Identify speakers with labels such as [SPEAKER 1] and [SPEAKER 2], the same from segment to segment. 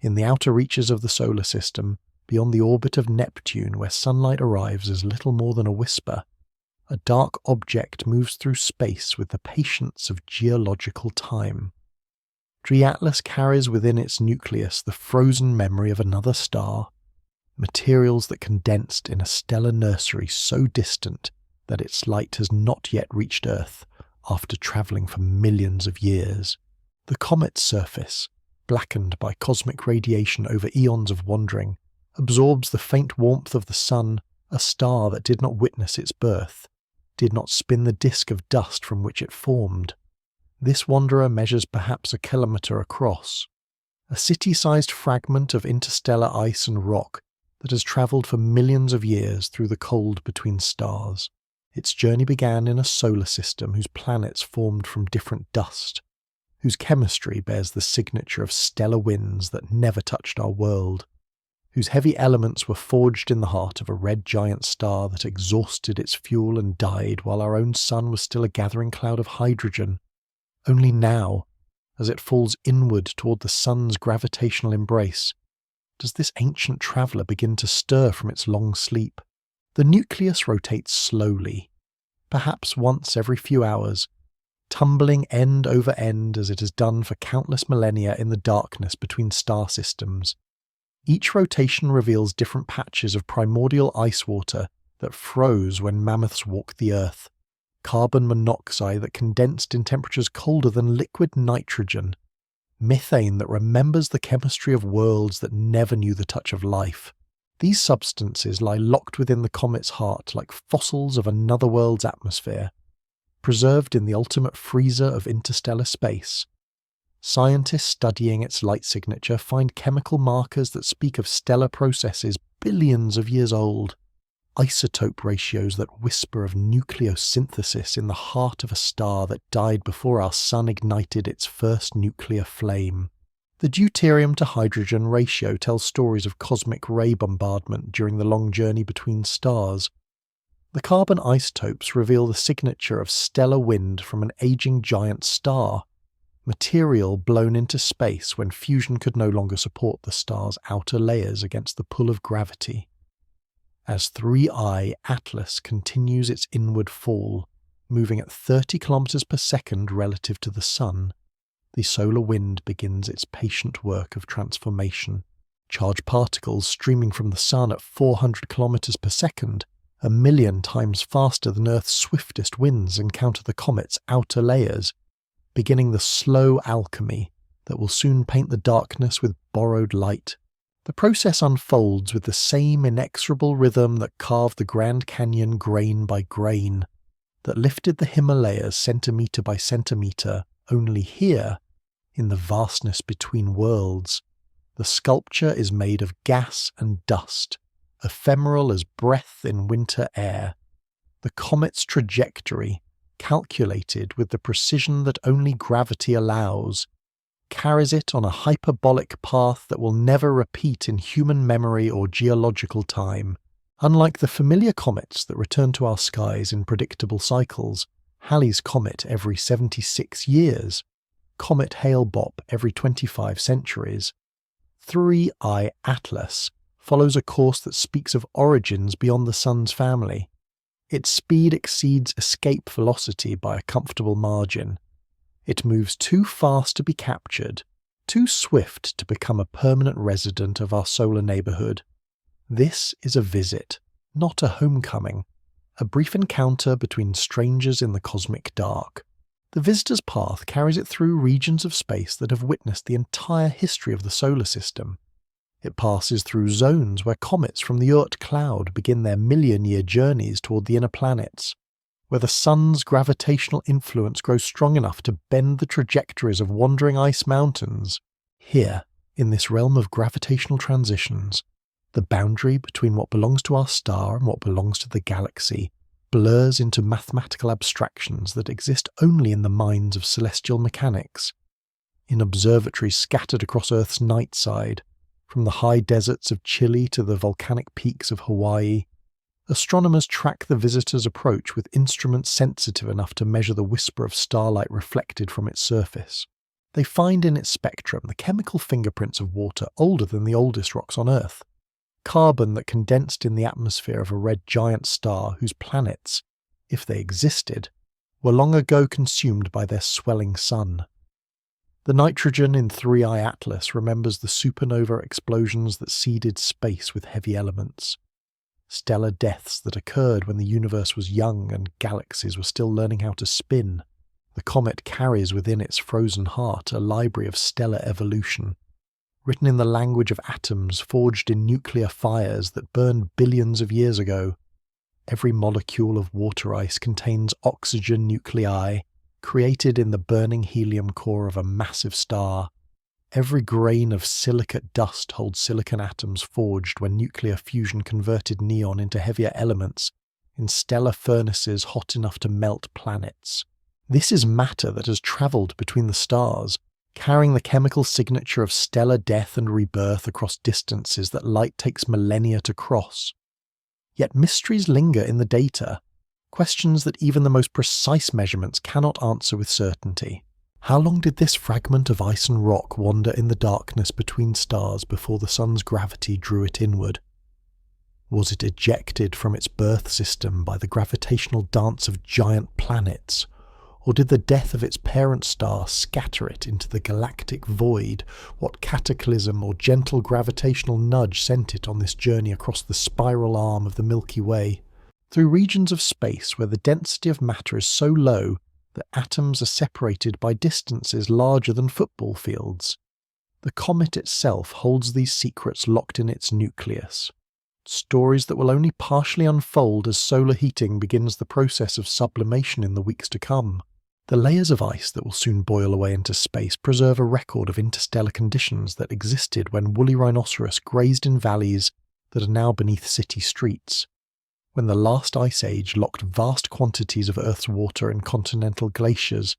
[SPEAKER 1] In the outer reaches of the solar system, beyond the orbit of Neptune where sunlight arrives as little more than a whisper, a dark object moves through space with the patience of geological time. Atlas carries within its nucleus the frozen memory of another star, materials that condensed in a stellar nursery so distant that its light has not yet reached Earth after travelling for millions of years. The comet's surface, blackened by cosmic radiation over eons of wandering, absorbs the faint warmth of the sun, a star that did not witness its birth, did not spin the disk of dust from which it formed. This wanderer measures perhaps a kilometre across, a city-sized fragment of interstellar ice and rock that has travelled for millions of years through the cold between stars. Its journey began in a solar system whose planets formed from different dust, whose chemistry bears the signature of stellar winds that never touched our world, whose heavy elements were forged in the heart of a red giant star that exhausted its fuel and died while our own sun was still a gathering cloud of hydrogen. Only now, as it falls inward toward the sun's gravitational embrace, does this ancient traveller begin to stir from its long sleep. The nucleus rotates slowly, perhaps once every few hours, tumbling end over end as it has done for countless millennia in the darkness between star systems. Each rotation reveals different patches of primordial ice water that froze when mammoths walked the Earth, carbon monoxide that condensed in temperatures colder than liquid nitrogen, methane that remembers the chemistry of worlds that never knew the touch of life. These substances lie locked within the comet's heart like fossils of another world's atmosphere, preserved in the ultimate freezer of interstellar space. Scientists studying its light signature find chemical markers that speak of stellar processes billions of years old, isotope ratios that whisper of nucleosynthesis in the heart of a star that died before our sun ignited its first nuclear flame. The deuterium to hydrogen ratio tells stories of cosmic ray bombardment during the long journey between stars. The carbon isotopes reveal the signature of stellar wind from an aging giant star, material blown into space when fusion could no longer support the star's outer layers against the pull of gravity. As 3I Atlas continues its inward fall, moving at 30 kilometers per second relative to the Sun, the solar wind begins its patient work of transformation. Charged particles streaming from the Sun at 400 kilometers per second, 1,000,000 times faster than Earth's swiftest winds encounter the comet's outer layers, beginning the slow alchemy that will soon paint the darkness with borrowed light. The process unfolds with the same inexorable rhythm that carved the Grand Canyon grain by grain, that lifted the Himalayas centimetre by centimetre. Only here, in the vastness between worlds, the sculpture is made of gas and dust, ephemeral as breath in winter air. The comet's trajectory, calculated with the precision that only gravity allows, carries it on a hyperbolic path that will never repeat in human memory or geological time. Unlike the familiar comets that return to our skies in predictable cycles, Halley's Comet every 76 years, Comet Hale-Bopp every 25 centuries, 3I Atlas follows a course that speaks of origins beyond the Sun's family. Its speed exceeds escape velocity by a comfortable margin. It moves too fast to be captured, too swift to become a permanent resident of our solar neighbourhood. This is a visit, not a homecoming, a brief encounter between strangers in the cosmic dark. The visitor's path carries it through regions of space that have witnessed the entire history of the solar system. It passes through zones where comets from the Oort cloud begin their million-year journeys toward the inner planets, where the sun's gravitational influence grows strong enough to bend the trajectories of wandering ice mountains. Here, in this realm of gravitational transitions, the boundary between what belongs to our star and what belongs to the galaxy blurs into mathematical abstractions that exist only in the minds of celestial mechanics. In observatories scattered across Earth's night side, from the high deserts of Chile to the volcanic peaks of Hawaii, astronomers track the visitor's approach with instruments sensitive enough to measure the whisper of starlight reflected from its surface. They find in its spectrum the chemical fingerprints of water older than the oldest rocks on Earth, carbon that condensed in the atmosphere of a red giant star whose planets, if they existed, were long ago consumed by their swelling sun. The nitrogen in 3I Atlas remembers the supernova explosions that seeded space with heavy elements, stellar deaths that occurred when the universe was young and galaxies were still learning how to spin. The comet carries within its frozen heart a library of stellar evolution, written in the language of atoms forged in nuclear fires that burned billions of years ago. Every molecule of water ice contains oxygen nuclei, created in the burning helium core of a massive star. Every grain of silicate dust holds silicon atoms forged when nuclear fusion converted neon into heavier elements in stellar furnaces hot enough to melt planets. This is matter that has travelled between the stars, carrying the chemical signature of stellar death and rebirth across distances that light takes millennia to cross. Yet mysteries linger in the data, questions that even the most precise measurements cannot answer with certainty. How long did this fragment of ice and rock wander in the darkness between stars before the sun's gravity drew it inward? Was it ejected from its birth system by the gravitational dance of giant planets? Or did the death of its parent star scatter it into the galactic void? What cataclysm or gentle gravitational nudge sent it on this journey across the spiral arm of the Milky Way? Through regions of space where the density of matter is so low that atoms are separated by distances larger than football fields, the comet itself holds these secrets locked in its nucleus. Stories that will only partially unfold as solar heating begins the process of sublimation in the weeks to come. The layers of ice that will soon boil away into space preserve a record of interstellar conditions that existed when woolly rhinoceros grazed in valleys that are now beneath city streets, when the last ice age locked vast quantities of Earth's water in continental glaciers.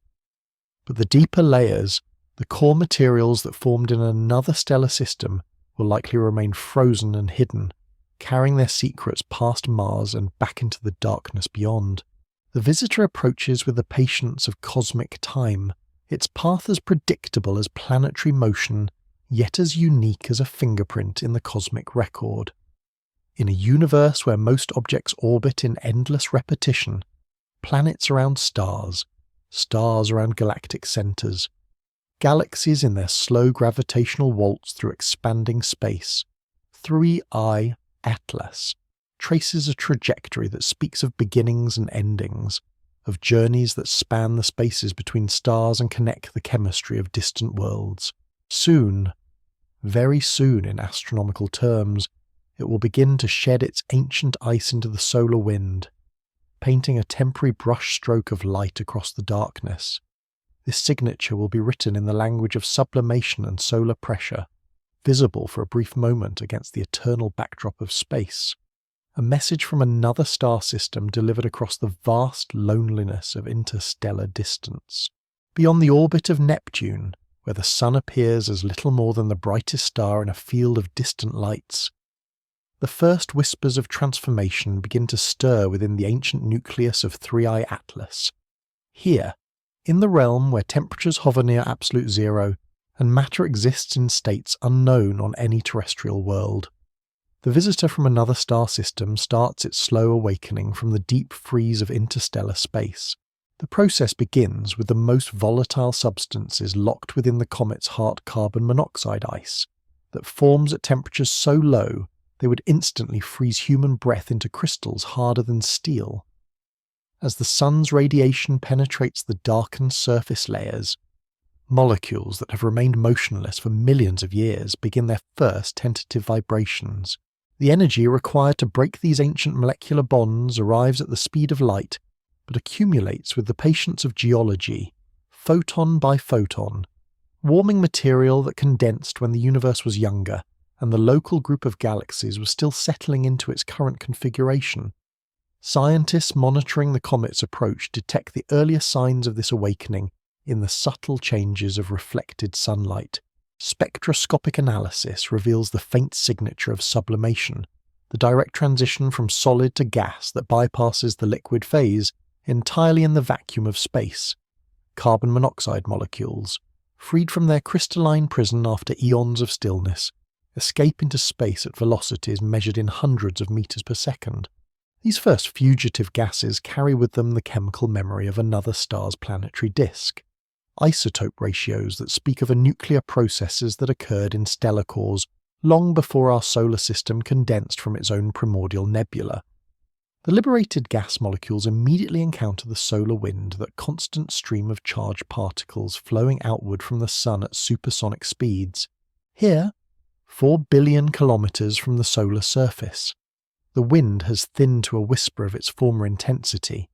[SPEAKER 1] But the deeper layers, the core materials that formed in another stellar system, will likely remain frozen and hidden, carrying their secrets past Mars and back into the darkness beyond. The visitor approaches with the patience of cosmic time, its path as predictable as planetary motion, yet as unique as a fingerprint in the cosmic record. In a universe where most objects orbit in endless repetition, planets around stars, stars around galactic centers, galaxies in their slow gravitational waltz through expanding space, 3I Atlas traces a trajectory that speaks of beginnings and endings, of journeys that span the spaces between stars and connect the chemistry of distant worlds. Soon, very soon in astronomical terms, it will begin to shed its ancient ice into the solar wind, painting a temporary brushstroke of light across the darkness. This signature will be written in the language of sublimation and solar pressure, visible for a brief moment against the eternal backdrop of space. A message from another star system delivered across the vast loneliness of interstellar distance. Beyond the orbit of Neptune, where the sun appears as little more than the brightest star in a field of distant lights, the first whispers of transformation begin to stir within the ancient nucleus of 3I Atlas. Here, in the realm where temperatures hover near absolute zero, and matter exists in states unknown on any terrestrial world, the visitor from another star system starts its slow awakening from the deep freeze of interstellar space. The process begins with the most volatile substances locked within the comet's heart carbon monoxide ice, that forms at temperatures so low they would instantly freeze human breath into crystals harder than steel. As the sun's radiation penetrates the darkened surface layers, molecules that have remained motionless for millions of years begin their first tentative vibrations. The energy required to break these ancient molecular bonds arrives at the speed of light, but accumulates with the patience of geology, photon by photon, warming material that condensed when the universe was younger, and the local group of galaxies was still settling into its current configuration. Scientists monitoring the comet's approach detect the earlier signs of this awakening in the subtle changes of reflected sunlight. Spectroscopic analysis reveals the faint signature of sublimation, the direct transition from solid to gas that bypasses the liquid phase entirely in the vacuum of space. Carbon monoxide molecules, freed from their crystalline prison after eons of stillness, escape into space at velocities measured in hundreds of meters per second. These first fugitive gases carry with them the chemical memory of another star's planetary disk, isotope ratios that speak of nuclear processes that occurred in stellar cores long before our solar system condensed from its own primordial nebula. The liberated gas molecules immediately encounter the solar wind, that constant stream of charged particles flowing outward from the sun at supersonic speeds. Here, 4 billion kilometers from the solar surface. The wind has thinned to a whisper of its former intensity,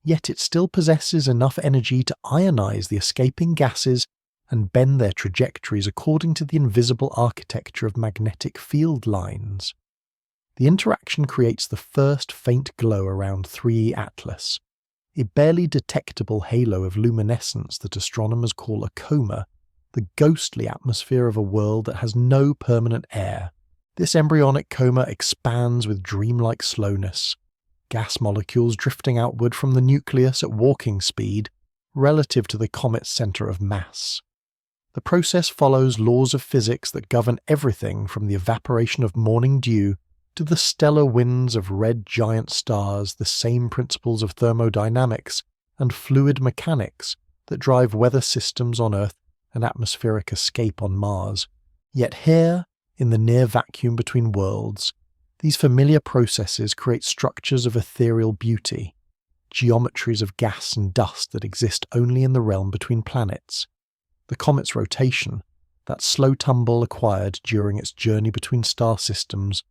[SPEAKER 1] yet it still possesses enough energy to ionize the escaping gases and bend their trajectories according to the invisible architecture of magnetic field lines. The interaction creates the first faint glow around 3E Atlas, a barely detectable halo of luminescence that astronomers call a coma, the ghostly atmosphere of a world that has no permanent air. This embryonic coma expands with dreamlike slowness, gas molecules drifting outward from the nucleus at walking speed relative to the comet's center of mass. The process follows laws of physics that govern everything from the evaporation of morning dew to the stellar winds of red giant stars, the same principles of thermodynamics and fluid mechanics that drive weather systems on Earth and atmospheric escape on Mars. Yet here, in the near vacuum between worlds, these familiar processes create structures of ethereal beauty, geometries of gas and dust that exist only in the realm between planets. The comet's rotation, that slow tumble acquired during its journey between star systems,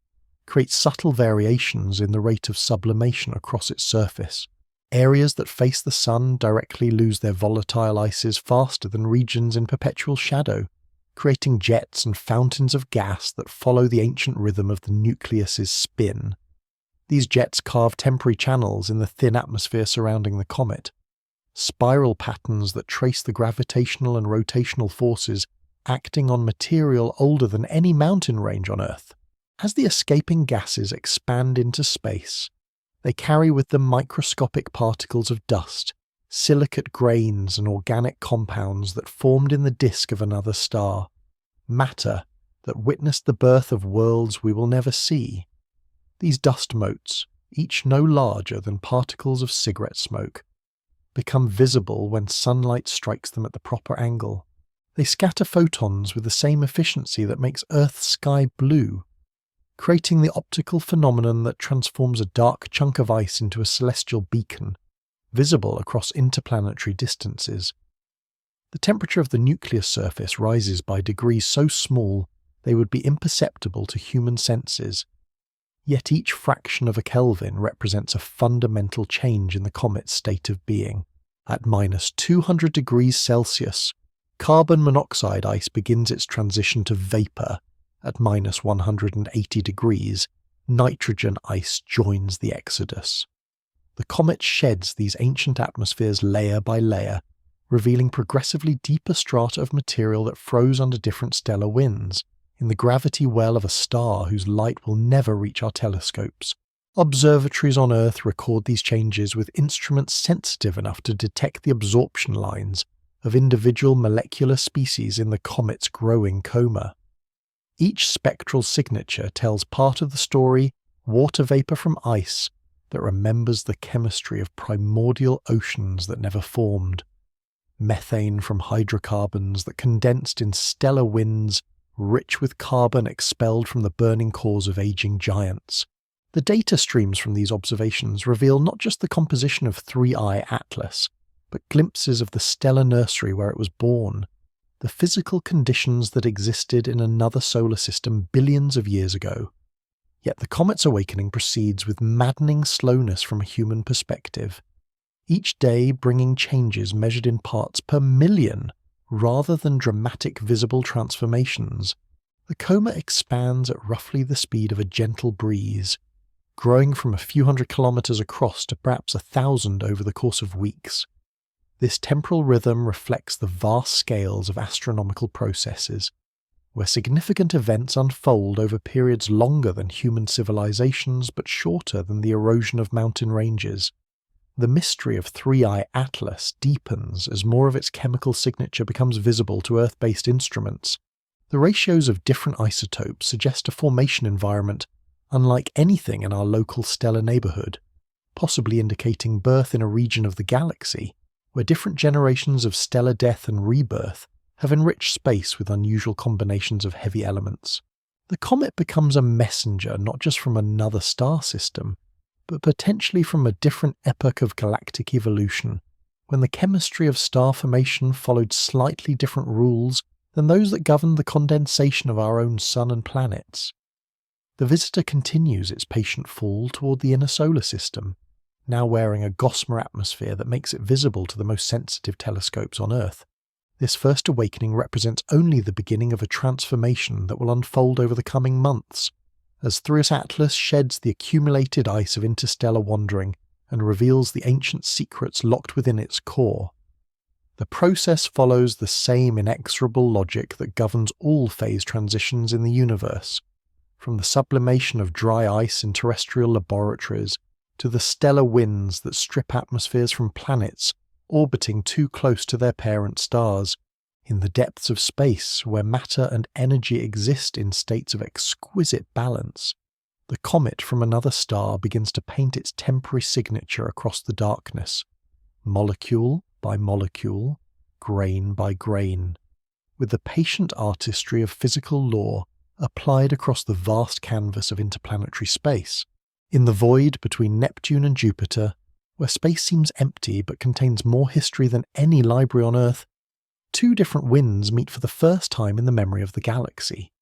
[SPEAKER 1] creates subtle variations in the rate of sublimation across its surface. Areas that face the sun directly lose their volatile ices faster than regions in perpetual shadow, creating jets and fountains of gas that follow the ancient rhythm of the nucleus's spin. These jets carve temporary channels in the thin atmosphere surrounding the comet, spiral patterns that trace the gravitational and rotational forces acting on material older than any mountain range on Earth. As the escaping gases expand into space, they carry with them microscopic particles of dust, silicate grains and organic compounds that formed in the disk of another star, matter that witnessed the birth of worlds we will never see. These dust motes, each no larger than particles of cigarette smoke, become visible when sunlight strikes them at the proper angle. They scatter photons with the same efficiency that makes Earth's sky blue, creating the optical phenomenon that transforms a dark chunk of ice into a celestial beacon, visible across interplanetary distances. The temperature of the nucleus surface rises by degrees so small they would be imperceptible to human senses, yet each fraction of a Kelvin represents a fundamental change in the comet's state of being. At minus 200 degrees Celsius, carbon monoxide ice begins its transition to vapor. At minus 180 degrees, nitrogen ice joins the exodus. The comet sheds these ancient atmospheres layer by layer, revealing progressively deeper strata of material that froze under different stellar winds, in the gravity well of a star whose light will never reach our telescopes. Observatories on Earth record these changes with instruments sensitive enough to detect the absorption lines of individual molecular species in the comet's growing coma. Each spectral signature tells part of the story, water vapor from ice, that remembers the chemistry of primordial oceans that never formed, methane from hydrocarbons that condensed in stellar winds, rich with carbon expelled from the burning cores of aging giants. The data streams from these observations reveal not just the composition of 3I Atlas, but glimpses of the stellar nursery where it was born, the physical conditions that existed in another solar system billions of years ago. Yet the comet's awakening proceeds with maddening slowness from a human perspective, each day bringing changes measured in parts per million rather than dramatic visible transformations. The coma expands at roughly the speed of a gentle breeze, growing from a few hundred kilometers across to perhaps 1,000 over the course of weeks. This temporal rhythm reflects the vast scales of astronomical processes, where significant events unfold over periods longer than human civilizations but shorter than the erosion of mountain ranges. The mystery of 3i Atlas deepens as more of its chemical signature becomes visible to Earth-based instruments. The ratios of different isotopes suggest a formation environment unlike anything in our local stellar neighborhood, possibly indicating birth in a region of the galaxy where different generations of stellar death and rebirth have enriched space with unusual combinations of heavy elements. The comet becomes a messenger not just from another star system, but potentially from a different epoch of galactic evolution, when the chemistry of star formation followed slightly different rules than those that governed the condensation of our own sun and planets. The visitor continues its patient fall toward the inner solar system, now wearing a gossamer atmosphere that makes it visible to the most sensitive telescopes on Earth. This first awakening represents only the beginning of a transformation that will unfold over the coming months, as 3i Atlas sheds the accumulated ice of interstellar wandering and reveals the ancient secrets locked within its core. The process follows the same inexorable logic that governs all phase transitions in the universe, from the sublimation of dry ice in terrestrial laboratories to the stellar winds that strip atmospheres from planets orbiting too close to their parent stars, in the depths of space where matter and energy exist in states of exquisite balance. The comet from another star begins to paint its temporary signature across the darkness, molecule by molecule, grain by grain, with the patient artistry of physical law applied across the vast canvas of interplanetary space. In the void between Neptune and Jupiter, where space seems empty but contains more history than any library on Earth, two different winds meet for the first time in the memory of the galaxy.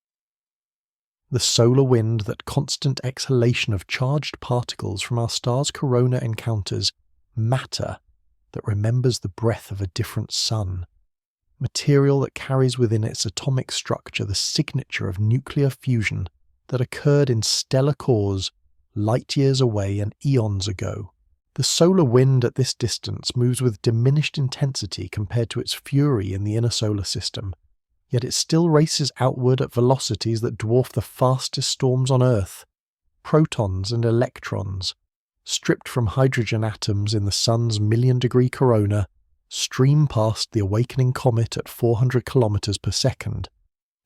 [SPEAKER 1] The solar wind, that constant exhalation of charged particles from our star's corona, encounters matter that remembers the breath of a different sun, material that carries within its atomic structure the signature of nuclear fusion that occurred in stellar cores light years away and eons ago. The solar wind at this distance moves with diminished intensity compared to its fury in the inner solar system, yet it still races outward at velocities that dwarf the fastest storms on Earth. Protons and electrons, stripped from hydrogen atoms in the sun's million-degree corona, stream past the awakening comet at 400 kilometers per second,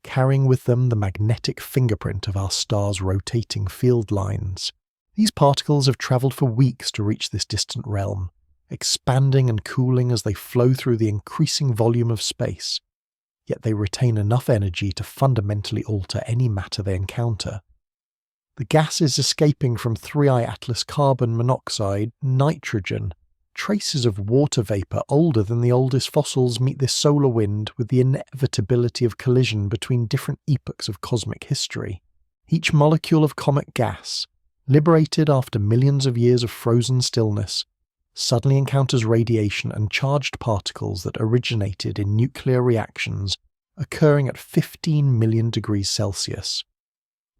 [SPEAKER 1] carrying with them the magnetic fingerprint of our star's rotating field lines. These particles have travelled for weeks to reach this distant realm, expanding and cooling as they flow through the increasing volume of space, yet they retain enough energy to fundamentally alter any matter they encounter. The gases escaping from 3i Atlas carbon monoxide, nitrogen, traces of water vapour older than the oldest fossils meet this solar wind with the inevitability of collision between different epochs of cosmic history. Each molecule of comet gas, liberated after millions of years of frozen stillness, suddenly encounters radiation and charged particles that originated in nuclear reactions occurring at 15 million degrees Celsius.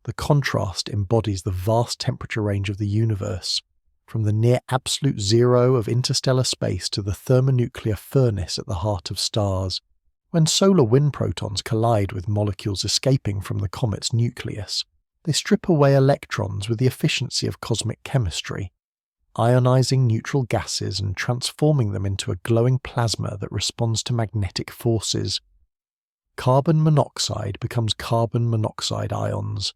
[SPEAKER 1] The contrast embodies the vast temperature range of the universe, from the near absolute zero of interstellar space to the thermonuclear furnace at the heart of stars. When solar wind protons collide with molecules escaping from the comet's nucleus, they strip away electrons with the efficiency of cosmic chemistry, ionizing neutral gases and transforming them into a glowing plasma that responds to magnetic forces. Carbon monoxide becomes carbon monoxide ions,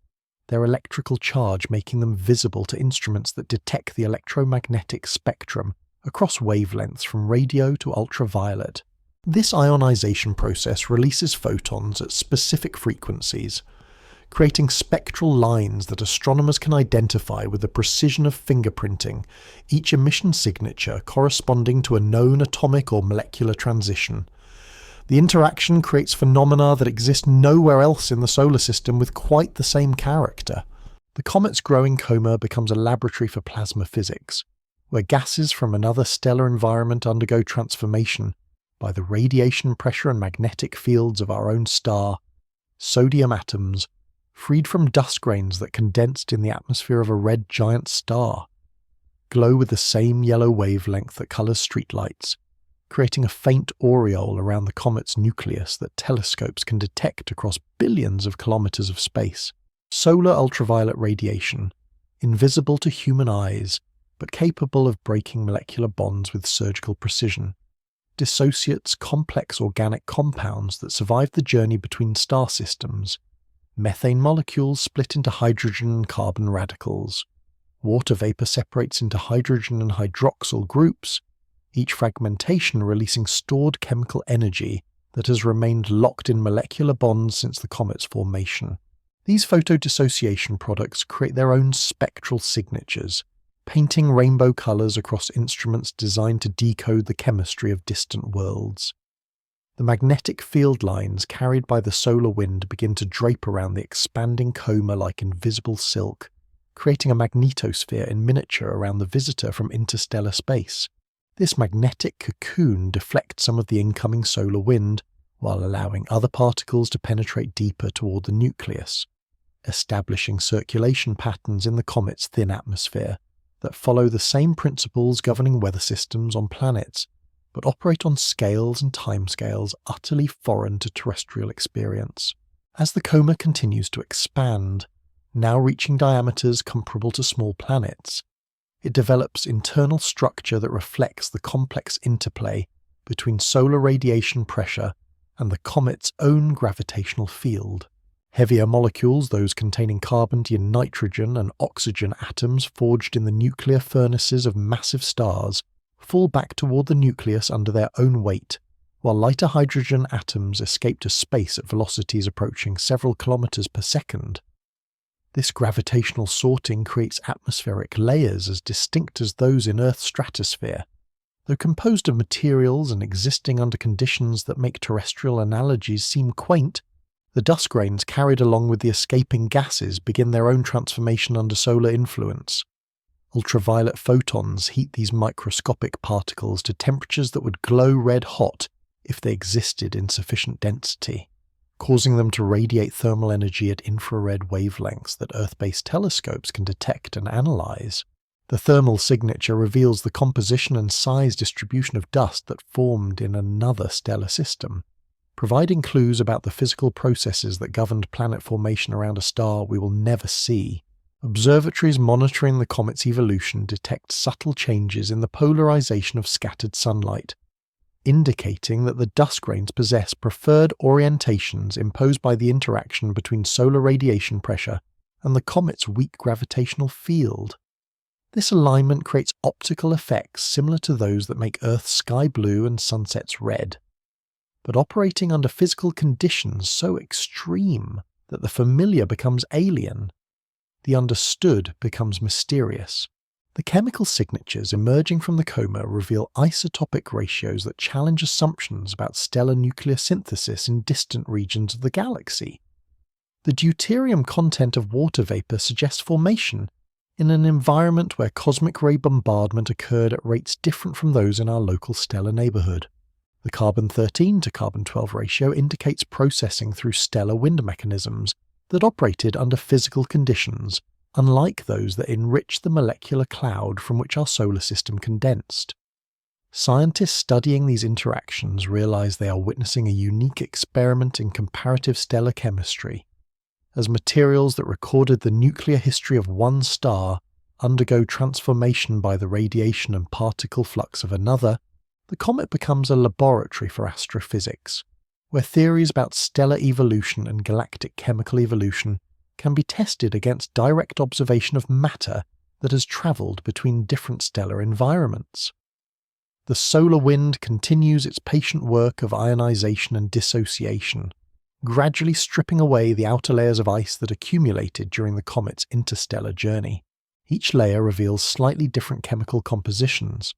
[SPEAKER 1] their electrical charge making them visible to instruments that detect the electromagnetic spectrum across wavelengths from radio to ultraviolet. This ionization process releases photons at specific frequencies, creating spectral lines that astronomers can identify with the precision of fingerprinting, each emission signature corresponding to a known atomic or molecular transition. The interaction creates phenomena that exist nowhere else in the solar system with quite the same character. The comet's growing coma becomes a laboratory for plasma physics, where gases from another stellar environment undergo transformation by the radiation pressure and magnetic fields of our own star. Sodium atoms, freed from dust grains that condensed in the atmosphere of a red giant star, glow with the same yellow wavelength that colours streetlights, creating a faint aureole around the comet's nucleus that telescopes can detect across billions of kilometres of space. Solar ultraviolet radiation, invisible to human eyes, but capable of breaking molecular bonds with surgical precision. Dissociates complex organic compounds that survive the journey between star systems. Methane molecules split into hydrogen and carbon radicals. Water vapor separates into hydrogen and hydroxyl groups, each fragmentation releasing stored chemical energy that has remained locked in molecular bonds since the comet's formation. These photodissociation products create their own spectral signatures, painting rainbow colors across instruments designed to decode the chemistry of distant worlds. The magnetic field lines carried by the solar wind begin to drape around the expanding coma like invisible silk, creating a magnetosphere in miniature around the visitor from interstellar space. This magnetic cocoon deflects some of the incoming solar wind, while allowing other particles to penetrate deeper toward the nucleus, establishing circulation patterns in the comet's thin atmosphere that follow the same principles governing weather systems on planets, but operate on scales and timescales utterly foreign to terrestrial experience. As the coma continues to expand, now reaching diameters comparable to small planets, it develops internal structure that reflects the complex interplay between solar radiation pressure and the comet's own gravitational field. Heavier molecules, those containing carbon, nitrogen, and oxygen atoms forged in the nuclear furnaces of massive stars, fall back toward the nucleus under their own weight, while lighter hydrogen atoms escape to space at velocities approaching several kilometers per second. This gravitational sorting creates atmospheric layers as distinct as those in Earth's stratosphere. Though composed of materials and existing under conditions that make terrestrial analogies seem quaint, the dust grains carried along with the escaping gases begin their own transformation under solar influence. Ultraviolet photons heat these microscopic particles to temperatures that would glow red hot if they existed in sufficient density, causing them to radiate thermal energy at infrared wavelengths that Earth-based telescopes can detect and analyze. The thermal signature reveals the composition and size distribution of dust that formed in another stellar system, providing clues about the physical processes that governed planet formation around a star we will never see. Observatories monitoring the comet's evolution detect subtle changes in the polarization of scattered sunlight, indicating that the dust grains possess preferred orientations imposed by the interaction between solar radiation pressure and the comet's weak gravitational field. This alignment creates optical effects similar to those that make Earth's sky blue and sunsets red, but operating under physical conditions so extreme that the familiar becomes alien. The understood becomes mysterious. The chemical signatures emerging from the coma reveal isotopic ratios that challenge assumptions about stellar nuclear synthesis in distant regions of the galaxy. The deuterium content of water vapor suggests formation in an environment where cosmic ray bombardment occurred at rates different from those in our local stellar neighborhood. The carbon-13 to carbon-12 ratio indicates processing through stellar wind mechanisms that operated under physical conditions, unlike those that enrich the molecular cloud from which our solar system condensed. Scientists studying these interactions realize they are witnessing a unique experiment in comparative stellar chemistry. As materials that recorded the nuclear history of one star undergo transformation by the radiation and particle flux of another, the comet becomes a laboratory for astrophysics, where theories about stellar evolution and galactic chemical evolution can be tested against direct observation of matter that has travelled between different stellar environments. The solar wind continues its patient work of ionization and dissociation, gradually stripping away the outer layers of ice that accumulated during the comet's interstellar journey. Each layer reveals slightly different chemical compositions,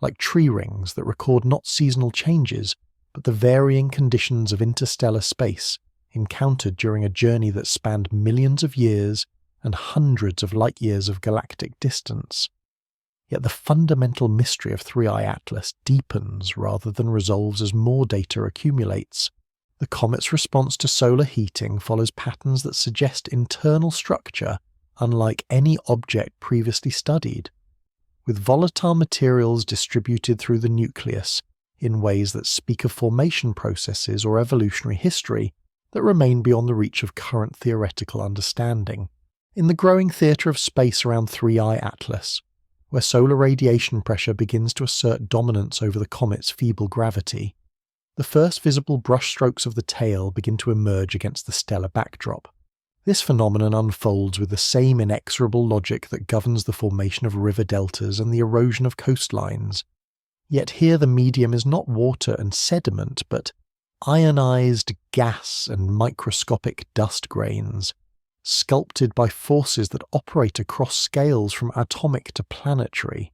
[SPEAKER 1] like tree rings that record not seasonal changes, but the varying conditions of interstellar space encountered during a journey that spanned millions of years and hundreds of light-years of galactic distance. Yet the fundamental mystery of 3I Atlas deepens rather than resolves as more data accumulates. The comet's response to solar heating follows patterns that suggest internal structure unlike any object previously studied, with volatile materials distributed through the nucleus in ways that speak of formation processes or evolutionary history that remain beyond the reach of current theoretical understanding. In the growing theatre of space around 3I Atlas, where solar radiation pressure begins to assert dominance over the comet's feeble gravity. The first visible brushstrokes of the tail begin to emerge against the stellar backdrop. This phenomenon unfolds with the same inexorable logic that governs the formation of river deltas and the erosion of coastlines. Yet here the medium is not water and sediment, but ionized gas and microscopic dust grains, sculpted by forces that operate across scales from atomic to planetary.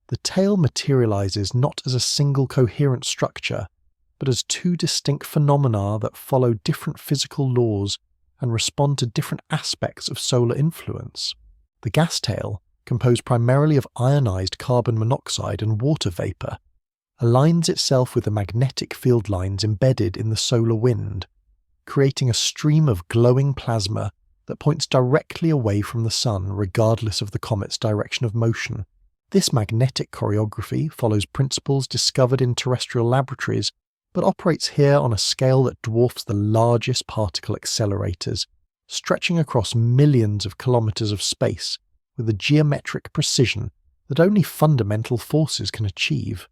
[SPEAKER 1] The tail materializes not as a single coherent structure, but as two distinct phenomena that follow different physical laws and respond to different aspects of solar influence. The gas tail, composed primarily of ionized carbon monoxide and water vapor, aligns itself with the magnetic field lines embedded in the solar wind, creating a stream of glowing plasma that points directly away from the sun regardless of the comet's direction of motion. This magnetic choreography follows principles discovered in terrestrial laboratories, but operates here on a scale that dwarfs the largest particle accelerators, stretching across millions of kilometers of space with a geometric precision that only fundamental forces can achieve.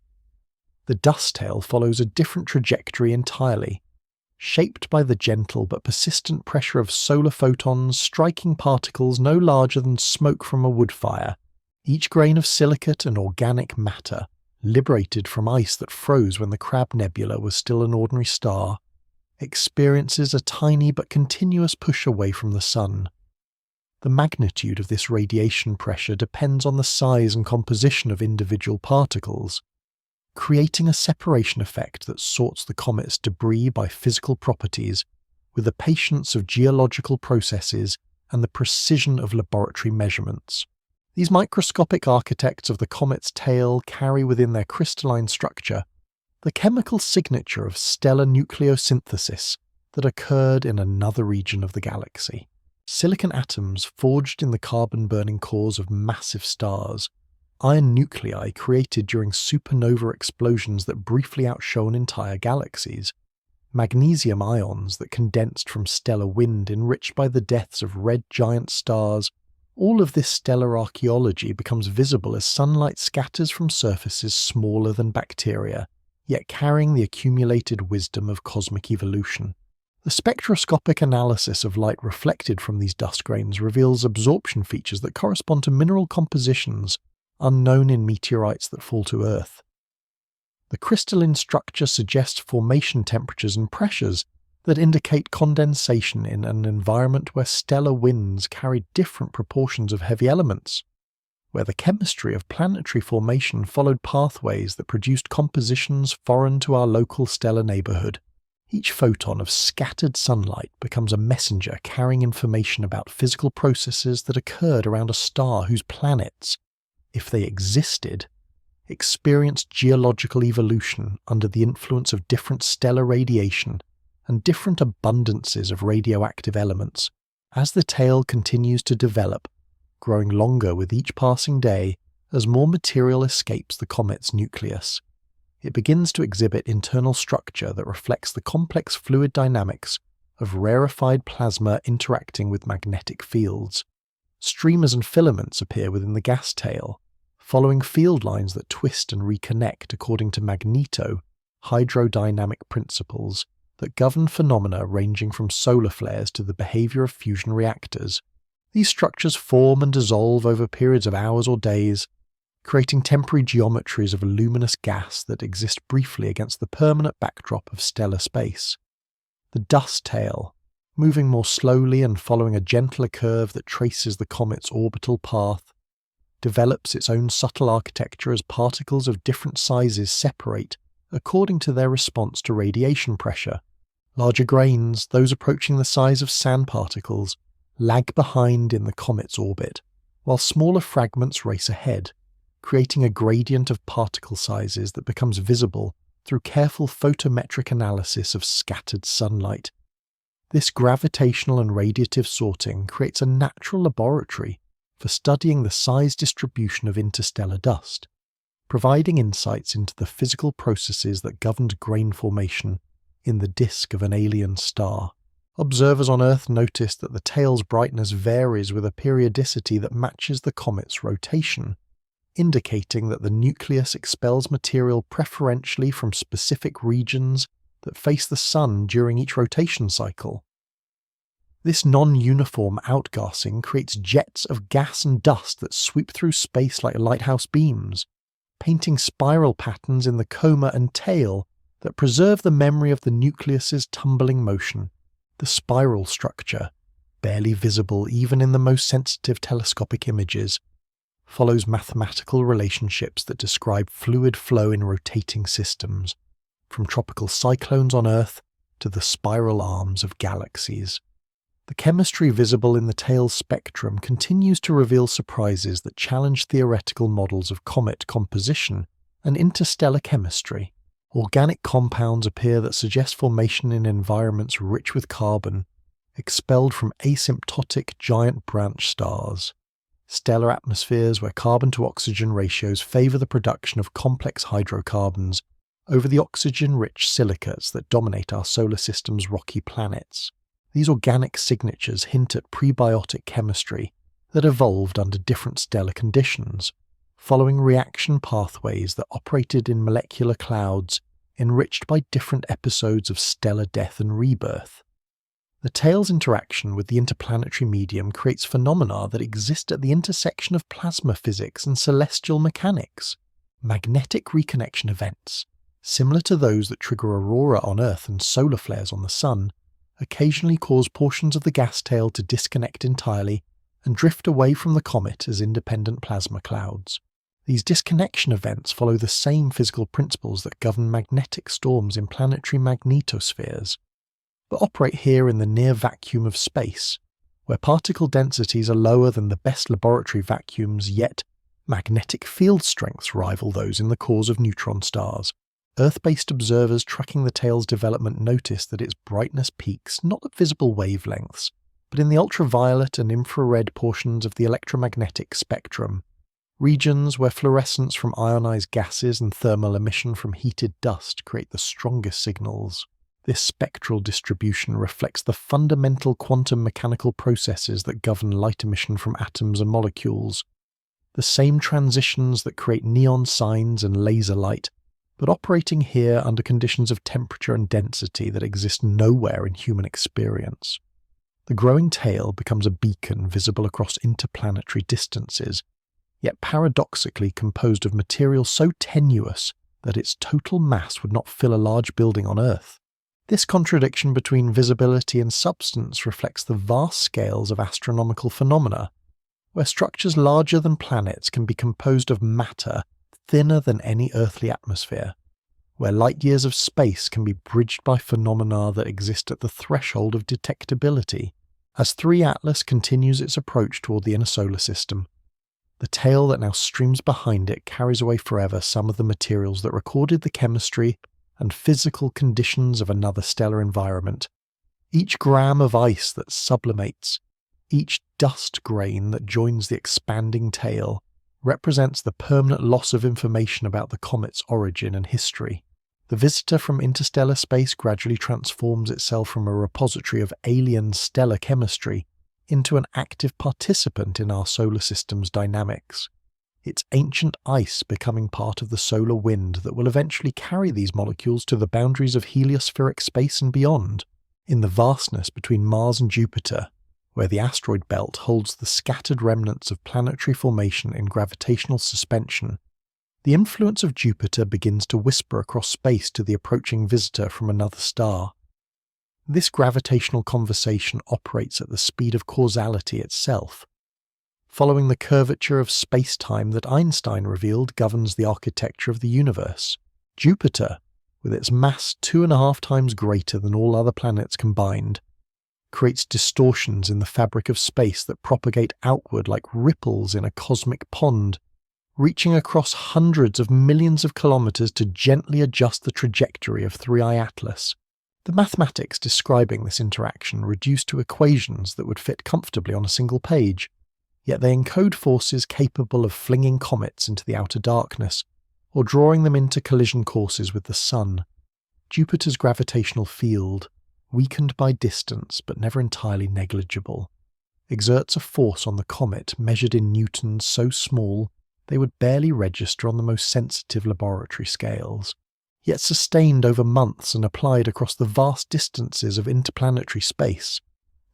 [SPEAKER 1] The dust tail follows a different trajectory entirely, shaped by the gentle but persistent pressure of solar photons striking particles no larger than smoke from a wood fire, each grain of silicate and organic matter, liberated from ice that froze when the Crab Nebula was still an ordinary star, experiences a tiny but continuous push away from the sun. The magnitude of this radiation pressure depends on the size and composition of individual particles, creating a separation effect that sorts the comet's debris by physical properties with the patience of geological processes and the precision of laboratory measurements. These microscopic architects of the comet's tail carry within their crystalline structure the chemical signature of stellar nucleosynthesis that occurred in another region of the galaxy. Silicon atoms forged in the carbon-burning cores of massive stars, iron nuclei created during supernova explosions that briefly outshone entire galaxies, magnesium ions that condensed from stellar wind enriched by the deaths of red giant stars. All of this stellar archaeology becomes visible as sunlight scatters from surfaces smaller than bacteria, yet carrying the accumulated wisdom of cosmic evolution. The spectroscopic analysis of light reflected from these dust grains reveals absorption features that correspond to mineral compositions unknown in meteorites that fall to Earth. The crystalline structure suggests formation temperatures and pressures that indicate condensation in an environment where stellar winds carry different proportions of heavy elements, where the chemistry of planetary formation followed pathways that produced compositions foreign to our local stellar neighborhood. Each photon of scattered sunlight becomes a messenger carrying information about physical processes that occurred around a star whose planets, if they existed, experienced geological evolution under the influence of different stellar radiation and different abundances of radioactive elements. As the tail continues to develop, growing longer with each passing day as more material escapes the comet's nucleus, it begins to exhibit internal structure that reflects the complex fluid dynamics of rarefied plasma interacting with magnetic fields. Streamers and filaments appear within the gas tail, following field lines that twist and reconnect according to hydrodynamic principles that govern phenomena ranging from solar flares to the behavior of fusion reactors. These structures form and dissolve over periods of hours or days, creating temporary geometries of a luminous gas that exist briefly against the permanent backdrop of stellar space. The dust tail, moving more slowly and following a gentler curve that traces the comet's orbital path, develops its own subtle architecture as particles of different sizes separate according to their response to radiation pressure. Larger grains, those approaching the size of sand particles, lag behind in the comet's orbit, while smaller fragments race ahead, creating a gradient of particle sizes that becomes visible through careful photometric analysis of scattered sunlight. This gravitational and radiative sorting creates a natural laboratory for studying the size distribution of interstellar dust, providing insights into the physical processes that governed grain formation in the disk of an alien star. Observers on Earth notice that the tail's brightness varies with a periodicity that matches the comet's rotation, indicating that the nucleus expels material preferentially from specific regions that face the Sun during each rotation cycle. This non-uniform outgassing creates jets of gas and dust that sweep through space like lighthouse beams, painting spiral patterns in the coma and tail that preserve the memory of the nucleus's tumbling motion. The spiral structure, barely visible even in the most sensitive telescopic images, follows mathematical relationships that describe fluid flow in rotating systems, from tropical cyclones on Earth to the spiral arms of galaxies. The chemistry visible in the tail spectrum continues to reveal surprises that challenge theoretical models of comet composition and interstellar chemistry. Organic compounds appear that suggest formation in environments rich with carbon, expelled from asymptotic giant branch stars. Stellar atmospheres where carbon-to-oxygen ratios favour the production of complex hydrocarbons over the oxygen-rich silicates that dominate our solar system's rocky planets. These organic signatures hint at prebiotic chemistry that evolved under different stellar conditions, following reaction pathways that operated in molecular clouds enriched by different episodes of stellar death and rebirth. The tail's interaction with the interplanetary medium creates phenomena that exist at the intersection of plasma physics and celestial mechanics. Magnetic reconnection events, similar to those that trigger aurora on Earth and solar flares on the Sun, occasionally cause portions of the gas tail to disconnect entirely and drift away from the comet as independent plasma clouds. These disconnection events follow the same physical principles that govern magnetic storms in planetary magnetospheres, but operate here in the near vacuum of space, where particle densities are lower than the best laboratory vacuums, yet magnetic field strengths rival those in the cores of neutron stars. Earth-based observers tracking the tail's development notice that its brightness peaks not at visible wavelengths, but in the ultraviolet and infrared portions of the electromagnetic spectrum, regions where fluorescence from ionized gases and thermal emission from heated dust create the strongest signals. This spectral distribution reflects the fundamental quantum mechanical processes that govern light emission from atoms and molecules, the same transitions that create neon signs and laser light, but operating here under conditions of temperature and density that exist nowhere in human experience. The growing tail becomes a beacon visible across interplanetary distances, yet paradoxically composed of material so tenuous that its total mass would not fill a large building on Earth. This contradiction between visibility and substance reflects the vast scales of astronomical phenomena, where structures larger than planets can be composed of matter thinner than any earthly atmosphere, where light years of space can be bridged by phenomena that exist at the threshold of detectability. As 3 Atlas continues its approach toward the inner solar system, the tail that now streams behind it carries away forever some of the materials that recorded the chemistry and physical conditions of another stellar environment. Each gram of ice that sublimates, each dust grain that joins the expanding tail, represents the permanent loss of information about the comet's origin and history. The visitor from interstellar space gradually transforms itself from a repository of alien stellar chemistry into an active participant in our solar system's dynamics, its ancient ice becoming part of the solar wind that will eventually carry these molecules to the boundaries of heliospheric space and beyond. In the vastness between Mars and Jupiter, where the asteroid belt holds the scattered remnants of planetary formation in gravitational suspension, the influence of Jupiter begins to whisper across space to the approaching visitor from another star. This gravitational conversation operates at the speed of causality itself, following the curvature of space-time that Einstein revealed governs the architecture of the universe. Jupiter, with its mass 2.5 times greater than all other planets combined, creates distortions in the fabric of space that propagate outward like ripples in a cosmic pond, reaching across hundreds of millions of kilometers to gently adjust the trajectory of 3I Atlas. The mathematics describing this interaction reduce to equations that would fit comfortably on a single page, yet they encode forces capable of flinging comets into the outer darkness, or drawing them into collision courses with the Sun. Jupiter's gravitational field, weakened by distance but never entirely negligible, exerts a force on the comet measured in newtons so small they would barely register on the most sensitive laboratory scales. Yet sustained over months and applied across the vast distances of interplanetary space,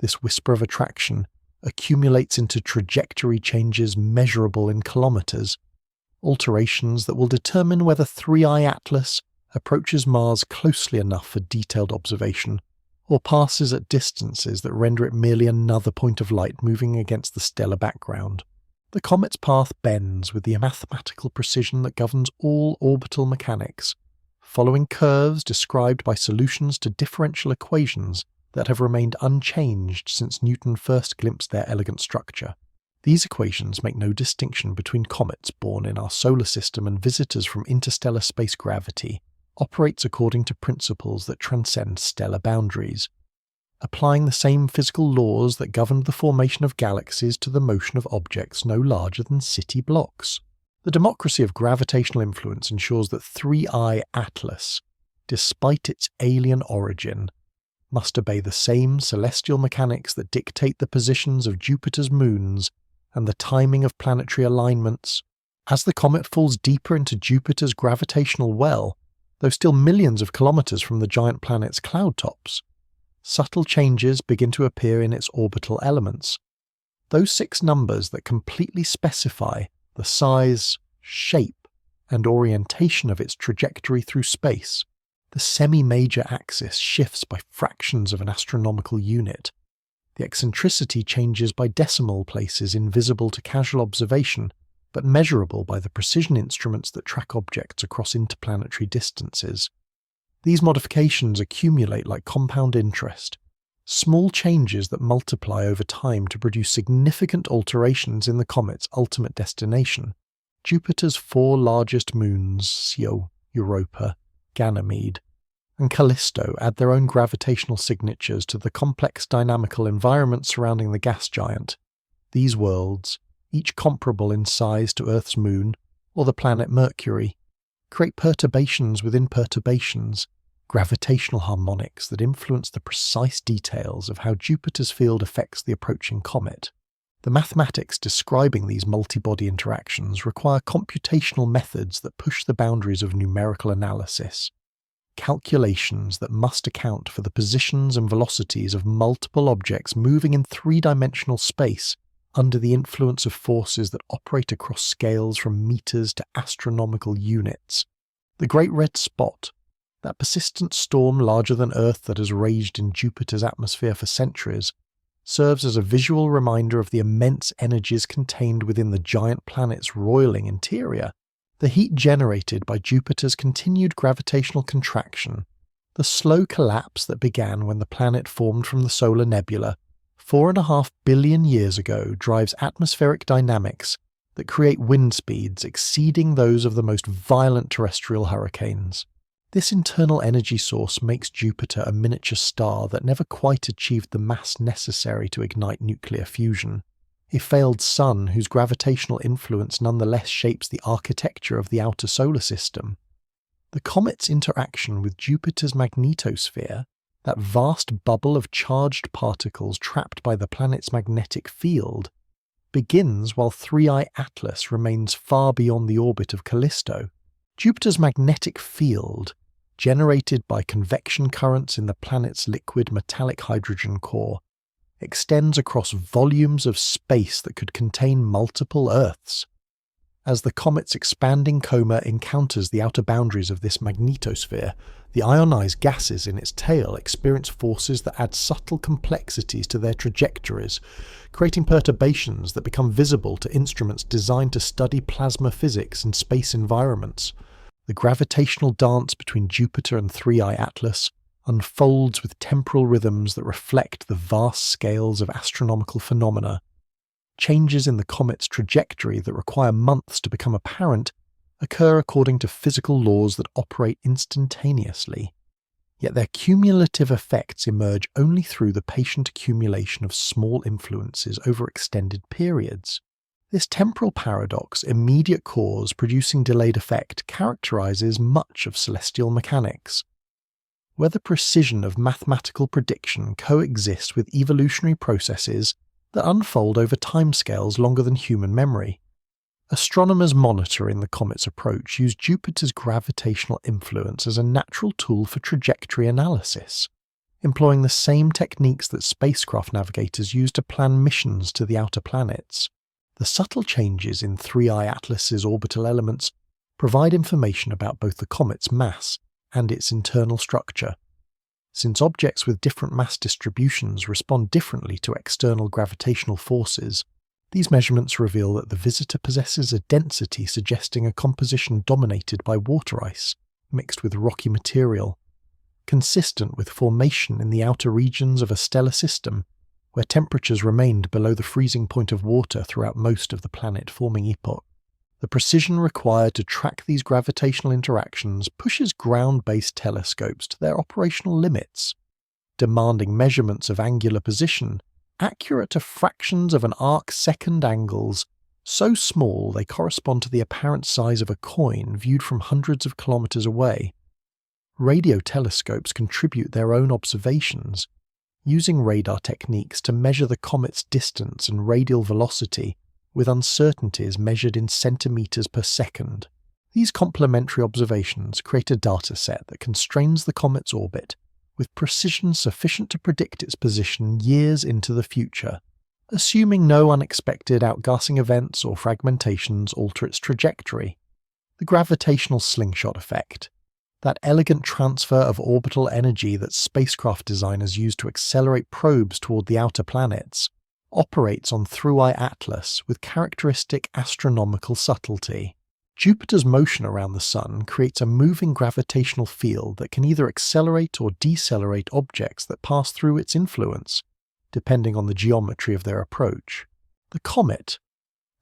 [SPEAKER 1] this whisper of attraction accumulates into trajectory changes measurable in kilometers, alterations that will determine whether 3i Atlas approaches Mars closely enough for detailed observation, or passes at distances that render it merely another point of light moving against the stellar background. The comet's path bends with the mathematical precision that governs all orbital mechanics, following curves described by solutions to differential equations that have remained unchanged since Newton first glimpsed their elegant structure. These equations make no distinction between comets born in our solar system and visitors from interstellar space gravity, operates according to principles that transcend stellar boundaries, applying the same physical laws that governed the formation of galaxies to the motion of objects no larger than city blocks. The democracy of gravitational influence ensures that 3i Atlas, despite its alien origin, must obey the same celestial mechanics that dictate the positions of Jupiter's moons and the timing of planetary alignments. As the comet falls deeper into Jupiter's gravitational well, though still millions of kilometers from the giant planet's cloud tops, subtle changes begin to appear in its orbital elements. Those 6 numbers that completely specify the size, shape, and orientation of its trajectory through space. The semi-major axis shifts by fractions of an astronomical unit. The eccentricity changes by decimal places invisible to casual observation, but measurable by the precision instruments that track objects across interplanetary distances. These modifications accumulate like compound interest, small changes that multiply over time to produce significant alterations in the comet's ultimate destination. Jupiter's 4 largest moons, Io, Europa, Ganymede, and Callisto add their own gravitational signatures to the complex dynamical environment surrounding the gas giant. These worlds, each comparable in size to Earth's moon or the planet Mercury, create perturbations within perturbations, gravitational harmonics that influence the precise details of how Jupiter's field affects the approaching comet. The mathematics describing these multi-body interactions require computational methods that push the boundaries of numerical analysis, calculations that must account for the positions and velocities of multiple objects moving in 3-dimensional space under the influence of forces that operate across scales from meters to astronomical units. The Great Red Spot, that persistent storm larger than Earth that has raged in Jupiter's atmosphere for centuries, serves as a visual reminder of the immense energies contained within the giant planet's roiling interior. The heat generated by Jupiter's continued gravitational contraction, the slow collapse that began when the planet formed from the solar nebula 4.5 billion years ago, drives atmospheric dynamics that create wind speeds exceeding those of the most violent terrestrial hurricanes. This internal energy source makes Jupiter a miniature star that never quite achieved the mass necessary to ignite nuclear fusion, a failed sun whose gravitational influence nonetheless shapes the architecture of the outer solar system. The comet's interaction with Jupiter's magnetosphere, that vast bubble of charged particles trapped by the planet's magnetic field, begins while 3i Atlas remains far beyond the orbit of Callisto. Jupiter's magnetic field, generated by convection currents in the planet's liquid metallic hydrogen core, extends across volumes of space that could contain multiple Earths. As the comet's expanding coma encounters the outer boundaries of this magnetosphere, the ionized gases in its tail experience forces that add subtle complexities to their trajectories, creating perturbations that become visible to instruments designed to study plasma physics in space environments. The gravitational dance between Jupiter and 3i Atlas unfolds with temporal rhythms that reflect the vast scales of astronomical phenomena. Changes in the comet's trajectory that require months to become apparent occur according to physical laws that operate instantaneously, yet their cumulative effects emerge only through the patient accumulation of small influences over extended periods. This temporal paradox, immediate cause producing delayed effect, characterizes much of celestial mechanics. Where the precision of mathematical prediction coexists with evolutionary processes that unfold over timescales longer than human memory. Astronomers monitoring the comet's approach use Jupiter's gravitational influence as a natural tool for trajectory analysis, employing the same techniques that spacecraft navigators use to plan missions to the outer planets. The subtle changes in 3I Atlas's orbital elements provide information about both the comet's mass and its internal structure. Since objects with different mass distributions respond differently to external gravitational forces, these measurements reveal that the visitor possesses a density suggesting a composition dominated by water ice, mixed with rocky material, consistent with formation in the outer regions of a stellar system, where temperatures remained below the freezing point of water throughout most of the planet-forming epoch. The precision required to track these gravitational interactions pushes ground-based telescopes to their operational limits, demanding measurements of angular position accurate to fractions of an arc-second angles, so small they correspond to the apparent size of a coin viewed from hundreds of kilometers away. Radio telescopes contribute their own observations, using radar techniques to measure the comet's distance and radial velocity with uncertainties measured in centimeters per second. These complementary observations create a dataset that constrains the comet's orbit with precision sufficient to predict its position years into the future, assuming no unexpected outgassing events or fragmentations alter its trajectory. The gravitational slingshot effect, that elegant transfer of orbital energy that spacecraft designers use to accelerate probes toward the outer planets, operates on 3I Atlas with characteristic astronomical subtlety. Jupiter's motion around the Sun creates a moving gravitational field that can either accelerate or decelerate objects that pass through its influence, depending on the geometry of their approach. The comet,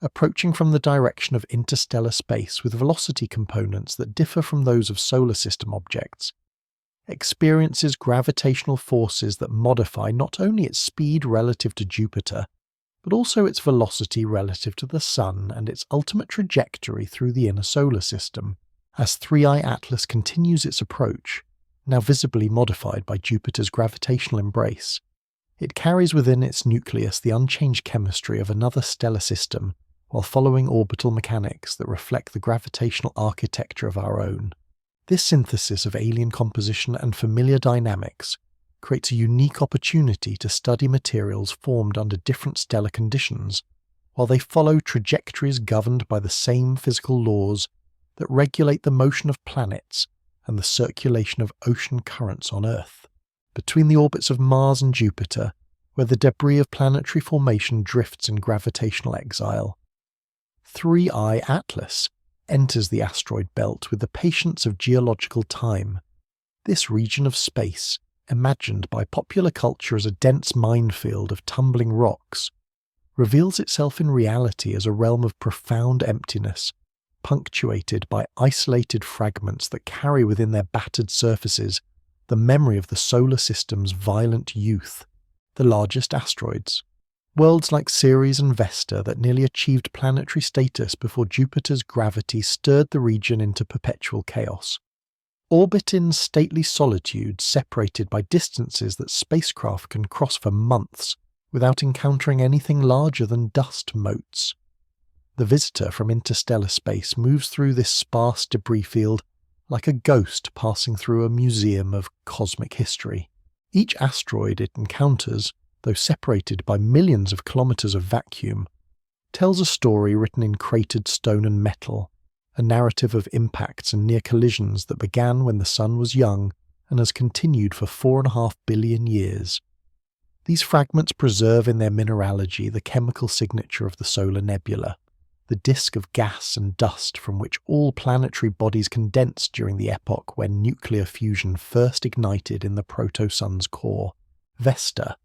[SPEAKER 1] approaching from the direction of interstellar space with velocity components that differ from those of solar system objects, experiences gravitational forces that modify not only its speed relative to Jupiter, but also its velocity relative to the Sun and its ultimate trajectory through the inner solar system. As 3I Atlas continues its approach, now visibly modified by Jupiter's gravitational embrace, it carries within its nucleus the unchanged chemistry of another stellar system, while following orbital mechanics that reflect the gravitational architecture of our own. This synthesis of alien composition and familiar dynamics creates a unique opportunity to study materials formed under different stellar conditions, while they follow trajectories governed by the same physical laws that regulate the motion of planets and the circulation of ocean currents on Earth. Between the orbits of Mars and Jupiter, where the debris of planetary formation drifts in gravitational exile, 3I Atlas enters the asteroid belt with the patience of geological time. This region of space, imagined by popular culture as a dense minefield of tumbling rocks, reveals itself in reality as a realm of profound emptiness, punctuated by isolated fragments that carry within their battered surfaces the memory of the solar system's violent youth. The largest asteroids, worlds like Ceres and Vesta that nearly achieved planetary status before Jupiter's gravity stirred the region into perpetual chaos, orbit in stately solitude separated by distances that spacecraft can cross for months without encountering anything larger than dust motes. The visitor from interstellar space moves through this sparse debris field like a ghost passing through a museum of cosmic history. Each asteroid it encounters, though separated by millions of kilometers of vacuum, tells a story written in cratered stone and metal, a narrative of impacts and near collisions that began when the Sun was young and has continued for 4.5 billion years. These fragments preserve in their mineralogy the chemical signature of the solar nebula, the disk of gas and dust from which all planetary bodies condensed during the epoch when nuclear fusion first ignited in the proto-sun's core. Vesta,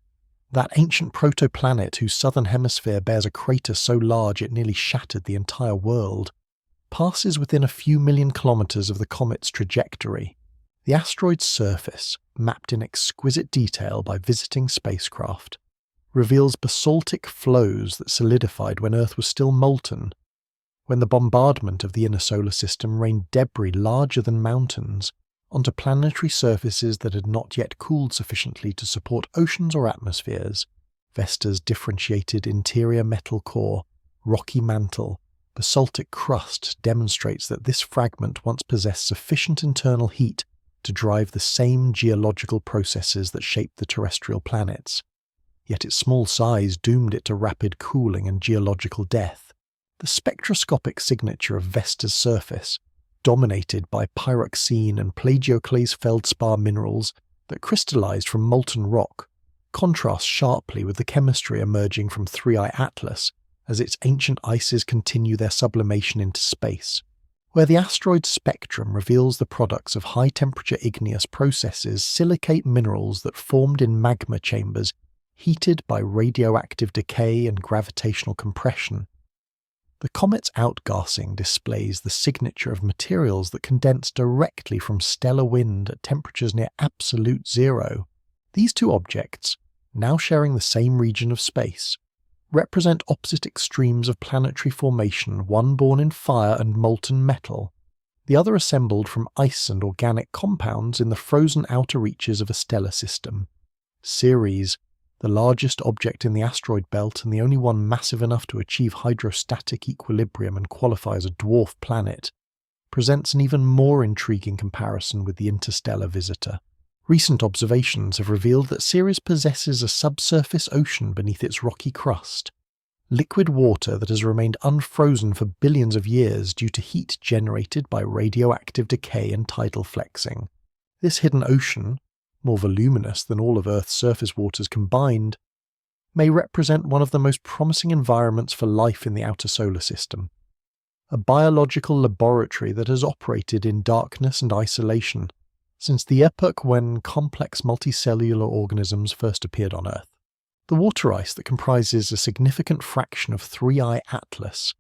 [SPEAKER 1] that ancient proto-planet whose southern hemisphere bears a crater so large it nearly shattered the entire world, passes within a few million kilometers of the comet's trajectory. The asteroid's surface, mapped in exquisite detail by visiting spacecraft, reveals basaltic flows that solidified when Earth was still molten, when the bombardment of the inner solar system rained debris larger than mountains onto planetary surfaces that had not yet cooled sufficiently to support oceans or atmospheres. Vesta's differentiated interior metal core, rocky mantle, Basaltic crust demonstrates that this fragment once possessed sufficient internal heat to drive the same geological processes that shaped the terrestrial planets. Yet its small size doomed it to rapid cooling and geological death. The spectroscopic signature of Vesta's surface, dominated by pyroxene and plagioclase feldspar minerals that crystallized from molten rock, contrasts sharply with the chemistry emerging from 3I Atlas as its ancient ices continue their sublimation into space. Where the asteroid's spectrum reveals the products of high-temperature igneous processes, silicate minerals that formed in magma chambers heated by radioactive decay and gravitational compression. The comet's outgassing displays the signature of materials that condense directly from stellar wind at temperatures near absolute zero. These two objects, now sharing the same region of space, represent opposite extremes of planetary formation, one born in fire and molten metal, the other assembled from ice and organic compounds in the frozen outer reaches of a stellar system. Ceres, the largest object in the asteroid belt and the only one massive enough to achieve hydrostatic equilibrium and qualify as a dwarf planet, presents an even more intriguing comparison with the interstellar visitor. Recent observations have revealed that Ceres possesses a subsurface ocean beneath its rocky crust, liquid water that has remained unfrozen for billions of years due to heat generated by radioactive decay and tidal flexing. This hidden ocean, more voluminous than all of Earth's surface waters combined, may represent one of the most promising environments for life in the outer solar system. A biological laboratory that has operated in darkness and isolation since the epoch when complex multicellular organisms first appeared on Earth. The water ice that comprises a significant fraction of 3I Atlas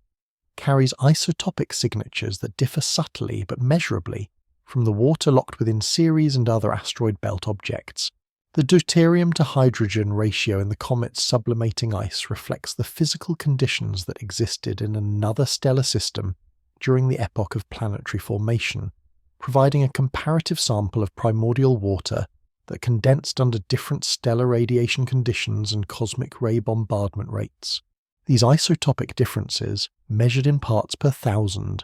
[SPEAKER 1] carries isotopic signatures that differ subtly but measurably from the water locked within Ceres and other asteroid belt objects. The deuterium to hydrogen ratio in the comet's sublimating ice reflects the physical conditions that existed in another stellar system during the epoch of planetary formation, providing a comparative sample of primordial water that condensed under different stellar radiation conditions and cosmic ray bombardment rates. These isotopic differences, measured in parts per thousand,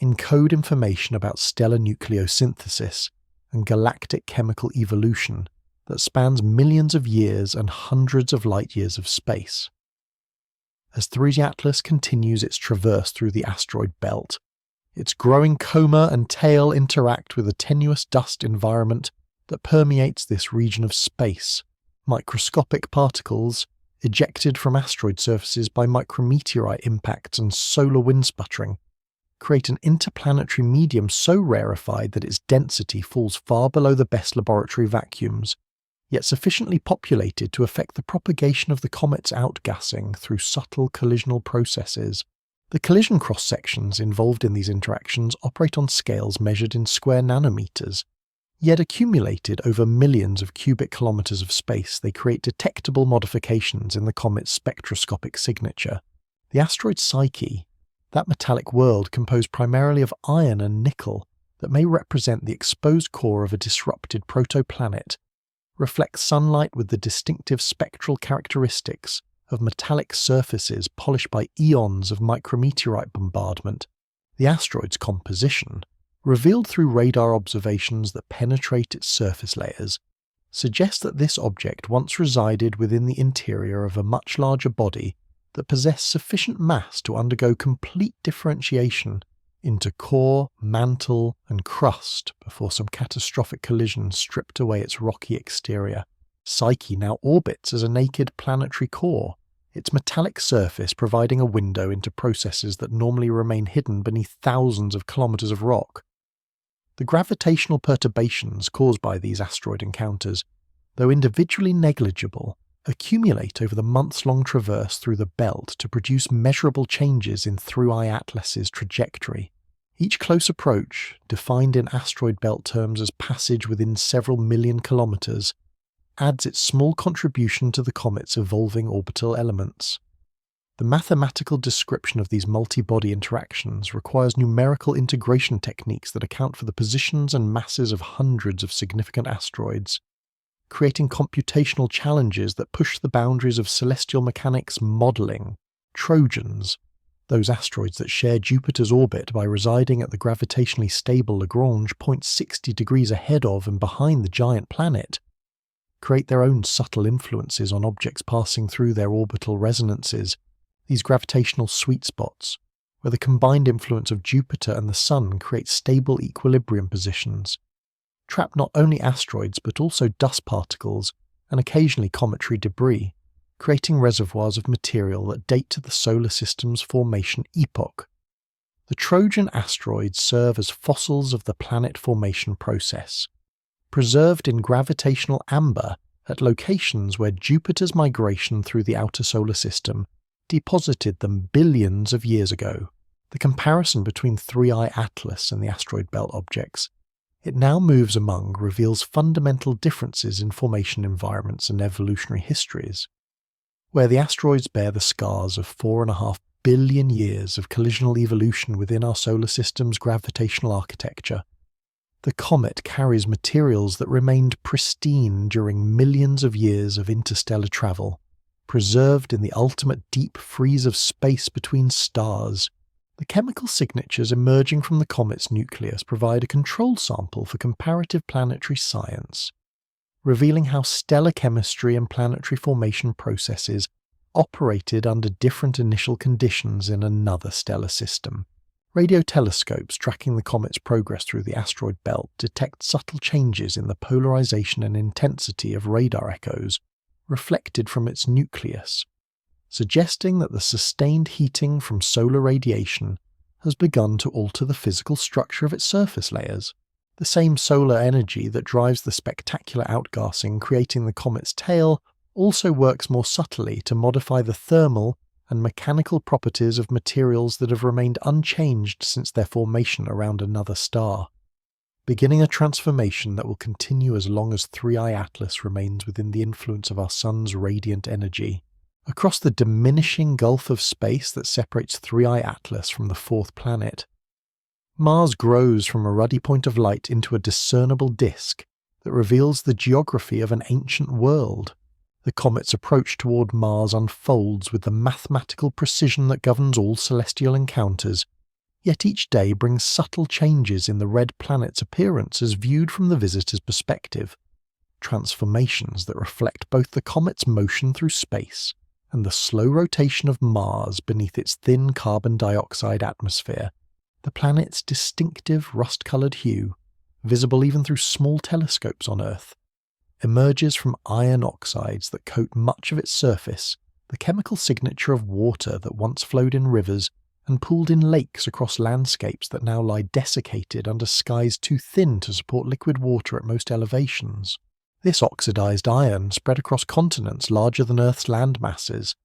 [SPEAKER 1] encode information about stellar nucleosynthesis and galactic chemical evolution that spans millions of years and hundreds of light-years of space. As 3I Atlas continues its traverse through the asteroid belt, its growing coma and tail interact with a tenuous dust environment that permeates this region of space. Microscopic particles, ejected from asteroid surfaces by micrometeorite impacts and solar wind sputtering, create an interplanetary medium so rarefied that its density falls far below the best laboratory vacuums, yet sufficiently populated to affect the propagation of the comet's outgassing through subtle collisional processes. The collision cross-sections involved in these interactions operate on scales measured in square nanometers, yet accumulated over millions of cubic kilometers of space, they create detectable modifications in the comet's spectroscopic signature. The asteroid Psyche, that metallic world composed primarily of iron and nickel that may represent the exposed core of a disrupted protoplanet, reflects sunlight with the distinctive spectral characteristics of metallic surfaces polished by eons of micrometeorite bombardment. The asteroid's composition, revealed through radar observations that penetrate its surface layers, suggests that this object once resided within the interior of a much larger body that possessed sufficient mass to undergo complete differentiation into core, mantle, and crust before some catastrophic collision stripped away its rocky exterior. Psyche now orbits as a naked planetary core, its metallic surface providing a window into processes that normally remain hidden beneath thousands of kilometers of rock. The gravitational perturbations caused by these asteroid encounters, though individually negligible, accumulate over the months-long traverse through the belt to produce measurable changes in 3I Atlas's trajectory. Each close approach, defined in asteroid belt terms as passage within several million kilometers, adds its small contribution to the comet's evolving orbital elements. The mathematical description of these multi-body interactions requires numerical integration techniques that account for the positions and masses of hundreds of significant asteroids, creating computational challenges that push the boundaries of celestial mechanics modeling. Trojans, Those asteroids that share Jupiter's orbit by residing at the gravitationally stable Lagrange point 60 degrees ahead of and behind the giant planet, create their own subtle influences on objects passing through their orbital resonances, these gravitational sweet spots, where the combined influence of Jupiter and the Sun creates stable equilibrium positions, trap not only asteroids but also dust particles and occasionally cometary debris, creating reservoirs of material that date to the solar system's formation epoch. The Trojan asteroids serve as fossils of the planet formation process, preserved in gravitational amber at locations where Jupiter's migration through the outer solar system deposited them billions of years ago. The comparison between 3I Atlas and the asteroid belt objects it now moves among reveals fundamental differences in formation environments and evolutionary histories. Where the asteroids bear the scars of 4.5 billion years of collisional evolution within our solar system's gravitational architecture, the comet carries materials that remained pristine during millions of years of interstellar travel, preserved in the ultimate deep freeze of space between stars. The chemical signatures emerging from the comet's nucleus provide a control sample for comparative planetary science, revealing how stellar chemistry and planetary formation processes operated under different initial conditions in another stellar system. Radio telescopes tracking the comet's progress through the asteroid belt detect subtle changes in the polarization and intensity of radar echoes reflected from its nucleus, suggesting that the sustained heating from solar radiation has begun to alter the physical structure of its surface layers. The same solar energy that drives the spectacular outgassing creating the comet's tail also works more subtly to modify the thermal and mechanical properties of materials that have remained unchanged since their formation around another star, beginning a transformation that will continue as long as 3I Atlas remains within the influence of our Sun's radiant energy. Across the diminishing gulf of space that separates 3I Atlas from the fourth planet, Mars grows from a ruddy point of light into a discernible disk that reveals the geography of an ancient world. The comet's approach toward Mars unfolds with the mathematical precision that governs all celestial encounters, yet each day brings subtle changes in the red planet's appearance as viewed from the visitor's perspective, transformations that reflect both the comet's motion through space and the slow rotation of Mars beneath its thin carbon dioxide atmosphere. The planet's distinctive rust-coloured hue, visible even through small telescopes on Earth, emerges from iron oxides that coat much of its surface, the chemical signature of water that once flowed in rivers and pooled in lakes across landscapes that now lie desiccated under skies too thin to support liquid water at most elevations. This oxidized iron, spread across continents larger than Earth's land masses,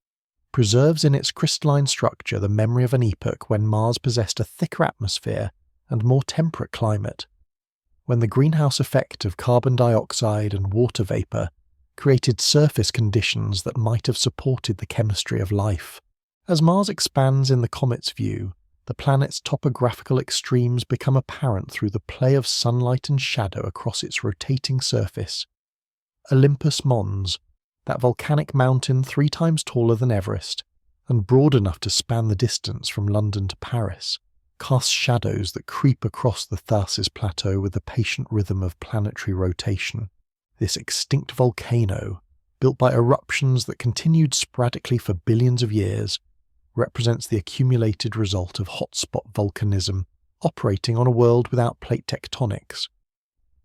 [SPEAKER 1] preserves in its crystalline structure the memory of an epoch when Mars possessed a thicker atmosphere and more temperate climate, when the greenhouse effect of carbon dioxide and water vapour created surface conditions that might have supported the chemistry of life. As Mars expands in the comet's view, the planet's topographical extremes become apparent through the play of sunlight and shadow across its rotating surface. Olympus Mons, that volcanic mountain 3 times taller than Everest, and broad enough to span the distance from London to Paris, casts shadows that creep across the Tharsis Plateau with the patient rhythm of planetary rotation. This extinct volcano, built by eruptions that continued sporadically for billions of years, represents the accumulated result of hotspot volcanism operating on a world without plate tectonics,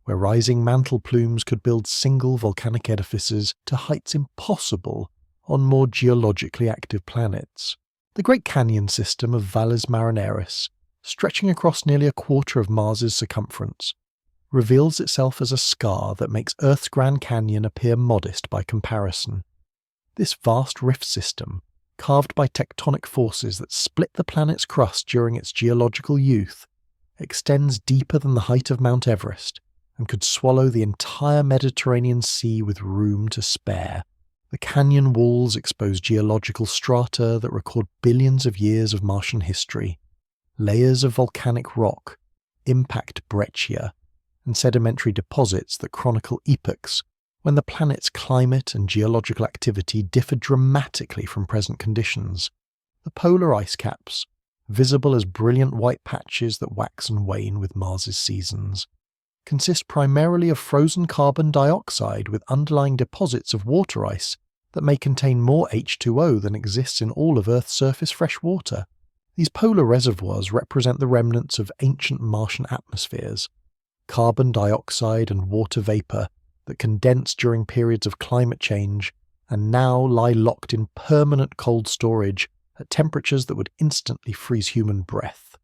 [SPEAKER 1] where rising mantle plumes could build single volcanic edifices to heights impossible on more geologically active planets. The Great Canyon system of Valles Marineris, stretching across nearly a quarter of Mars's circumference, reveals itself as a scar that makes Earth's Grand Canyon appear modest by comparison. This vast rift system, carved by tectonic forces that split the planet's crust during its geological youth, extends deeper than the height of Mount Everest and could swallow the entire Mediterranean Sea with room to spare. The canyon walls expose geological strata that record billions of years of Martian history, layers of volcanic rock, impact breccia, and sedimentary deposits that chronicle epochs when the planet's climate and geological activity differed dramatically from present conditions. The polar ice caps, visible as brilliant white patches that wax and wane with Mars's seasons, consist primarily of frozen carbon dioxide with underlying deposits of water ice that may contain more H2O than exists in all of Earth's surface fresh water. These polar reservoirs represent the remnants of ancient Martian atmospheres, carbon dioxide and water vapor that condensed during periods of climate change and now lie locked in permanent cold storage at temperatures that would instantly freeze human breath.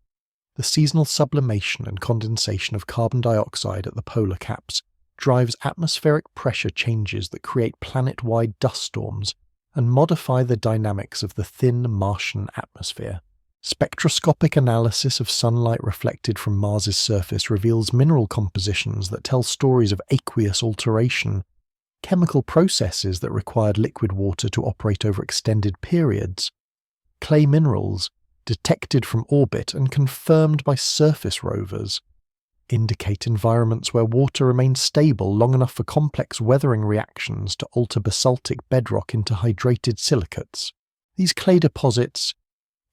[SPEAKER 1] The seasonal sublimation and condensation of carbon dioxide at the polar caps drives atmospheric pressure changes that create planet-wide dust storms and modify the dynamics of the thin Martian atmosphere. Spectroscopic analysis of sunlight reflected from Mars's surface reveals mineral compositions that tell stories of aqueous alteration, chemical processes that required liquid water to operate over extended periods, clay minerals detected from orbit and confirmed by surface rovers, indicate environments where water remains stable long enough for complex weathering reactions to alter basaltic bedrock into hydrated silicates. These clay deposits,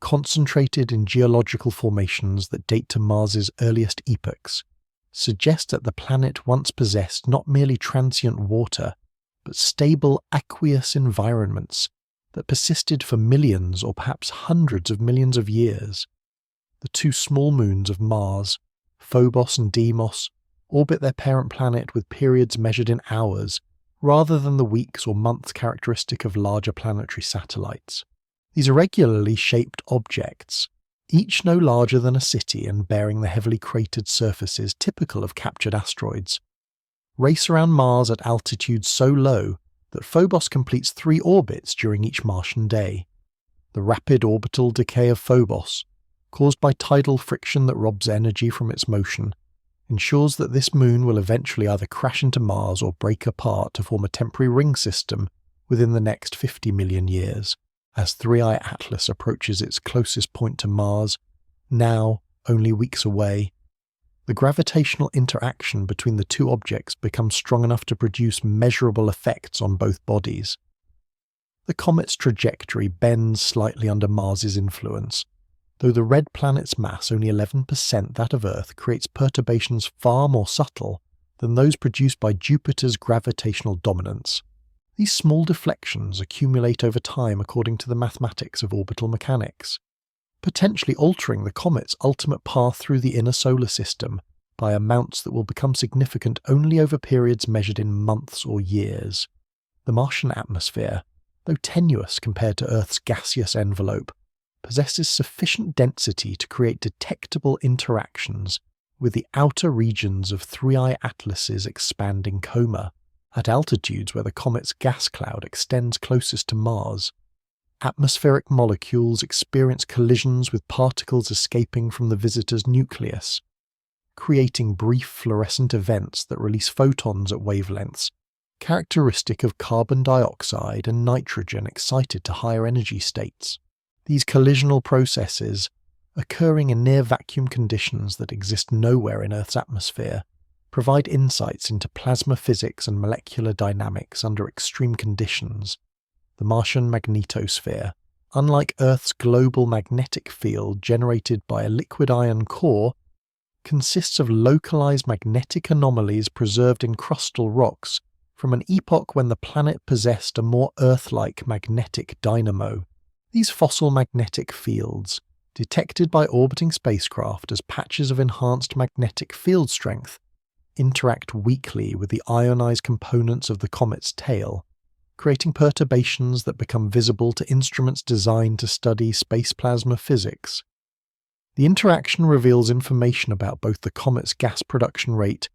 [SPEAKER 1] concentrated in geological formations that date to Mars's earliest epochs, suggest that the planet once possessed not merely transient water, but stable aqueous environments that persisted for millions or perhaps hundreds of millions of years. The two small moons of Mars, Phobos and Deimos, orbit their parent planet with periods measured in hours, rather than the weeks or months characteristic of larger planetary satellites. These irregularly shaped objects, each no larger than a city and bearing the heavily cratered surfaces typical of captured asteroids, race around Mars at altitudes so low that Phobos completes 3 orbits during each Martian day. The rapid orbital decay of Phobos, caused by tidal friction that robs energy from its motion, ensures that this moon will eventually either crash into Mars or break apart to form a temporary ring system within the next 50 million years. As 3i Atlas approaches its closest point to Mars, now only weeks away, the gravitational interaction between the two objects becomes strong enough to produce measurable effects on both bodies. The comet's trajectory bends slightly under Mars's influence, though the red planet's mass, only 11% that of Earth, creates perturbations far more subtle than those produced by Jupiter's gravitational dominance. These small deflections accumulate over time according to the mathematics of orbital mechanics, potentially altering the comet's ultimate path through the inner solar system by amounts that will become significant only over periods measured in months or years. The Martian atmosphere, though tenuous compared to Earth's gaseous envelope, possesses sufficient density to create detectable interactions with the outer regions of 3i Atlas's expanding coma. At altitudes where the comet's gas cloud extends closest to Mars, atmospheric molecules experience collisions with particles escaping from the visitor's nucleus, creating brief fluorescent events that release photons at wavelengths characteristic of carbon dioxide and nitrogen excited to higher energy states. These collisional processes, occurring in near-vacuum conditions that exist nowhere in Earth's atmosphere, provide insights into plasma physics and molecular dynamics under extreme conditions. The Martian magnetosphere, unlike Earth's global magnetic field generated by a liquid iron core, consists of localized magnetic anomalies preserved in crustal rocks from an epoch when the planet possessed a more Earth-like magnetic dynamo. These fossil magnetic fields, detected by orbiting spacecraft as patches of enhanced magnetic field strength, interact weakly with the ionized components of the comet's tail, creating perturbations that become visible to instruments designed to study space plasma physics. The interaction reveals information about both the comet's gas production rate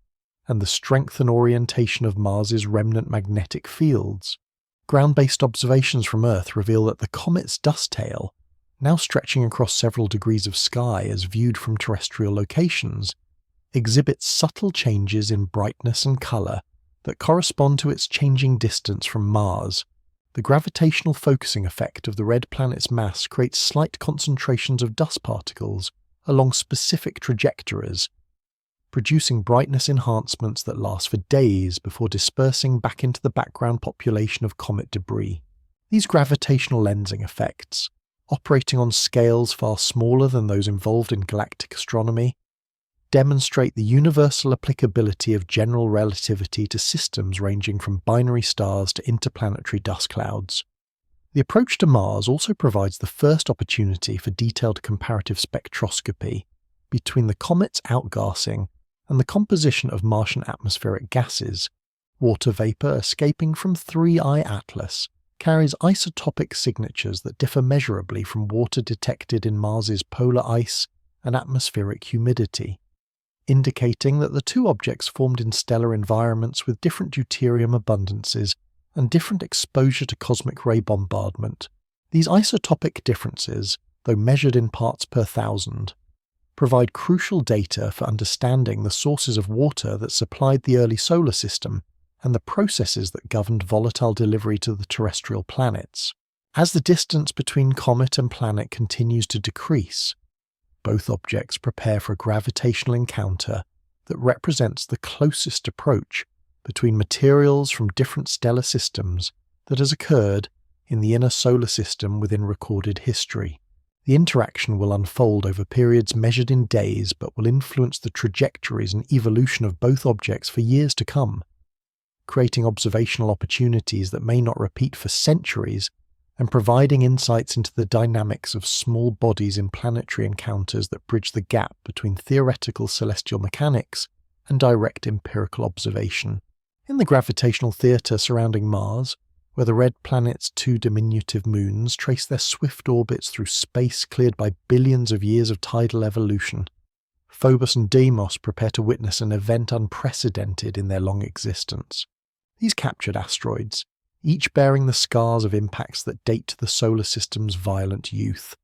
[SPEAKER 1] and the strength and orientation of Mars's remnant magnetic fields. Ground-based observations from Earth reveal that the comet's dust tail, now stretching across several degrees of sky as viewed from terrestrial locations, exhibits subtle changes in brightness and colour that correspond to its changing distance from Mars. The gravitational focusing effect of the red planet's mass creates slight concentrations of dust particles along specific trajectories, producing brightness enhancements that last for days before dispersing back into the background population of comet debris. These gravitational lensing effects, operating on scales far smaller than those involved in galactic astronomy, demonstrate the universal applicability of general relativity to systems ranging from binary stars to interplanetary dust clouds. The approach to Mars also provides the first opportunity for detailed comparative spectroscopy between the comet's outgassing and the composition of Martian atmospheric gases. Water vapor escaping from 3I Atlas carries isotopic signatures that differ measurably from water detected in Mars's polar ice and atmospheric humidity, indicating that the two objects formed in stellar environments with different deuterium abundances and different exposure to cosmic ray bombardment. These isotopic differences, though measured in parts per thousand, provide crucial data for understanding the sources of water that supplied the early solar system and the processes that governed volatile delivery to the terrestrial planets. As the distance between comet and planet continues to decrease, both objects prepare for a gravitational encounter that represents the closest approach between materials from different stellar systems that has occurred in the inner solar system within recorded history. The interaction will unfold over periods measured in days but will influence the trajectories and evolution of both objects for years to come, creating observational opportunities that may not repeat for centuries and providing insights into the dynamics of small bodies in planetary encounters that bridge the gap between theoretical celestial mechanics and direct empirical observation. In the gravitational theatre surrounding Mars, where the red planet's two diminutive moons trace their swift orbits through space cleared by billions of years of tidal evolution, Phobos and Deimos prepare to witness an event unprecedented in their long existence. These captured asteroids, each bearing the scars of impacts that date to the solar system's violent youth,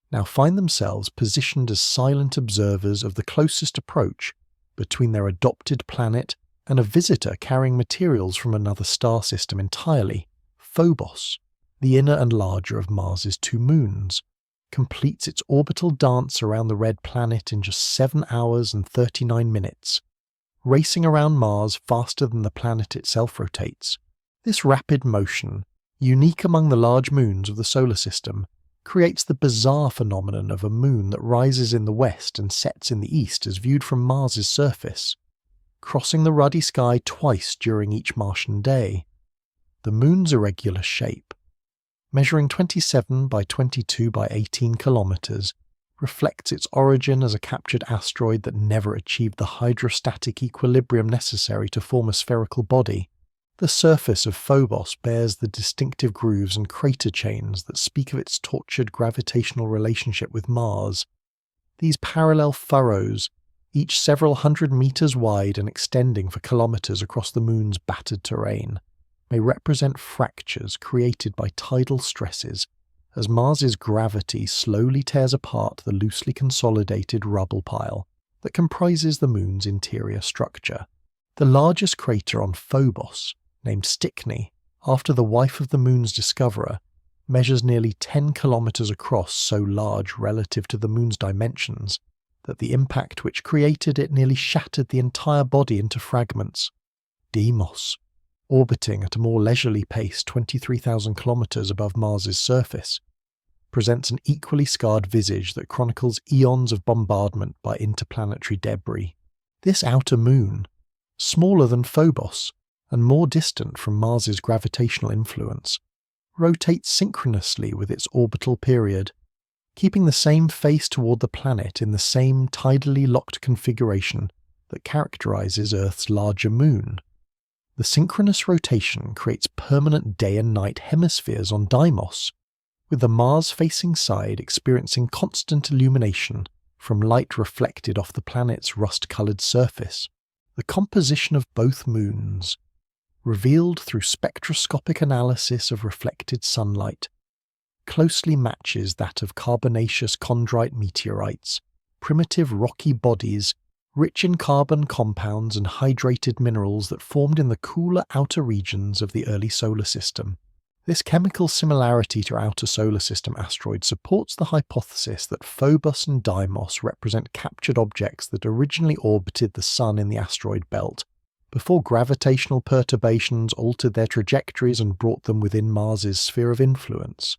[SPEAKER 1] now find themselves positioned as silent observers of the closest approach between their adopted planet and a visitor carrying materials from another star system entirely. Phobos, the inner and larger of Mars's two moons, completes its orbital dance around the red planet in just 7 hours and 39 minutes, racing around Mars faster than the planet itself rotates. This rapid motion, unique among the large moons of the solar system, creates the bizarre phenomenon of a moon that rises in the west and sets in the east as viewed from Mars's surface, crossing the ruddy sky twice during each Martian day. The moon's irregular shape, measuring 27 by 22 by 18 kilometers, reflects its origin as a captured asteroid that never achieved the hydrostatic equilibrium necessary to form a spherical body. The surface of Phobos bears the distinctive grooves and crater chains that speak of its tortured gravitational relationship with Mars. These parallel furrows, each several hundred meters wide and extending for kilometers across the moon's battered terrain, may represent fractures created by tidal stresses as Mars's gravity slowly tears apart the loosely consolidated rubble pile that comprises the moon's interior structure. The largest crater on Phobos, named Stickney, after the wife of the moon's discoverer, measures nearly 10 kilometers across, so large relative to the moon's dimensions that the impact which created it nearly shattered the entire body into fragments. Deimos, orbiting at a more leisurely pace 23,000 kilometers above Mars's surface, presents an equally scarred visage that chronicles eons of bombardment by interplanetary debris. This outer moon, smaller than Phobos and more distant from Mars's gravitational influence, rotates synchronously with its orbital period, keeping the same face toward the planet in the same tidally locked configuration that characterizes Earth's larger moon. The synchronous rotation creates permanent day and night hemispheres on Deimos, with the Mars-facing side experiencing constant illumination from light reflected off the planet's rust-colored surface. The composition of both moons, revealed through spectroscopic analysis of reflected sunlight, closely matches that of carbonaceous chondrite meteorites, primitive rocky bodies rich in carbon compounds and hydrated minerals that formed in the cooler outer regions of the early solar system. This chemical similarity to outer solar system asteroids supports the hypothesis that Phobos and Deimos represent captured objects that originally orbited the Sun in the asteroid belt, before gravitational perturbations altered their trajectories and brought them within Mars's sphere of influence.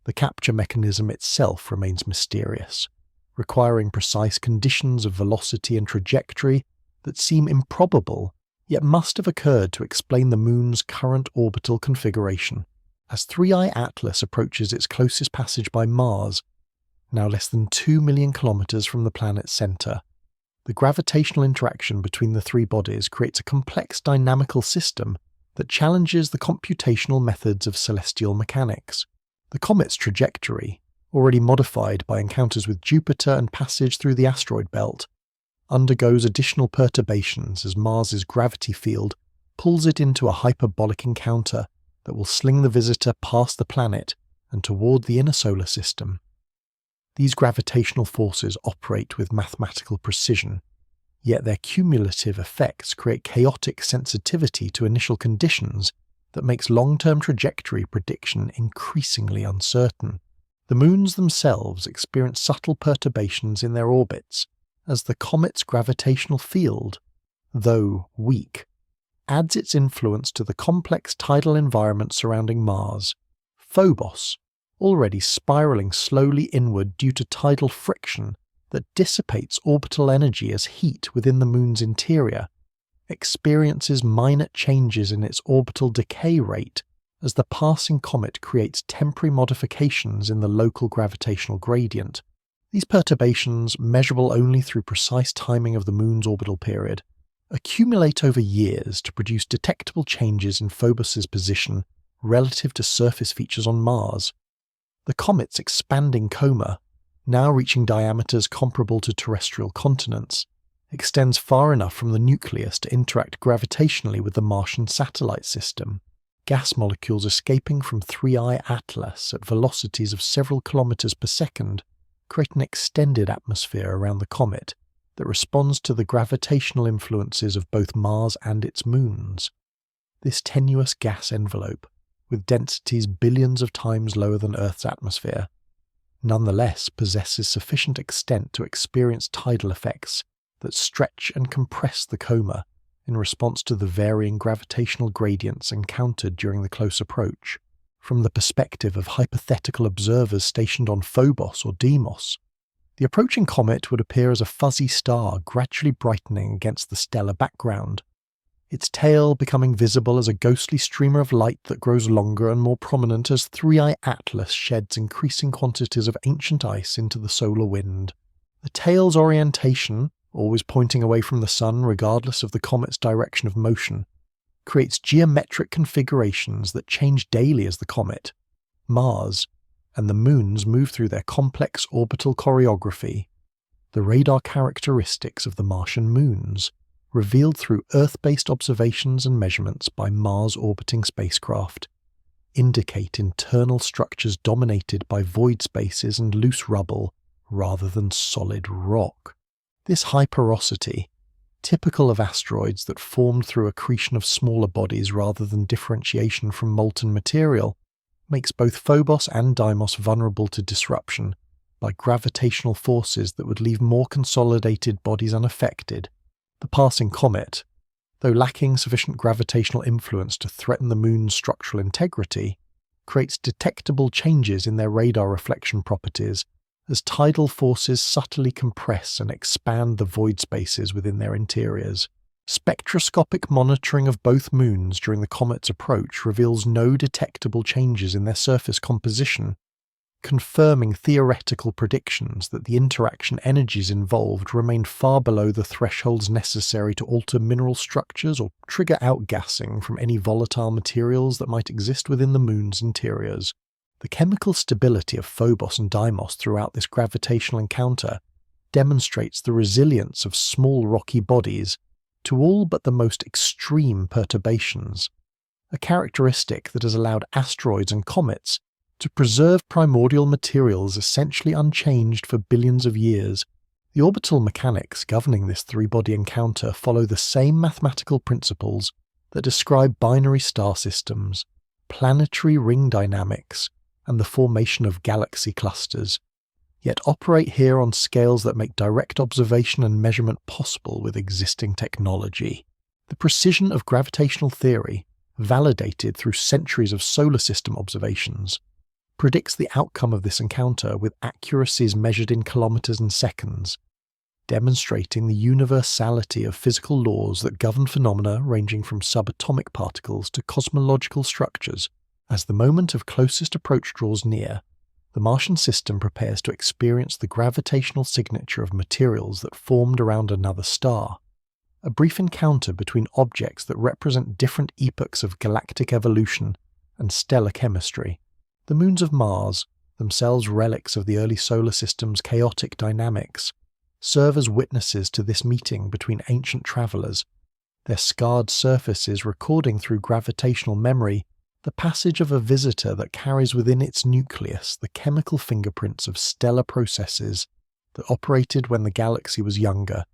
[SPEAKER 1] The capture mechanism itself remains mysterious, requiring precise conditions of velocity and trajectory that seem improbable, yet must have occurred to explain the Moon's current orbital configuration. As 3I Atlas approaches its closest passage by Mars, now less than 2 million kilometers from the planet's center, the gravitational interaction between the three bodies creates a complex dynamical system that challenges the computational methods of celestial mechanics. The comet's trajectory, already modified by encounters with Jupiter and passage through the asteroid belt, undergoes additional perturbations as Mars's gravity field pulls it into a hyperbolic encounter that will sling the visitor past the planet and toward the inner solar system. These gravitational forces operate with mathematical precision, yet their cumulative effects create chaotic sensitivity to initial conditions that makes long-term trajectory prediction increasingly uncertain. The moons themselves experience subtle perturbations in their orbits, as the comet's gravitational field, though weak, adds its influence to the complex tidal environment surrounding Mars. Phobos, already spiraling slowly inward due to tidal friction that dissipates orbital energy as heat within the Moon's interior, experiences minor changes in its orbital decay rate as the passing comet creates temporary modifications in the local gravitational gradient. These perturbations, measurable only through precise timing of the Moon's orbital period, accumulate over years to produce detectable changes in Phobos's position relative to surface features on Mars. The comet's expanding coma, now reaching diameters comparable to terrestrial continents, extends far enough from the nucleus to interact gravitationally with the Martian satellite system. Gas molecules escaping from 3I Atlas at velocities of several kilometers per second create an extended atmosphere around the comet that responds to the gravitational influences of both Mars and its moons. This tenuous gas envelope, with densities billions of times lower than Earth's atmosphere, nonetheless possesses sufficient extent to experience tidal effects that stretch and compress the coma in response to the varying gravitational gradients encountered during the close approach. From the perspective of hypothetical observers stationed on Phobos or Deimos, the approaching comet would appear as a fuzzy star gradually brightening against the stellar background, its tail becoming visible as a ghostly streamer of light that grows longer and more prominent as 3I Atlas sheds increasing quantities of ancient ice into the solar wind. The tail's orientation, always pointing away from the sun regardless of the comet's direction of motion, creates geometric configurations that change daily as the comet, Mars, and the moons move through their complex orbital choreography. The radar characteristics of the Martian moons, revealed through Earth-based observations and measurements by Mars-orbiting spacecraft, indicate internal structures dominated by void spaces and loose rubble rather than solid rock. This high porosity, typical of asteroids that formed through accretion of smaller bodies rather than differentiation from molten material, makes both Phobos and Deimos vulnerable to disruption by gravitational forces that would leave more consolidated bodies unaffected. The passing comet, though lacking sufficient gravitational influence to threaten the Moon's structural integrity, creates detectable changes in their radar reflection properties as tidal forces subtly compress and expand the void spaces within their interiors. Spectroscopic monitoring of both moons during the comet's approach reveals no detectable changes in their surface composition, confirming theoretical predictions that the interaction energies involved remained far below the thresholds necessary to alter mineral structures or trigger outgassing from any volatile materials that might exist within the moon's interiors. The chemical stability of Phobos and Deimos throughout this gravitational encounter demonstrates the resilience of small rocky bodies to all but the most extreme perturbations, a characteristic that has allowed asteroids and comets to preserve primordial materials essentially unchanged for billions of years. The orbital mechanics governing this three-body encounter follow the same mathematical principles that describe binary star systems, planetary ring dynamics, and the formation of galaxy clusters, yet operate here on scales that make direct observation and measurement possible with existing technology. The precision of gravitational theory, validated through centuries of solar system observations, predicts the outcome of this encounter with accuracies measured in kilometers and seconds, demonstrating the universality of physical laws that govern phenomena ranging from subatomic particles to cosmological structures. As the moment of closest approach draws near, the Martian system prepares to experience the gravitational signature of materials that formed around another star, a brief encounter between objects that represent different epochs of galactic evolution and stellar chemistry. The moons of Mars, themselves relics of the early solar system's chaotic dynamics, serve as witnesses to this meeting between ancient travelers, their scarred surfaces recording through gravitational memory the passage of a visitor that carries within its nucleus the chemical fingerprints of stellar processes that operated when the galaxy was younger,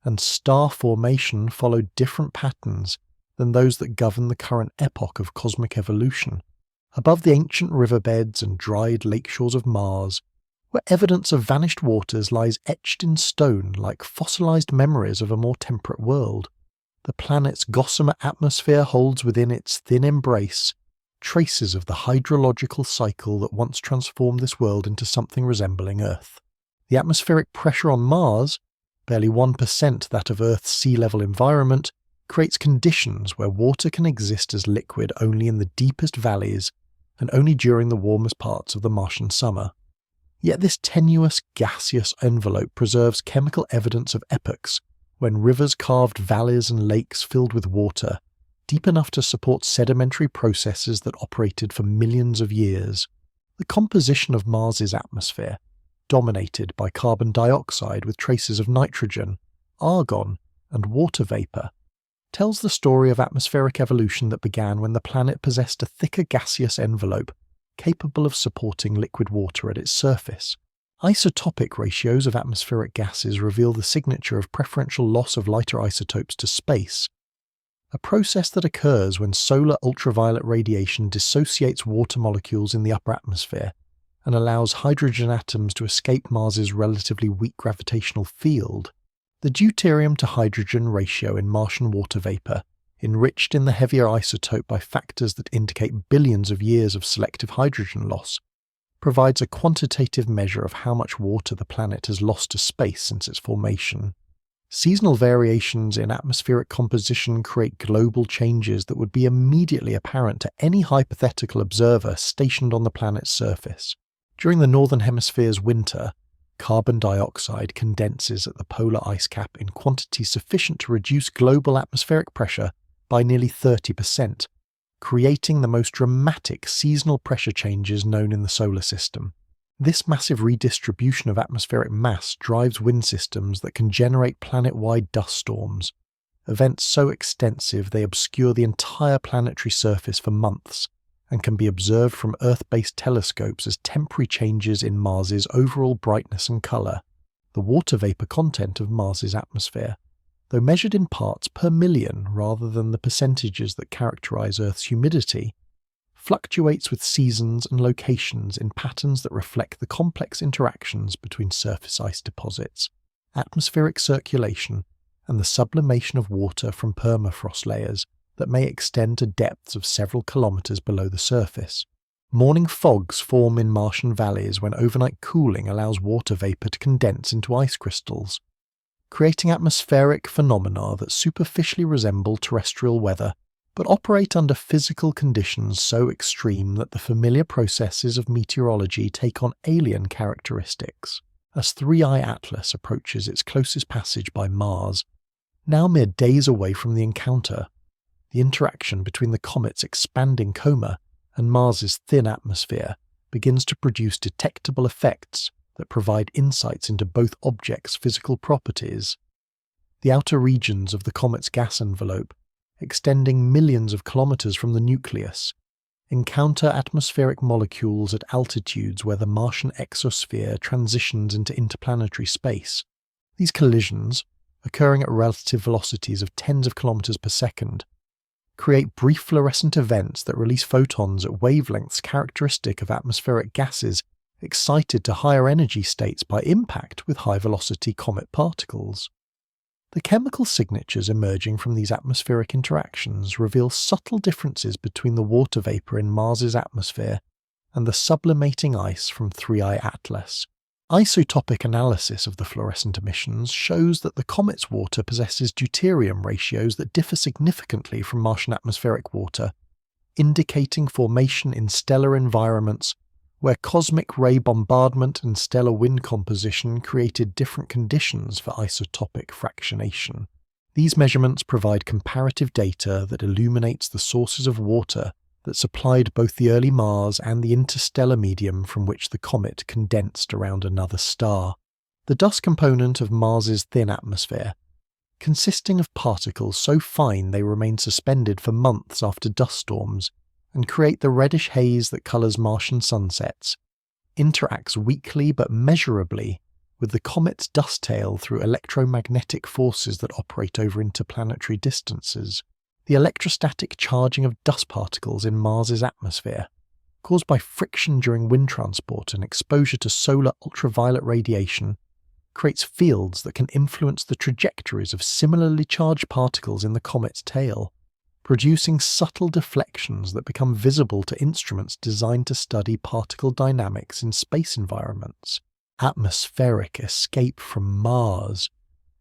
[SPEAKER 1] and star formation followed different patterns than those that govern the current epoch of cosmic evolution. Above the ancient riverbeds and dried lakeshores of Mars, where evidence of vanished waters lies etched in stone like fossilized memories of a more temperate world, the planet's gossamer atmosphere holds within its thin embrace traces of the hydrological cycle that once transformed this world into something resembling Earth. The atmospheric pressure on Mars, barely 1% that of Earth's sea level environment, creates conditions where water can exist as liquid only in the deepest valleys and only during the warmest parts of the Martian summer. Yet this tenuous gaseous envelope preserves chemical evidence of epochs when rivers carved valleys and lakes filled with water, deep enough to support sedimentary processes that operated for millions of years. The composition of Mars's atmosphere, dominated by carbon dioxide with traces of nitrogen, argon, and water vapor, tells the story of atmospheric evolution that began when the planet possessed a thicker gaseous envelope capable of supporting liquid water at its surface. Isotopic ratios of atmospheric gases reveal the signature of preferential loss of lighter isotopes to space, a process that occurs when solar ultraviolet radiation dissociates water molecules in the upper atmosphere and allows hydrogen atoms to escape Mars's relatively weak gravitational field. The deuterium to hydrogen ratio in Martian water vapor, enriched in the heavier isotope by factors that indicate billions of years of selective hydrogen loss, provides a quantitative measure of how much water the planet has lost to space since its formation. Seasonal variations in atmospheric composition create global changes that would be immediately apparent to any hypothetical observer stationed on the planet's surface. During the Northern Hemisphere's winter, carbon dioxide condenses at the polar ice cap in quantities sufficient to reduce global atmospheric pressure by nearly 30%, creating the most dramatic seasonal pressure changes known in the solar system. This massive redistribution of atmospheric mass drives wind systems that can generate planet-wide dust storms, events so extensive they obscure the entire planetary surface for months and can be observed from Earth-based telescopes as temporary changes in Mars's overall brightness and colour. The water vapour content of Mars's atmosphere, though measured in parts per million rather than the percentages that characterise Earth's humidity, fluctuates with seasons and locations in patterns that reflect the complex interactions between surface ice deposits, atmospheric circulation, and the sublimation of water from permafrost layers that may extend to depths of several kilometres below the surface. Morning fogs form in Martian valleys when overnight cooling allows water vapour to condense into ice crystals, creating atmospheric phenomena that superficially resemble terrestrial weather but operate under physical conditions so extreme that the familiar processes of meteorology take on alien characteristics. As 3I Atlas approaches its closest passage by Mars, now mere days away from the encounter, the interaction between the comet's expanding coma and Mars's thin atmosphere begins to produce detectable effects that provide insights into both objects' physical properties. The outer regions of the comet's gas envelope, extending millions of kilometers from the nucleus, encounter atmospheric molecules at altitudes where the Martian exosphere transitions into interplanetary space. These collisions, occurring at relative velocities of tens of kilometers per second, create brief fluorescent events that release photons at wavelengths characteristic of atmospheric gases excited to higher energy states by impact with high-velocity comet particles. The chemical signatures emerging from these atmospheric interactions reveal subtle differences between the water vapour in Mars's atmosphere and the sublimating ice from 3I Atlas. Isotopic analysis of the fluorescent emissions shows that the comet's water possesses deuterium ratios that differ significantly from Martian atmospheric water, indicating formation in stellar environments where cosmic ray bombardment and stellar wind composition created different conditions for isotopic fractionation. These measurements provide comparative data that illuminates the sources of water that supplied both the early Mars and the interstellar medium from which the comet condensed around another star. The dust component of Mars's thin atmosphere, consisting of particles so fine they remain suspended for months after dust storms and create the reddish haze that colours Martian sunsets, interacts weakly but measurably with the comet's dust tail through electromagnetic forces that operate over interplanetary distances. The electrostatic charging of dust particles in Mars's atmosphere, caused by friction during wind transport and exposure to solar ultraviolet radiation, creates fields that can influence the trajectories of similarly charged particles in the comet's tail, producing subtle deflections that become visible to instruments designed to study particle dynamics in space environments. Atmospheric escape from Mars.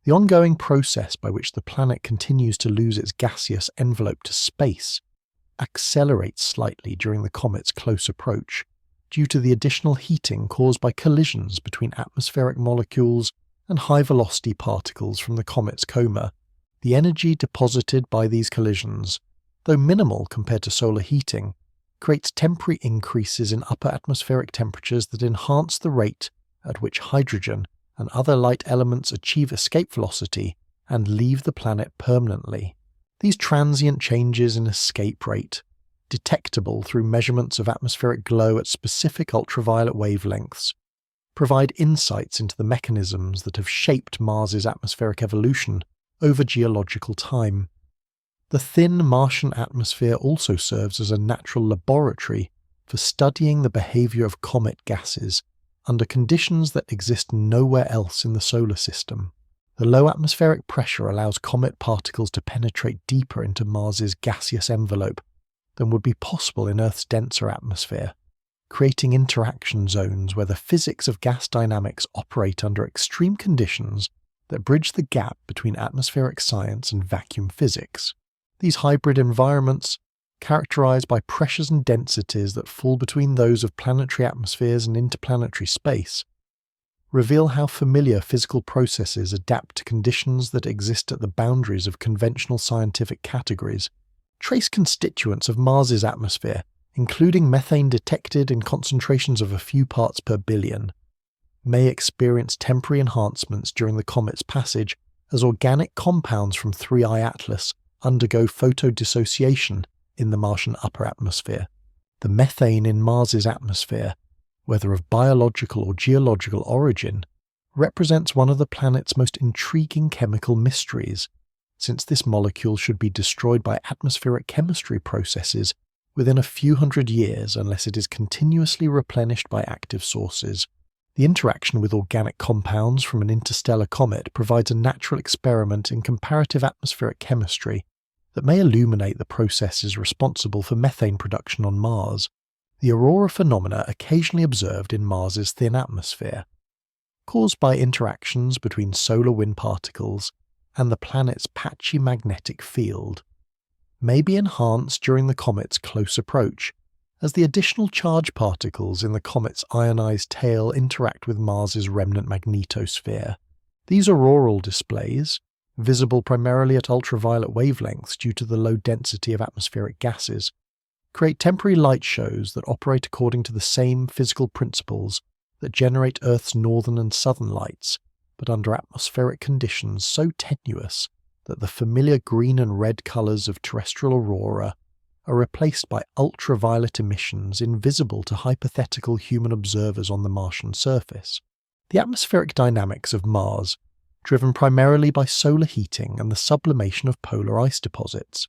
[SPEAKER 1] The ongoing process by which the planet continues to lose its gaseous envelope to space accelerates slightly during the comet's close approach due to the additional heating caused by collisions between atmospheric molecules and high-velocity particles from the comet's coma. The energy deposited by these collisions, though minimal compared to solar heating, creates temporary increases in upper atmospheric temperatures that enhance the rate at which hydrogen and other light elements achieve escape velocity and leave the planet permanently. These transient changes in escape rate, detectable through measurements of atmospheric glow at specific ultraviolet wavelengths, provide insights into the mechanisms that have shaped Mars's atmospheric evolution over geological time. The thin Martian atmosphere also serves as a natural laboratory for studying the behavior of comet gases under conditions that exist nowhere else in the solar system. The low atmospheric pressure allows comet particles to penetrate deeper into Mars's gaseous envelope than would be possible in Earth's denser atmosphere, creating interaction zones where the physics of gas dynamics operate under extreme conditions that bridge the gap between atmospheric science and vacuum physics. These hybrid environments, characterized by pressures and densities that fall between those of planetary atmospheres and interplanetary space, reveal how familiar physical processes adapt to conditions that exist at the boundaries of conventional scientific categories. Trace constituents of Mars's atmosphere, including methane detected in concentrations of a few parts per billion, may experience temporary enhancements during the comet's passage as organic compounds from 3I Atlas undergo photodissociation in the Martian upper atmosphere. The methane in Mars's atmosphere, whether of biological or geological origin, represents one of the planet's most intriguing chemical mysteries, since this molecule should be destroyed by atmospheric chemistry processes within a few hundred years unless it is continuously replenished by active sources. The interaction with organic compounds from an interstellar comet provides a natural experiment in comparative atmospheric chemistry that may illuminate the processes responsible for methane production on Mars. The aurora phenomena occasionally observed in Mars's thin atmosphere, caused by interactions between solar wind particles and the planet's patchy magnetic field, may be enhanced during the comet's close approach, as the additional charge particles in the comet's ionized tail interact with Mars's remnant magnetosphere. These auroral displays, visible primarily at ultraviolet wavelengths due to the low density of atmospheric gases, create temporary light shows that operate according to the same physical principles that generate Earth's northern and southern lights, but under atmospheric conditions so tenuous that the familiar green and red colours of terrestrial aurora are replaced by ultraviolet emissions invisible to hypothetical human observers on the Martian surface. The atmospheric dynamics of Mars, driven primarily by solar heating and the sublimation of polar ice deposits,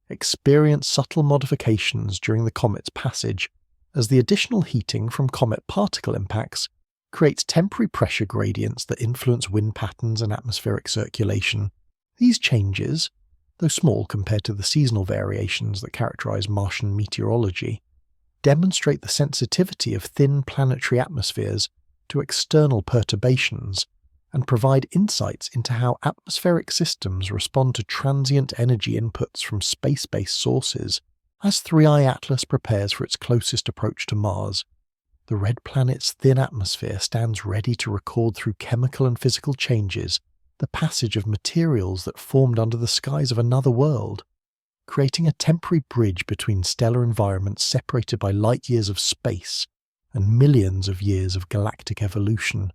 [SPEAKER 1] experience subtle modifications during the comet's passage as the additional heating from comet particle impacts creates temporary pressure gradients that influence wind patterns and atmospheric circulation. These changes, though small compared to the seasonal variations that characterize Martian meteorology, demonstrate the sensitivity of thin planetary atmospheres to external perturbations and provide insights into how atmospheric systems respond to transient energy inputs from space-based sources. As 3i Atlas prepares for its closest approach to Mars, the red planet's thin atmosphere stands ready to record through chemical and physical changes the passage of materials that formed under the skies of another world, creating a temporary bridge between stellar environments separated by light years of space and millions of years of galactic evolution.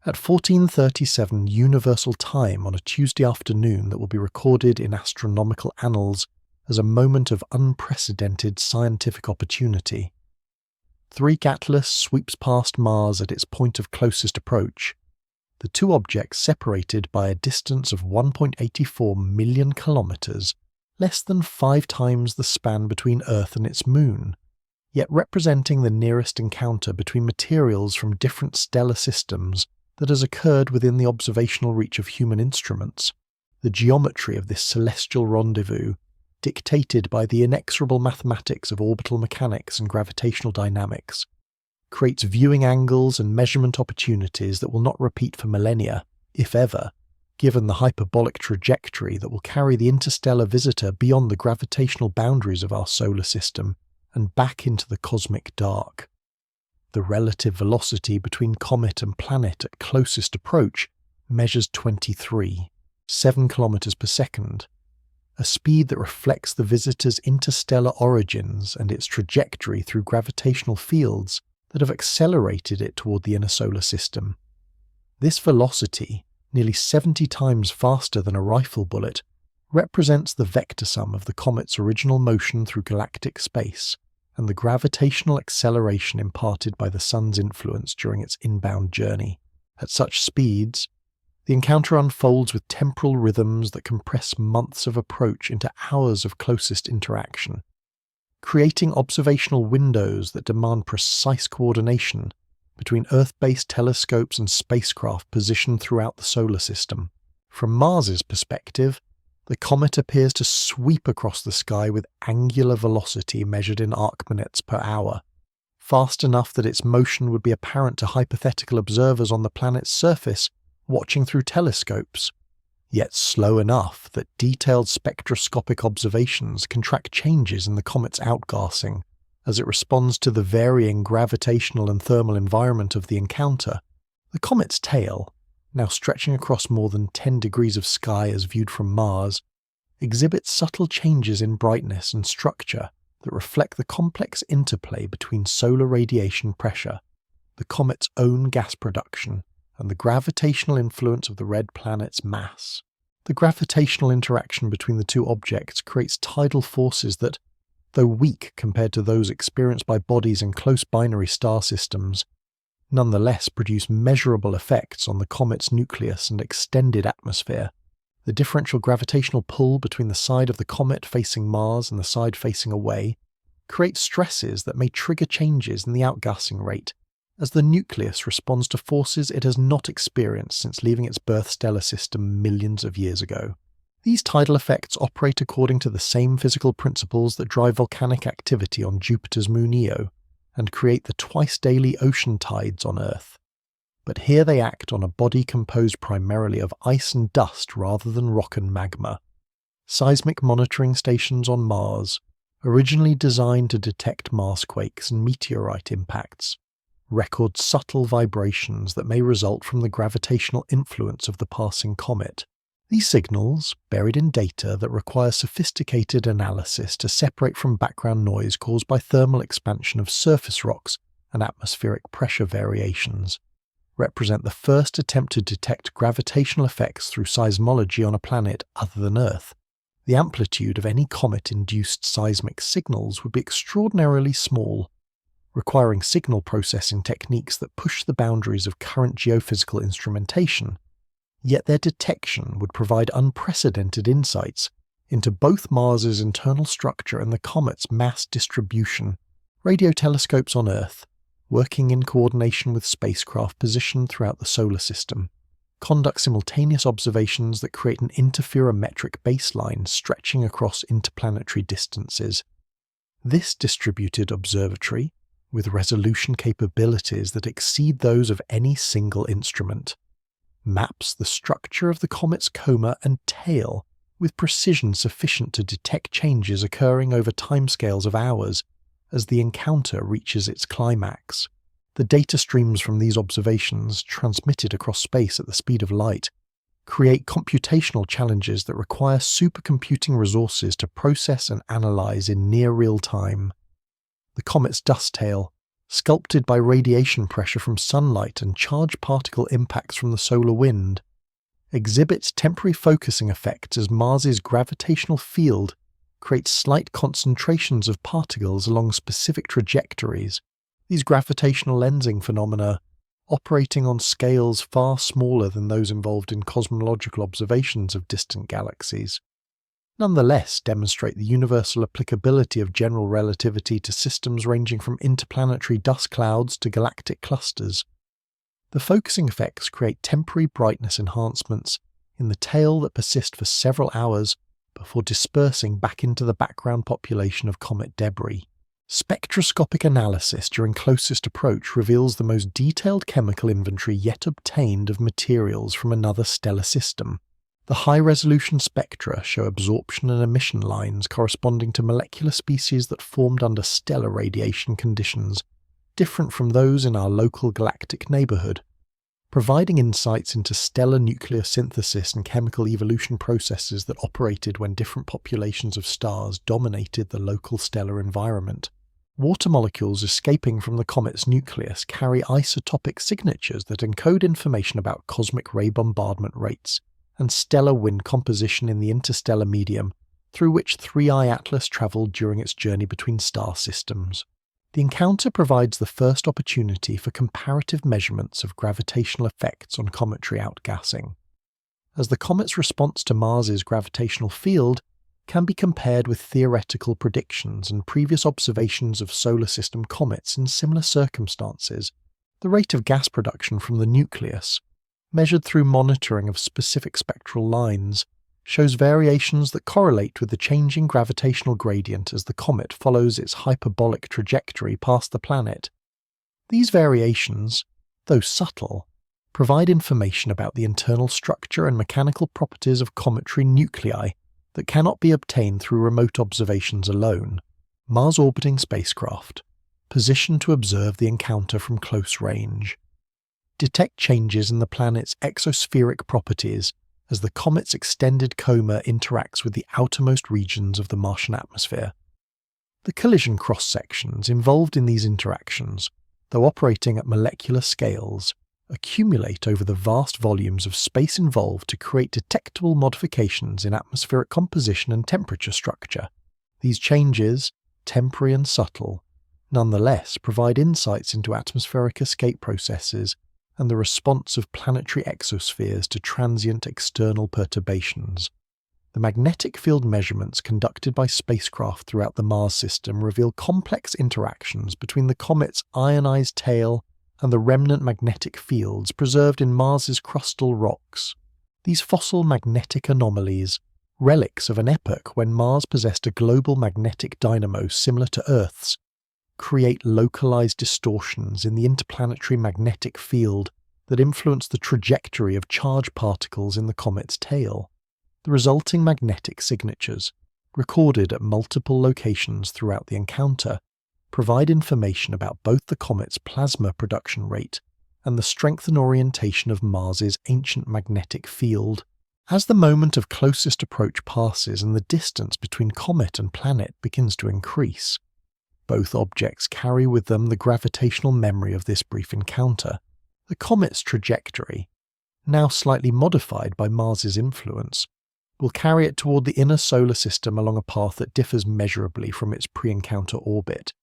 [SPEAKER 1] At 14:37 Universal Time on a Tuesday afternoon that will be recorded in astronomical annals as a moment of unprecedented scientific opportunity, 3i Atlas sweeps past Mars at its point of closest approach, the two objects separated by a distance of 1.84 million kilometers, less than 5 times the span between Earth and its moon, yet representing the nearest encounter between materials from different stellar systems that has occurred within the observational reach of human instruments. The geometry of this celestial rendezvous, dictated by the inexorable mathematics of orbital mechanics and gravitational dynamics, creates viewing angles and measurement opportunities that will not repeat for millennia, if ever, given the hyperbolic trajectory that will carry the interstellar visitor beyond the gravitational boundaries of our solar system and back into the cosmic dark. The relative velocity between comet and planet at closest approach measures 23.7 kilometers per second, a speed that reflects the visitor's interstellar origins and its trajectory through gravitational fields that have accelerated it toward the inner solar system. This velocity, nearly 70 times faster than a rifle bullet, represents the vector sum of the comet's original motion through galactic space and the gravitational acceleration imparted by the Sun's influence during its inbound journey. At such speeds, the encounter unfolds with temporal rhythms that compress months of approach into hours of closest interaction, creating observational windows that demand precise coordination between Earth-based telescopes and spacecraft positioned throughout the solar system. From Mars's perspective, the comet appears to sweep across the sky with angular velocity measured in arcminutes per hour, fast enough that its motion would be apparent to hypothetical observers on the planet's surface watching through telescopes, yet slow enough that detailed spectroscopic observations can track changes in the comet's outgassing as it responds to the varying gravitational and thermal environment of the encounter. The comet's tail, now stretching across more than 10 degrees of sky as viewed from Mars, exhibits subtle changes in brightness and structure that reflect the complex interplay between solar radiation pressure, the comet's own gas production, and the gravitational influence of the red planet's mass. The gravitational interaction between the two objects creates tidal forces that, though weak compared to those experienced by bodies in close binary star systems, nonetheless produce measurable effects on the comet's nucleus and extended atmosphere. The differential gravitational pull between the side of the comet facing Mars and the side facing away creates stresses that may trigger changes in the outgassing rate, as the nucleus responds to forces it has not experienced since leaving its birth stellar system millions of years ago. These tidal effects operate according to the same physical principles that drive volcanic activity on Jupiter's moon Io, and create the twice-daily ocean tides on Earth. But here they act on a body composed primarily of ice and dust rather than rock and magma. Seismic monitoring stations on Mars, originally designed to detect Marsquakes and meteorite impacts, record subtle vibrations that may result from the gravitational influence of the passing comet. These signals, buried in data that require sophisticated analysis to separate from background noise caused by thermal expansion of surface rocks and atmospheric pressure variations, represent the first attempt to detect gravitational effects through seismology on a planet other than Earth. The amplitude of any comet-induced seismic signals would be extraordinarily small, requiring signal processing techniques that push the boundaries of current geophysical instrumentation, yet their detection would provide unprecedented insights into both Mars's internal structure and the comet's mass distribution. Radio telescopes on Earth, working in coordination with spacecraft positioned throughout the solar system, conduct simultaneous observations that create an interferometric baseline stretching across interplanetary distances. This distributed observatory, with resolution capabilities that exceed those of any single instrument, maps the structure of the comet's coma and tail with precision sufficient to detect changes occurring over timescales of hours as the encounter reaches its climax. The data streams from these observations, transmitted across space at the speed of light, create computational challenges that require supercomputing resources to process and analyze in near real time. The comet's dust tail, sculpted by radiation pressure from sunlight and charged particle impacts from the solar wind, exhibits temporary focusing effects as Mars's gravitational field creates slight concentrations of particles along specific trajectories. These gravitational lensing phenomena, operating on scales far smaller than those involved in cosmological observations of distant galaxies, nonetheless demonstrate the universal applicability of general relativity to systems ranging from interplanetary dust clouds to galactic clusters. The focusing effects create temporary brightness enhancements in the tail that persist for several hours before dispersing back into the background population of comet debris. Spectroscopic analysis during closest approach reveals the most detailed chemical inventory yet obtained of materials from another stellar system. The high-resolution spectra show absorption and emission lines corresponding to molecular species that formed under stellar radiation conditions, different from those in our local galactic neighborhood, providing insights into stellar nucleosynthesis and chemical evolution processes that operated when different populations of stars dominated the local stellar environment. Water molecules escaping from the comet's nucleus carry isotopic signatures that encode information about cosmic ray bombardment rates and stellar wind composition in the interstellar medium through which 3I Atlas travelled during its journey between star systems. The encounter provides the first opportunity for comparative measurements of gravitational effects on cometary outgassing, as the comet's response to Mars's gravitational field can be compared with theoretical predictions and previous observations of solar system comets in similar circumstances. The rate of gas production from the nucleus, measured through monitoring of specific spectral lines, shows variations that correlate with the changing gravitational gradient as the comet follows its hyperbolic trajectory past the planet. These variations, though subtle, provide information about the internal structure and mechanical properties of cometary nuclei that cannot be obtained through remote observations alone. Mars-orbiting spacecraft, positioned to observe the encounter from close range, detect changes in the planet's exospheric properties as the comet's extended coma interacts with the outermost regions of the Martian atmosphere. The collision cross-sections involved in these interactions, though operating at molecular scales, accumulate over the vast volumes of space involved to create detectable modifications in atmospheric composition and temperature structure. These changes, temporary and subtle, nonetheless provide insights into atmospheric escape processes and the response of planetary exospheres to transient external perturbations. The magnetic field measurements conducted by spacecraft throughout the Mars system reveal complex interactions between the comet's ionized tail and the remnant magnetic fields preserved in Mars's crustal rocks. These fossil magnetic anomalies, relics of an epoch when Mars possessed a global magnetic dynamo similar to Earth's, create localized distortions in the interplanetary magnetic field that influence the trajectory of charged particles in the comet's tail. The resulting magnetic signatures, recorded at multiple locations throughout the encounter, provide information about both the comet's plasma production rate and the strength and orientation of Mars's ancient magnetic field. As the moment of closest approach passes and the distance between comet and planet begins to increase, both objects carry with them the gravitational memory of this brief encounter. The comet's trajectory, now slightly modified by Mars's influence, will carry it toward the inner solar system along a path that differs measurably from its pre-encounter orbit.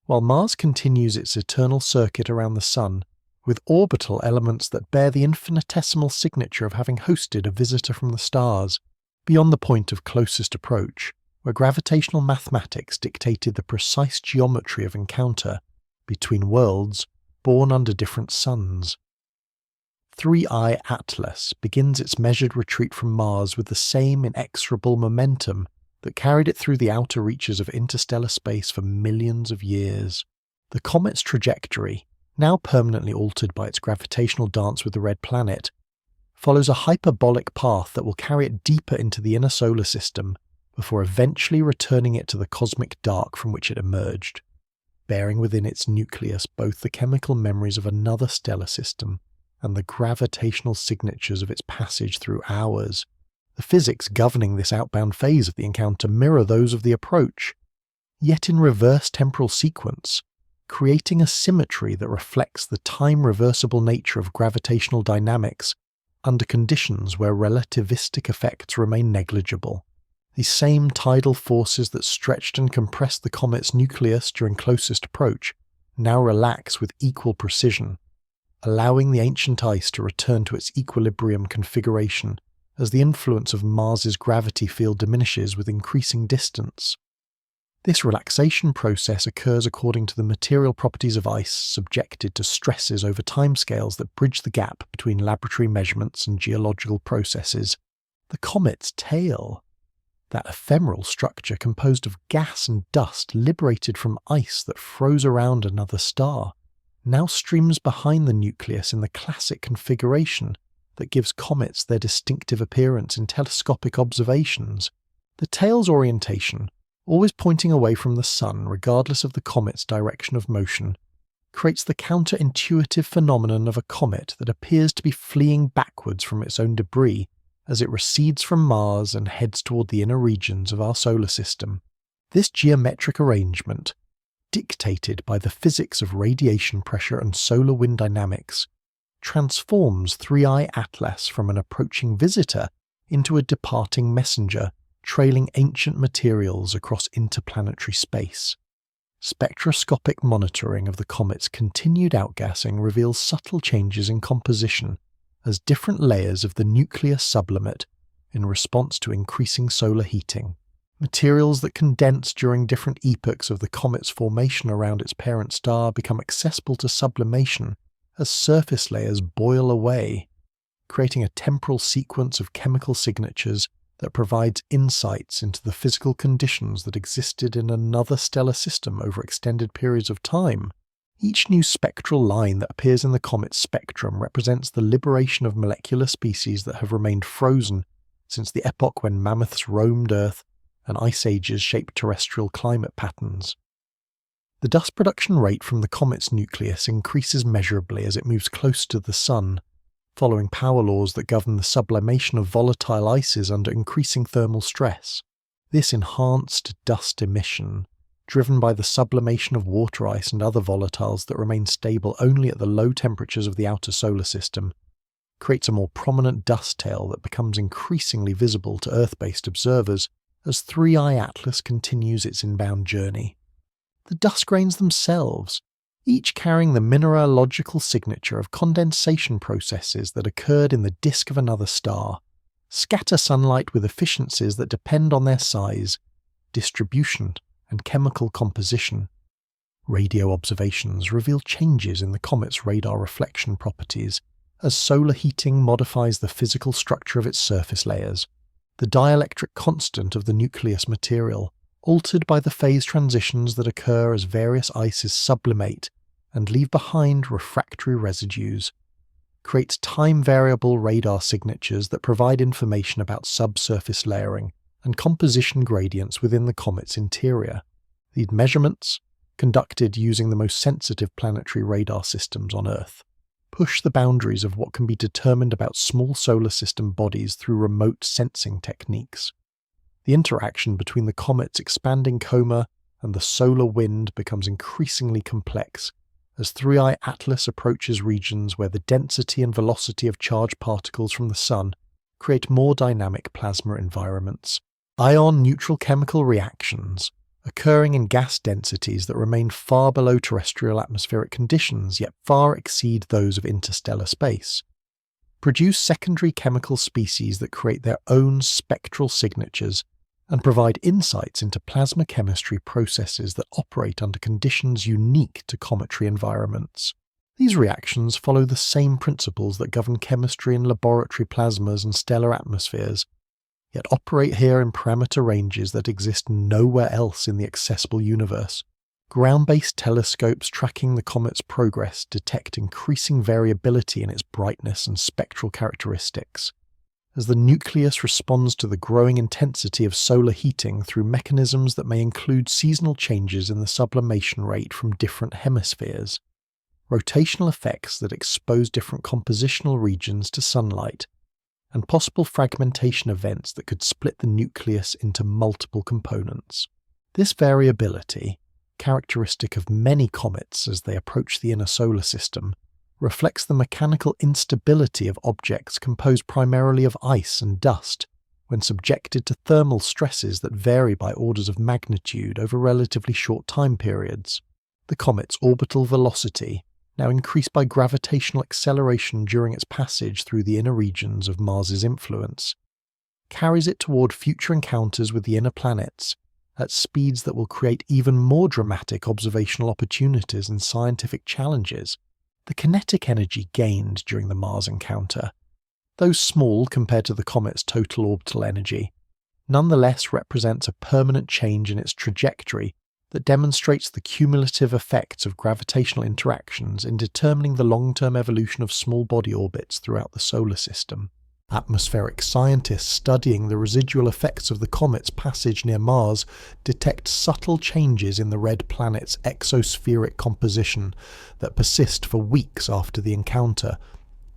[SPEAKER 1] While Mars continues its eternal circuit around the Sun, with orbital elements that bear the infinitesimal signature of having hosted a visitor from the stars, beyond the point of closest approach, where gravitational mathematics dictated the precise geometry of encounter between worlds born under different suns. 3I Atlas begins its measured retreat from Mars with the same inexorable momentum that carried it through the outer reaches of interstellar space for millions of years. The comet's trajectory, now permanently altered by its gravitational dance with the red planet, follows a hyperbolic path that will carry it deeper into the inner solar system before eventually returning it to the cosmic dark from which it emerged, bearing within its nucleus both the chemical memories of another stellar system and the gravitational signatures of its passage through ours. The physics governing this outbound phase of the encounter mirror those of the approach, yet in reverse temporal sequence, creating a symmetry that reflects the time-reversible nature of gravitational dynamics under conditions where relativistic effects remain negligible. These same tidal forces that stretched and compressed the comet's nucleus during closest approach now relax with equal precision, allowing the ancient ice to return to its equilibrium configuration as the influence of Mars's gravity field diminishes with increasing distance. This relaxation process occurs according to the material properties of ice subjected to stresses over timescales that bridge the gap between laboratory measurements and geological processes. The comet's tail, that ephemeral structure composed of gas and dust liberated from ice that froze around another star, now streams behind the nucleus in the classic configuration that gives comets their distinctive appearance in telescopic observations. The tail's orientation, always pointing away from the sun regardless of the comet's direction of motion, creates the counterintuitive phenomenon of a comet that appears to be fleeing backwards from its own debris as it recedes from Mars and heads toward the inner regions of our solar system. This geometric arrangement, dictated by the physics of radiation pressure and solar wind dynamics, transforms 3I Atlas from an approaching visitor into a departing messenger, trailing ancient materials across interplanetary space. Spectroscopic monitoring of the comet's continued outgassing reveals subtle changes in composition as different layers of the nucleus sublimate in response to increasing solar heating. Materials that condense during different epochs of the comet's formation around its parent star become accessible to sublimation as surface layers boil away, creating a temporal sequence of chemical signatures that provides insights into the physical conditions that existed in another stellar system over extended periods of time. Each new spectral line that appears in the comet's spectrum represents the liberation of molecular species that have remained frozen since the epoch when mammoths roamed Earth and ice ages shaped terrestrial climate patterns. The dust production rate from the comet's nucleus increases measurably as it moves close to the Sun, following power laws that govern the sublimation of volatile ices under increasing thermal stress. This enhanced dust emission, driven by the sublimation of water ice and other volatiles that remain stable only at the low temperatures of the outer solar system, creates a more prominent dust tail that becomes increasingly visible to Earth-based observers as 3I Atlas continues its inbound journey. The dust grains themselves, each carrying the mineralogical signature of condensation processes that occurred in the disk of another star, scatter sunlight with efficiencies that depend on their size, distribution, and chemical composition. Radio observations reveal changes in the comet's radar reflection properties as solar heating modifies the physical structure of its surface layers. The dielectric constant of the nucleus material, altered by the phase transitions that occur as various ices sublimate and leave behind refractory residues, creates time-variable radar signatures that provide information about subsurface layering and composition gradients within the comet's interior. These measurements, conducted using the most sensitive planetary radar systems on Earth, push the boundaries of what can be determined about small solar system bodies through remote sensing techniques. The interaction between the comet's expanding coma and the solar wind becomes increasingly complex as 3I Atlas approaches regions where the density and velocity of charged particles from the Sun create more dynamic plasma environments. Ion-neutral chemical reactions, occurring in gas densities that remain far below terrestrial atmospheric conditions yet far exceed those of interstellar space, produce secondary chemical species that create their own spectral signatures and provide insights into plasma chemistry processes that operate under conditions unique to cometary environments. These reactions follow the same principles that govern chemistry in laboratory plasmas and stellar atmospheres, yet operate here in parameter ranges that exist nowhere else in the accessible universe. Ground-based telescopes tracking the comet's progress detect increasing variability in its brightness and spectral characteristics, as the nucleus responds to the growing intensity of solar heating through mechanisms that may include seasonal changes in the sublimation rate from different hemispheres, rotational effects that expose different compositional regions to sunlight, and possible fragmentation events that could split the nucleus into multiple components. This variability, characteristic of many comets as they approach the inner solar system, reflects the mechanical instability of objects composed primarily of ice and dust when subjected to thermal stresses that vary by orders of magnitude over relatively short time periods. The comet's orbital velocity, now increased by gravitational acceleration during its passage through the inner regions of Mars's influence, carries it toward future encounters with the inner planets at speeds that will create even more dramatic observational opportunities and scientific challenges. The kinetic energy gained during the Mars encounter, though small compared to the comet's total orbital energy, nonetheless represents a permanent change in its trajectory that demonstrates the cumulative effects of gravitational interactions in determining the long-term evolution of small body orbits throughout the solar system. Atmospheric scientists studying the residual effects of the comet's passage near Mars detect subtle changes in the red planet's exospheric composition that persist for weeks after the encounter,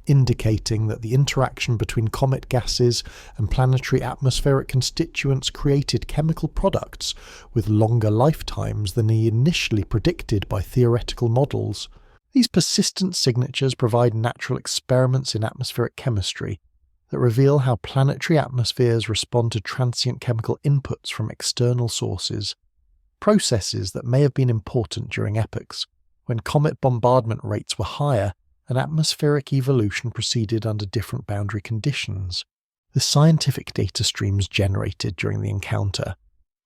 [SPEAKER 1] indicating that the interaction between comet gases and planetary atmospheric constituents created chemical products with longer lifetimes than he initially predicted by theoretical models. These persistent signatures provide natural experiments in atmospheric chemistry that reveal how planetary atmospheres respond to transient chemical inputs from external sources, processes that may have been important during epochs when comet bombardment rates were higher and atmospheric evolution proceeded under different boundary conditions. The scientific data streams generated during the encounter,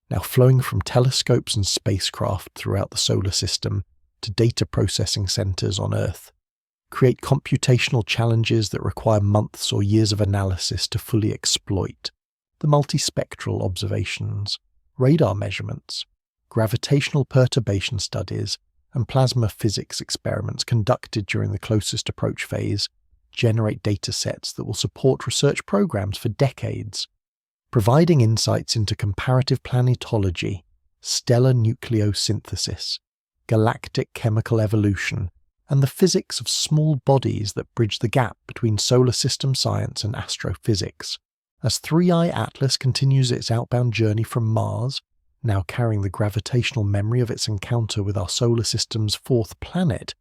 [SPEAKER 1] now flowing from telescopes and spacecraft throughout the solar system to data processing centers on Earth, create computational challenges that require months or years of analysis to fully exploit. The multispectral observations, radar measurements, gravitational perturbation studies, and plasma physics experiments conducted during the closest approach phase generate datasets that will support research programs for decades, providing insights into comparative planetology, stellar nucleosynthesis, galactic chemical evolution, and the physics of small bodies that bridge the gap between solar system science and astrophysics. As 3i Atlas continues its outbound journey from Mars, now carrying the gravitational memory of its encounter with our solar system's fourth planet,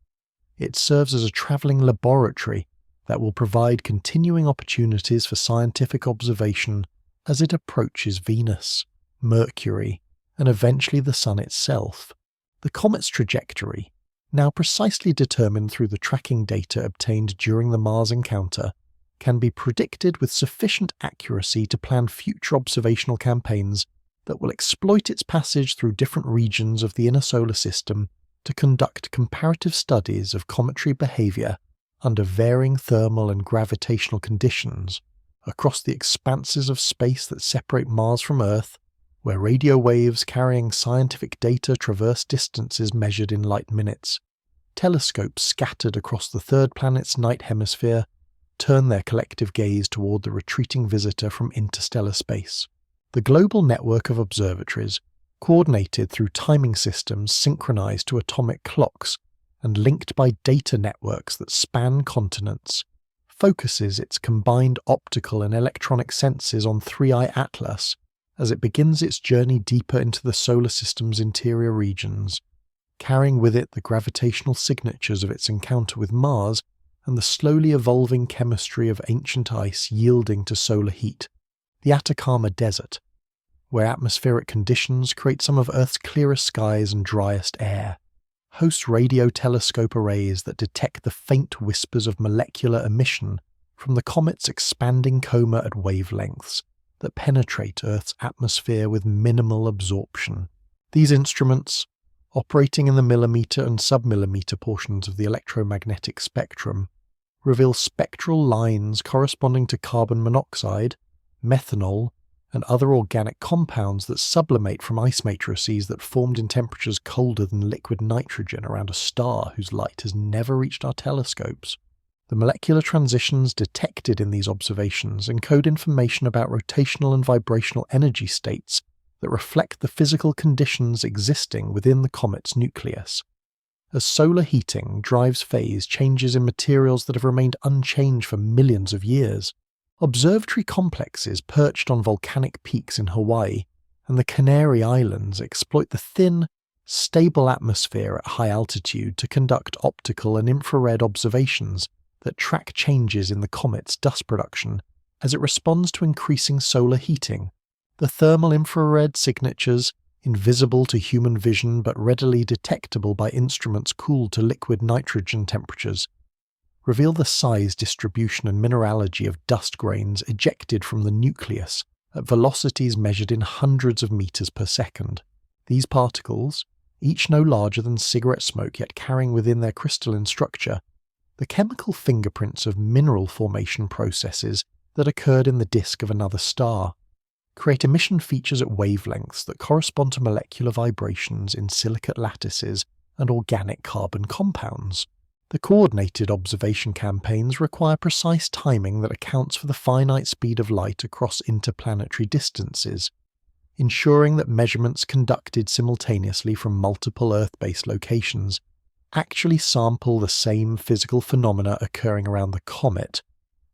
[SPEAKER 1] it serves as a travelling laboratory that will provide continuing opportunities for scientific observation as it approaches Venus, Mercury, and eventually the Sun itself. The comet's trajectory, now precisely determined through the tracking data obtained during the Mars encounter, can be predicted with sufficient accuracy to plan future observational campaigns that will exploit its passage through different regions of the inner solar system to conduct comparative studies of cometary behavior under varying thermal and gravitational conditions across the expanses of space that separate Mars from Earth, where radio waves carrying scientific data traverse distances measured in light minutes. Telescopes scattered across the third planet's night hemisphere turn their collective gaze toward the retreating visitor from interstellar space. The global network of observatories, coordinated through timing systems synchronized to atomic clocks and linked by data networks that span continents, focuses its combined optical and electronic senses on 3i Atlas as it begins its journey deeper into the solar system's interior regions, carrying with it the gravitational signatures of its encounter with Mars and the slowly evolving chemistry of ancient ice yielding to solar heat. The Atacama Desert, where atmospheric conditions create some of Earth's clearest skies and driest air, hosts radio telescope arrays that detect the faint whispers of molecular emission from the comet's expanding coma at wavelengths that penetrate Earth's atmosphere with minimal absorption. These instruments, operating in the millimeter and submillimeter portions of the electromagnetic spectrum, reveal spectral lines corresponding to carbon monoxide, methanol, and other organic compounds that sublimate from ice matrices that formed in temperatures colder than liquid nitrogen around a star whose light has never reached our telescopes. The molecular transitions detected in these observations encode information about rotational and vibrational energy states that reflect the physical conditions existing within the comet's nucleus. As solar heating drives phase changes in materials that have remained unchanged for millions of years, observatory complexes perched on volcanic peaks in Hawaii and the Canary Islands exploit the thin, stable atmosphere at high altitude to conduct optical and infrared observations that track changes in the comet's dust production as it responds to increasing solar heating. The thermal infrared signatures, invisible to human vision but readily detectable by instruments cooled to liquid nitrogen temperatures, reveal the size, distribution and mineralogy of dust grains ejected from the nucleus at velocities measured in hundreds of meters per second. These particles, each no larger than cigarette smoke yet carrying within their crystalline structure the chemical fingerprints of mineral formation processes that occurred in the disk of another star, create emission features at wavelengths that correspond to molecular vibrations in silicate lattices and organic carbon compounds. The coordinated observation campaigns require precise timing that accounts for the finite speed of light across interplanetary distances, ensuring that measurements conducted simultaneously from multiple Earth-based locations actually sample the same physical phenomena occurring around the comet,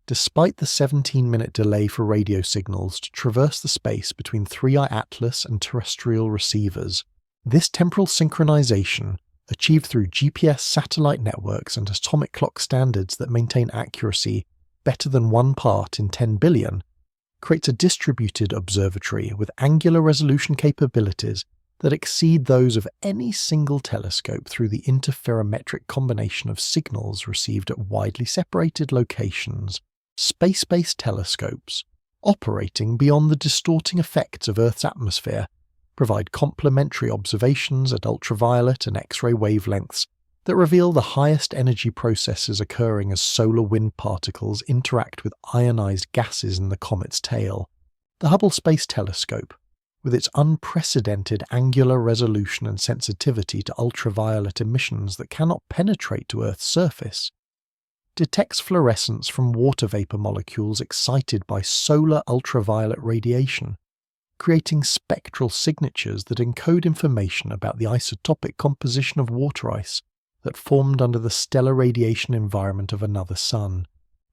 [SPEAKER 1] despite the 17-minute delay for radio signals to traverse the space between 3i Atlas and terrestrial receivers. This temporal synchronization, achieved through GPS satellite networks and atomic clock standards that maintain accuracy better than 1 part in 10 billion, creates a distributed observatory with angular resolution capabilities that exceed those of any single telescope through the interferometric combination of signals received at widely separated locations. Space-based telescopes, operating beyond the distorting effects of Earth's atmosphere, provide complementary observations at ultraviolet and X-ray wavelengths that reveal the highest energy processes occurring as solar wind particles interact with ionized gases in the comet's tail. The Hubble Space Telescope, with its unprecedented angular resolution and sensitivity to ultraviolet emissions that cannot penetrate to Earth's surface, detects fluorescence from water vapor molecules excited by solar ultraviolet radiation, creating spectral signatures that encode information about the isotopic composition of water ice that formed under the stellar radiation environment of another sun.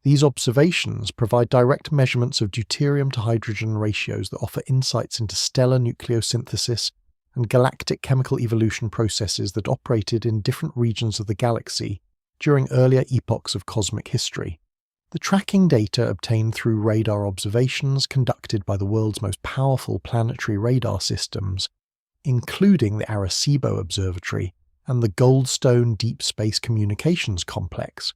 [SPEAKER 1] These observations provide direct measurements of deuterium to hydrogen ratios that offer insights into stellar nucleosynthesis and galactic chemical evolution processes that operated in different regions of the galaxy during earlier epochs of cosmic history. The tracking data obtained through radar observations conducted by the world's most powerful planetary radar systems, including the Arecibo Observatory and the Goldstone Deep Space Communications Complex,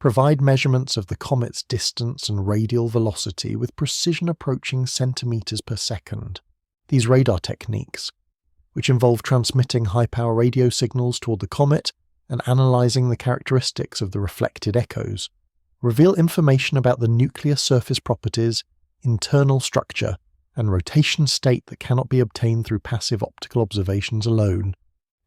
[SPEAKER 1] provide measurements of the comet's distance and radial velocity with precision approaching centimeters per second. These radar techniques, which involve transmitting high-power radio signals toward the comet and analyzing the characteristics of the reflected echoes, reveal information about the nuclear surface properties, internal structure, and rotation state that cannot be obtained through passive optical observations alone.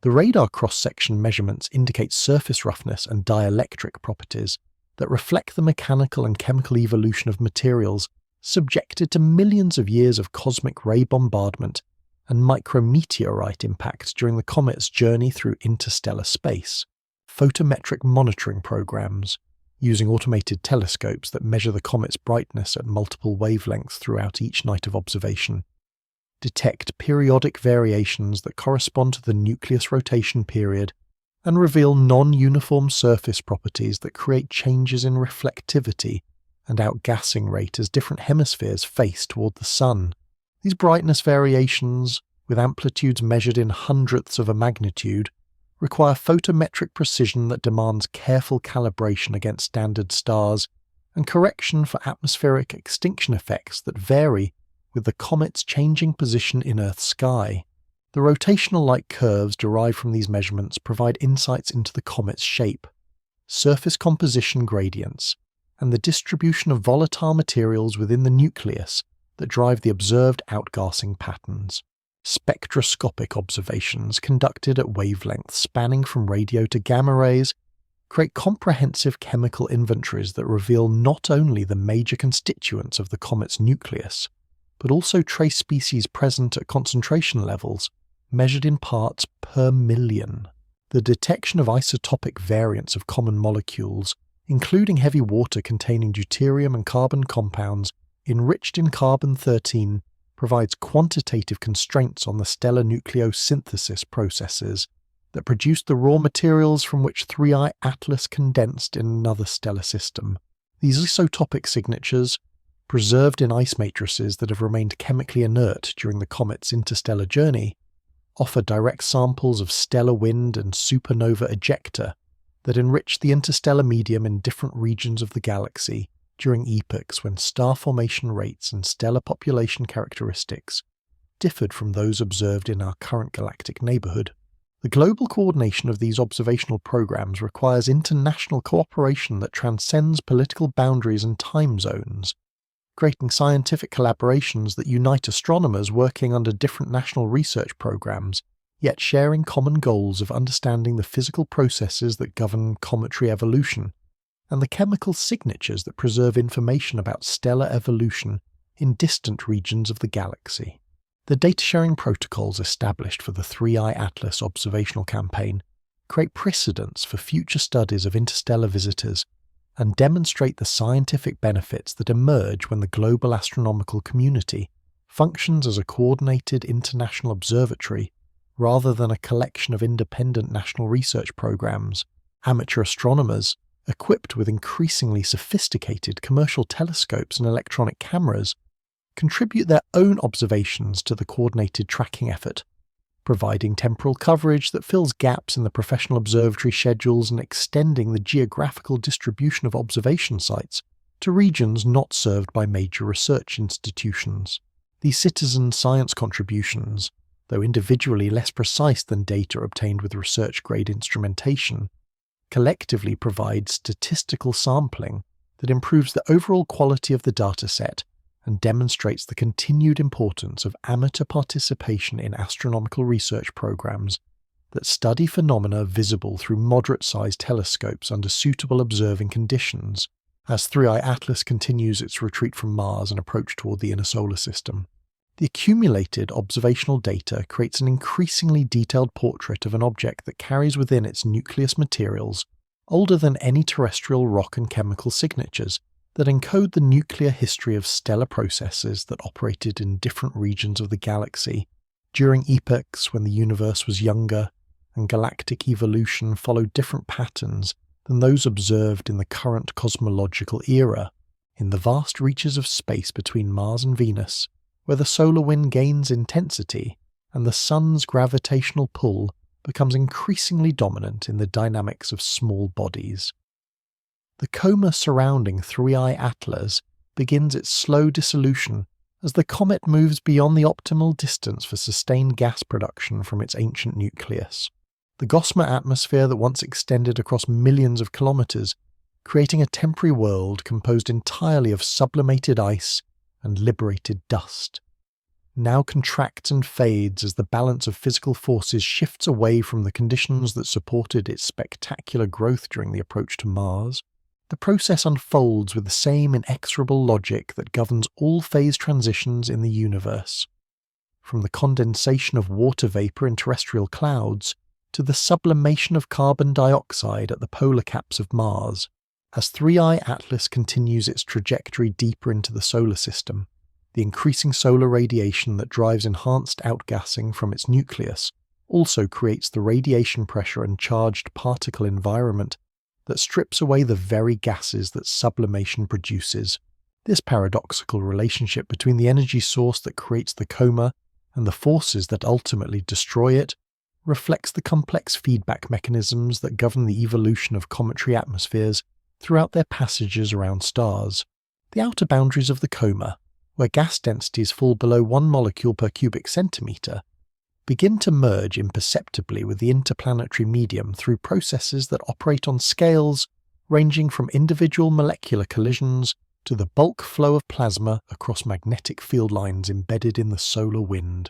[SPEAKER 1] The radar cross-section measurements indicate surface roughness and dielectric properties that reflect the mechanical and chemical evolution of materials subjected to millions of years of cosmic ray bombardment and micrometeorite impacts during the comet's journey through interstellar space. Photometric monitoring programs, using automated telescopes that measure the comet's brightness at multiple wavelengths throughout each night of observation, detect periodic variations that correspond to the nucleus rotation period and reveal non-uniform surface properties that create changes in reflectivity and outgassing rate as different hemispheres face toward the Sun. These brightness variations, with amplitudes measured in hundredths of a magnitude, require photometric precision that demands careful calibration against standard stars and correction for atmospheric extinction effects that vary with the comet's changing position in Earth's sky. The rotational light curves derived from these measurements provide insights into the comet's shape, surface composition gradients, and the distribution of volatile materials within the nucleus that drive the observed outgassing patterns. Spectroscopic observations conducted at wavelengths spanning from radio to gamma rays create comprehensive chemical inventories that reveal not only the major constituents of the comet's nucleus, but also trace species present at concentration levels measured in parts per million. The detection of isotopic variants of common molecules, including heavy water containing deuterium and carbon compounds enriched in carbon-13, provides quantitative constraints on the stellar nucleosynthesis processes that produce the raw materials from which 3I Atlas condensed in another stellar system. These isotopic signatures, preserved in ice matrices that have remained chemically inert during the comet's interstellar journey, offer direct samples of stellar wind and supernova ejecta that enrich the interstellar medium in different regions of the galaxy during epochs when star formation rates and stellar population characteristics differed from those observed in our current galactic neighborhood. The global coordination of these observational programs requires international cooperation that transcends political boundaries and time zones, creating scientific collaborations that unite astronomers working under different national research programs, yet sharing common goals of understanding the physical processes that govern cometary evolution and the chemical signatures that preserve information about stellar evolution in distant regions of the galaxy. The data-sharing protocols established for the 3I Atlas observational campaign create precedents for future studies of interstellar visitors and demonstrate the scientific benefits that emerge when the global astronomical community functions as a coordinated international observatory rather than a collection of independent national research programs. Amateur astronomers, equipped with increasingly sophisticated commercial telescopes and electronic cameras, contribute their own observations to the coordinated tracking effort, providing temporal coverage that fills gaps in the professional observatory schedules and extending the geographical distribution of observation sites to regions not served by major research institutions. These citizen science contributions, though individually less precise than data obtained with research-grade instrumentation, collectively provide statistical sampling that improves the overall quality of the dataset and demonstrates the continued importance of amateur participation in astronomical research programs that study phenomena visible through moderate-sized telescopes under suitable observing conditions, as 3I Atlas continues its retreat from Mars and approach toward the inner solar system. The accumulated observational data creates an increasingly detailed portrait of an object that carries within its nucleus materials older than any terrestrial rock and chemical signatures that encode the nuclear history of stellar processes that operated in different regions of the galaxy during epochs when the universe was younger and galactic evolution followed different patterns than those observed in the current cosmological era. In the vast reaches of space between Mars and Venus, where the solar wind gains intensity and the sun's gravitational pull becomes increasingly dominant in the dynamics of small bodies. The coma surrounding 3I Atlas begins its slow dissolution as the comet moves beyond the optimal distance for sustained gas production from its ancient nucleus. The gossamer atmosphere that once extended across millions of kilometers, creating a temporary world composed entirely of sublimated ice and liberated dust, now contracts and fades as the balance of physical forces shifts away from the conditions that supported its spectacular growth during the approach to Mars. The process unfolds with the same inexorable logic that governs all phase transitions in the universe, from the condensation of water vapor in terrestrial clouds to the sublimation of carbon dioxide at the polar caps of Mars. As 3I Atlas continues its trajectory deeper into the solar system, the increasing solar radiation that drives enhanced outgassing from its nucleus also creates the radiation pressure and charged particle environment that strips away the very gases that sublimation produces. This paradoxical relationship between the energy source that creates the coma and the forces that ultimately destroy it reflects the complex feedback mechanisms that govern the evolution of cometary atmospheres throughout their passages around stars. The outer boundaries of the coma, where gas densities fall below 1 molecule per cubic centimetre, begin to merge imperceptibly with the interplanetary medium through processes that operate on scales ranging from individual molecular collisions to the bulk flow of plasma across magnetic field lines embedded in the solar wind.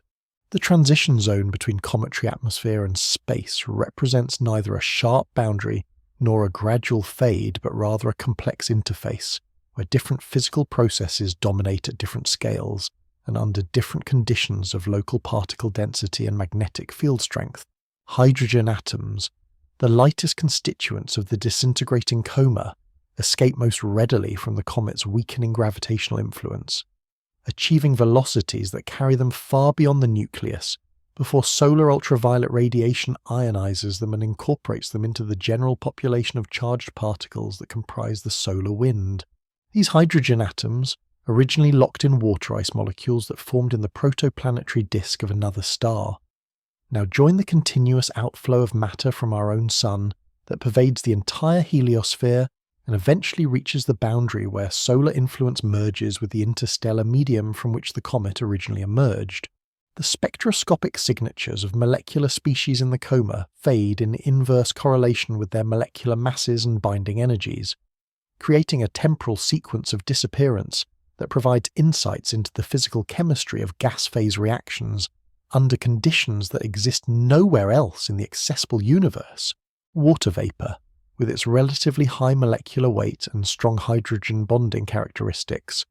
[SPEAKER 1] The transition zone between cometary atmosphere and space represents neither a sharp boundary nor a gradual fade, but rather a complex interface, where different physical processes dominate at different scales and under different conditions of local particle density and magnetic field strength. Hydrogen atoms, the lightest constituents of the disintegrating coma, escape most readily from the comet's weakening gravitational influence, achieving velocities that carry them far beyond the nucleus before solar ultraviolet radiation ionizes them and incorporates them into the general population of charged particles that comprise the solar wind. These hydrogen atoms, originally locked in water ice molecules that formed in the protoplanetary disk of another star, now join the continuous outflow of matter from our own sun that pervades the entire heliosphere and eventually reaches the boundary where solar influence merges with the interstellar medium from which the comet originally emerged. The spectroscopic signatures of molecular species in the coma fade in inverse correlation with their molecular masses and binding energies, creating a temporal sequence of disappearance that provides insights into the physical chemistry of gas phase reactions under conditions that exist nowhere else in the accessible universe. Water vapor, with its relatively high molecular weight and strong hydrogen bonding characteristics,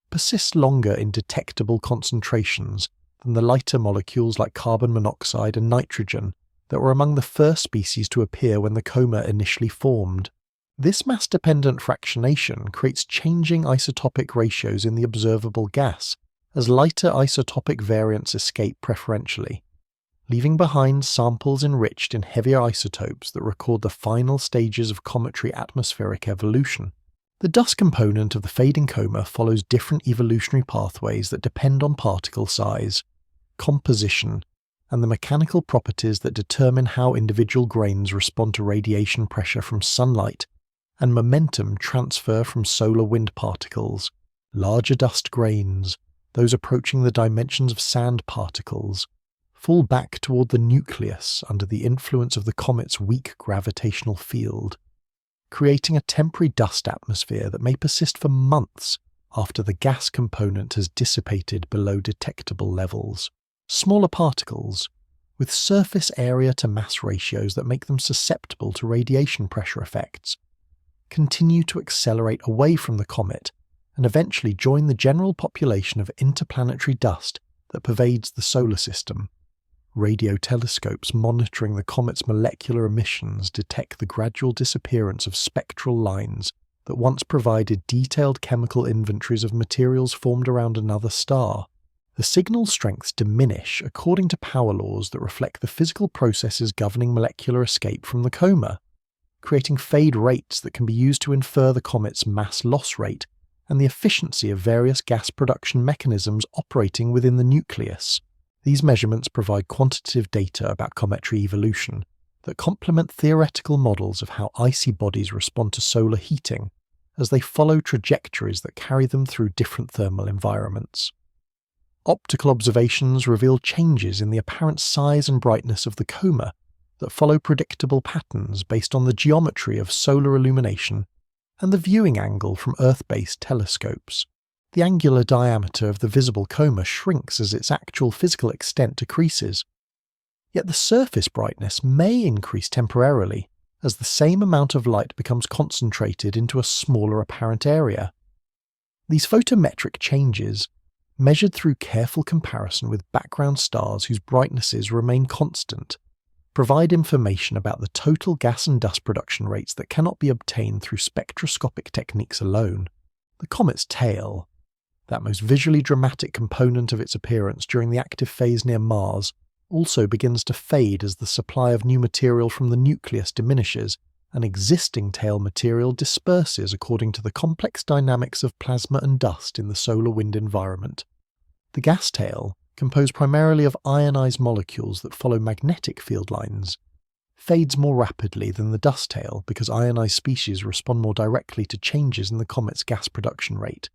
[SPEAKER 1] persists longer in detectable concentrations than the lighter molecules like carbon monoxide and nitrogen that were among the first species to appear when the coma initially formed. This mass-dependent fractionation creates changing isotopic ratios in the observable gas as lighter isotopic variants escape preferentially, leaving behind samples enriched in heavier isotopes that record the final stages of cometary atmospheric evolution. The dust component of the fading coma follows different evolutionary pathways that depend on particle size, composition, and the mechanical properties that determine how individual grains respond to radiation pressure from sunlight and momentum transfer from solar wind particles. Larger dust grains, those approaching the dimensions of sand particles, fall back toward the nucleus under the influence of the comet's weak gravitational field, creating a temporary dust atmosphere that may persist for months after the gas component has dissipated below detectable levels. Smaller particles, with surface area to mass ratios that make them susceptible to radiation pressure effects, continue to accelerate away from the comet and eventually join the general population of interplanetary dust that pervades the solar system. Radio telescopes monitoring the comet's molecular emissions detect the gradual disappearance of spectral lines that once provided detailed chemical inventories of materials formed around another star. The signal strengths diminish according to power laws that reflect the physical processes governing molecular escape from the coma, creating fade rates that can be used to infer the comet's mass loss rate and the efficiency of various gas production mechanisms operating within the nucleus. These measurements provide quantitative data about cometary evolution that complement theoretical models of how icy bodies respond to solar heating as they follow trajectories that carry them through different thermal environments. Optical observations reveal changes in the apparent size and brightness of the coma that follow predictable patterns based on the geometry of solar illumination and the viewing angle from Earth-based telescopes. The angular diameter of the visible coma shrinks as its actual physical extent decreases, yet the surface brightness may increase temporarily as the same amount of light becomes concentrated into a smaller apparent area. These photometric changes, measured through careful comparison with background stars whose brightnesses remain constant, provide information about the total gas and dust production rates that cannot be obtained through spectroscopic techniques alone. The comet's tail, that most visually dramatic component of its appearance during the active phase near Mars, also begins to fade as the supply of new material from the nucleus diminishes and existing tail material disperses according to the complex dynamics of plasma and dust in the solar wind environment. The gas tail, composed primarily of ionized molecules that follow magnetic field lines, fades more rapidly than the dust tail because ionized species respond more directly to changes in the comet's gas production rate.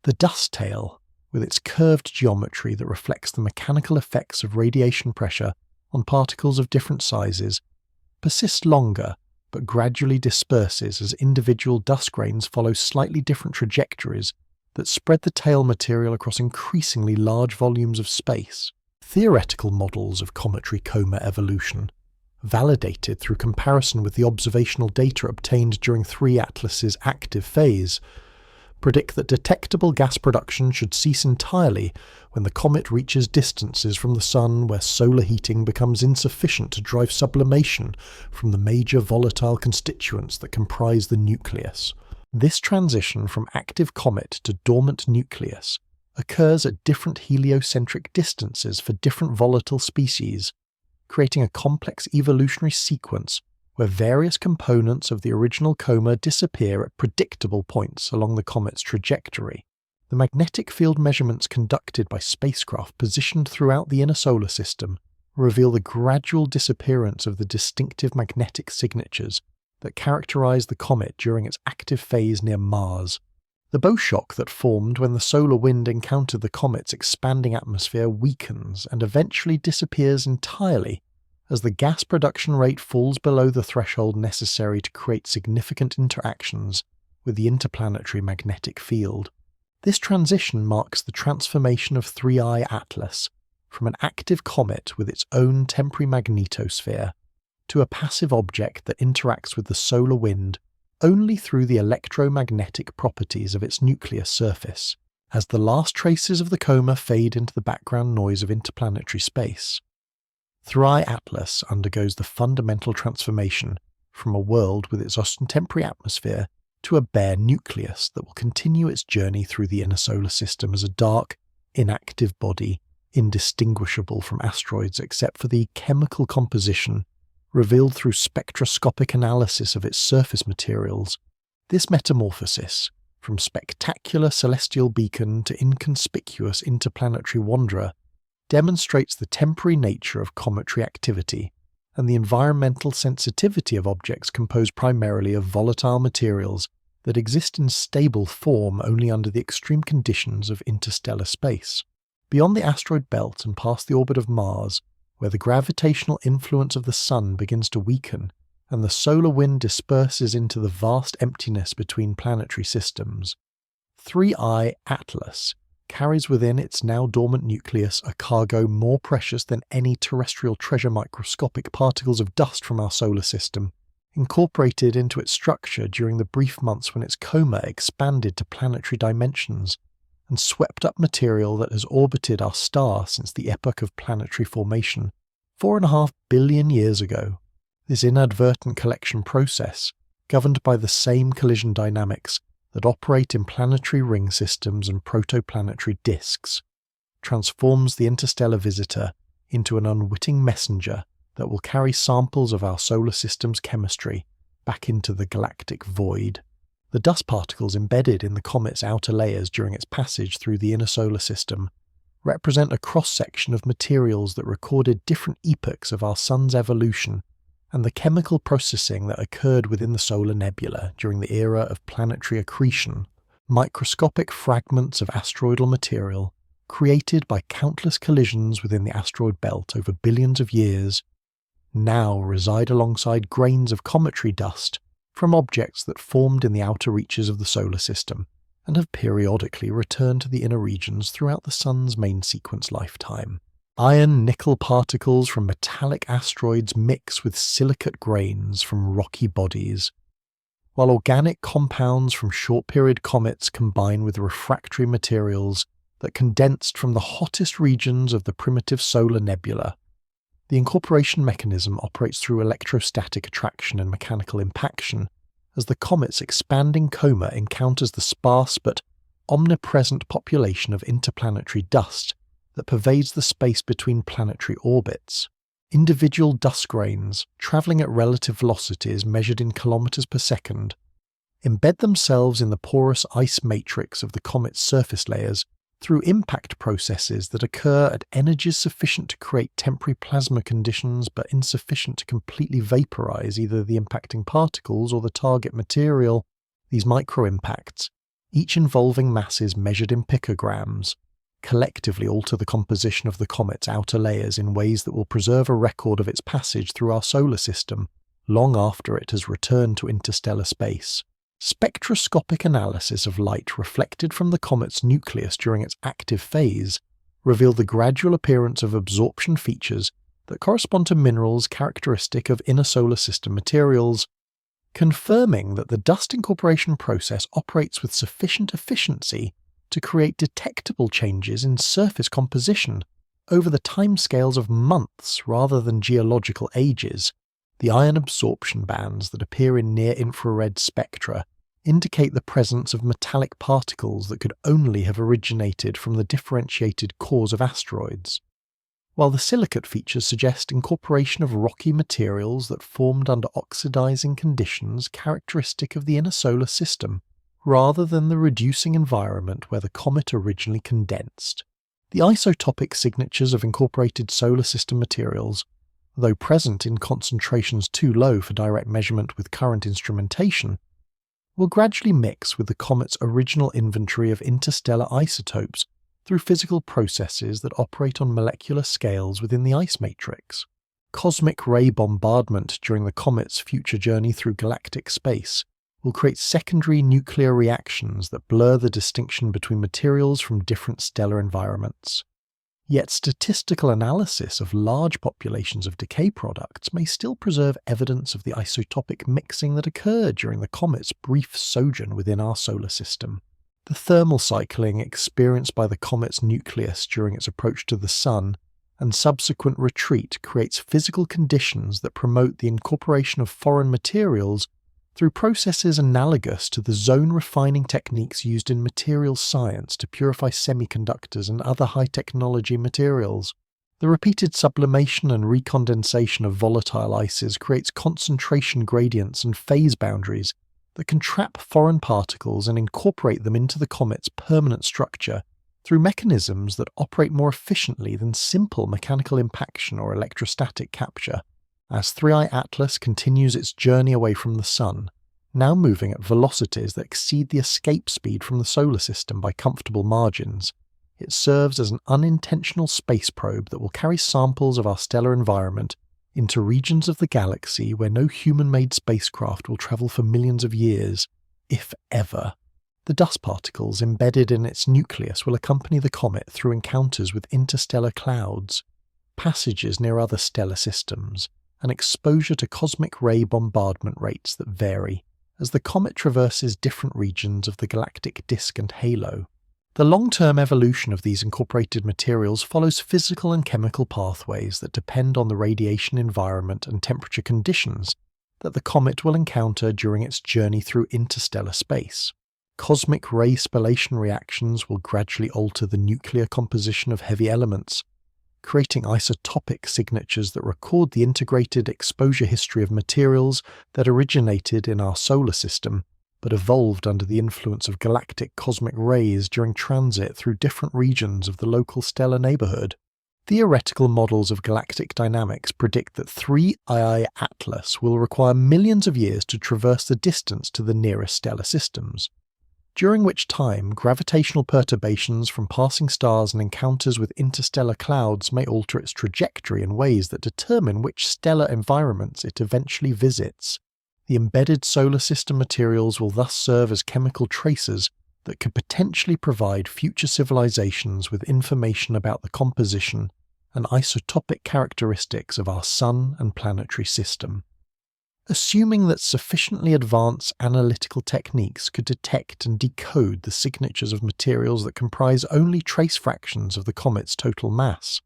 [SPEAKER 1] The dust tail, with its curved geometry that reflects the mechanical effects of radiation pressure on particles of different sizes, persists longer but gradually disperses as individual dust grains follow slightly different trajectories that spread the tail material across increasingly large volumes of space. Theoretical models of cometary coma evolution, validated through comparison with the observational data obtained during 3 Atlas's active phase, predict that detectable gas production should cease entirely when the comet reaches distances from the Sun where solar heating becomes insufficient to drive sublimation from the major volatile constituents that comprise the nucleus. This transition from active comet to dormant nucleus occurs at different heliocentric distances for different volatile species, creating a complex evolutionary sequence where various components of the original coma disappear at predictable points along the comet's trajectory. The magnetic field measurements conducted by spacecraft positioned throughout the inner solar system reveal the gradual disappearance of the distinctive magnetic signatures that characterize the comet during its active phase near Mars. The bow shock that formed when the solar wind encountered the comet's expanding atmosphere weakens and eventually disappears entirely as the gas production rate falls below the threshold necessary to create significant interactions with the interplanetary magnetic field. This transition marks the transformation of 3I Atlas from an active comet with its own temporary magnetosphere to a passive object that interacts with the solar wind only through the electromagnetic properties of its nucleus surface, as the last traces of the coma fade into the background noise of interplanetary space. 3I Atlas undergoes the fundamental transformation from a world with its temporary atmosphere to a bare nucleus that will continue its journey through the inner solar system as a dark, inactive body, indistinguishable from asteroids except for the chemical composition revealed through spectroscopic analysis of its surface materials. This metamorphosis, from spectacular celestial beacon to inconspicuous interplanetary wanderer, demonstrates the temporary nature of cometary activity and the environmental sensitivity of objects composed primarily of volatile materials that exist in stable form only under the extreme conditions of interstellar space. Beyond the asteroid belt and past the orbit of Mars, where the gravitational influence of the Sun begins to weaken and the solar wind disperses into the vast emptiness between planetary systems, 3I Atlas carries within its now dormant nucleus a cargo more precious than any terrestrial treasure: microscopic particles of dust from our solar system, incorporated into its structure during the brief months when its coma expanded to planetary dimensions and swept up material that has orbited our star since the epoch of planetary formation, 4.5 billion years ago. This inadvertent collection process, governed by the same collision dynamics that operate in planetary ring systems and protoplanetary disks, transforms the interstellar visitor into an unwitting messenger that will carry samples of our solar system's chemistry back into the galactic void. The dust particles embedded in the comet's outer layers during its passage through the inner solar system represent a cross-section of materials that recorded different epochs of our Sun's evolution and the chemical processing that occurred within the solar nebula during the era of planetary accretion. Microscopic fragments of asteroidal material, created by countless collisions within the asteroid belt over billions of years, now reside alongside grains of cometary dust from objects that formed in the outer reaches of the solar system and have periodically returned to the inner regions throughout the Sun's main sequence lifetime. Iron-nickel particles from metallic asteroids mix with silicate grains from rocky bodies, while organic compounds from short-period comets combine with refractory materials that condensed from the hottest regions of the primitive solar nebula. The incorporation mechanism operates through electrostatic attraction and mechanical impaction as the comet's expanding coma encounters the sparse but omnipresent population of interplanetary dust that pervades the space between planetary orbits. Individual dust grains, travelling at relative velocities measured in kilometers per second, embed themselves in the porous ice matrix of the comet's surface layers through impact processes that occur at energies sufficient to create temporary plasma conditions but insufficient to completely vaporize either the impacting particles or the target material. These micro-impacts, each involving masses measured in picograms, collectively alter the composition of the comet's outer layers in ways that will preserve a record of its passage through our solar system long after it has returned to interstellar space. Spectroscopic analysis of light reflected from the comet's nucleus during its active phase reveal the gradual appearance of absorption features that correspond to minerals characteristic of inner solar system materials, confirming that the dust incorporation process operates with sufficient efficiency to create detectable changes in surface composition over the timescales of months rather than geological ages. The ion absorption bands that appear in near-infrared spectra indicate the presence of metallic particles that could only have originated from the differentiated cores of asteroids, while the silicate features suggest incorporation of rocky materials that formed under oxidizing conditions characteristic of the inner solar system, rather than the reducing environment where the comet originally condensed. The isotopic signatures of incorporated solar system materials, though present in concentrations too low for direct measurement with current instrumentation, will gradually mix with the comet's original inventory of interstellar isotopes through physical processes that operate on molecular scales within the ice matrix. Cosmic ray bombardment during the comet's future journey through galactic space will create secondary nuclear reactions that blur the distinction between materials from different stellar environments. Yet statistical analysis of large populations of decay products may still preserve evidence of the isotopic mixing that occurred during the comet's brief sojourn within our solar system. The thermal cycling experienced by the comet's nucleus during its approach to the Sun and subsequent retreat creates physical conditions that promote the incorporation of foreign materials through processes analogous to the zone-refining techniques used in materials science to purify semiconductors and other high-technology materials. The repeated sublimation and recondensation of volatile ices creates concentration gradients and phase boundaries that can trap foreign particles and incorporate them into the comet's permanent structure through mechanisms that operate more efficiently than simple mechanical impaction or electrostatic capture. As 3I Atlas continues its journey away from the Sun, now moving at velocities that exceed the escape speed from the solar system by comfortable margins, it serves as an unintentional space probe that will carry samples of our stellar environment into regions of the galaxy where no human-made spacecraft will travel for millions of years, if ever. The dust particles embedded in its nucleus will accompany the comet through encounters with interstellar clouds, passages near other stellar systems, and exposure to cosmic ray bombardment rates that vary as the comet traverses different regions of the galactic disk and halo. The long-term evolution of these incorporated materials follows physical and chemical pathways that depend on the radiation environment and temperature conditions that the comet will encounter during its journey through interstellar space. Cosmic ray spallation reactions will gradually alter the nuclear composition of heavy elements, creating isotopic signatures that record the integrated exposure history of materials that originated in our solar system but evolved under the influence of galactic cosmic rays during transit through different regions of the local stellar neighborhood. Theoretical models of galactic dynamics predict that 3I Atlas will require millions of years to traverse the distance to the nearest stellar systems, during which time gravitational perturbations from passing stars and encounters with interstellar clouds may alter its trajectory in ways that determine which stellar environments it eventually visits. The embedded solar system materials will thus serve as chemical tracers that could potentially provide future civilizations with information about the composition and isotopic characteristics of our Sun and planetary system. Assuming that sufficiently advanced analytical techniques could detect and decode the signatures of materials that comprise only trace fractions of the comet's total mass,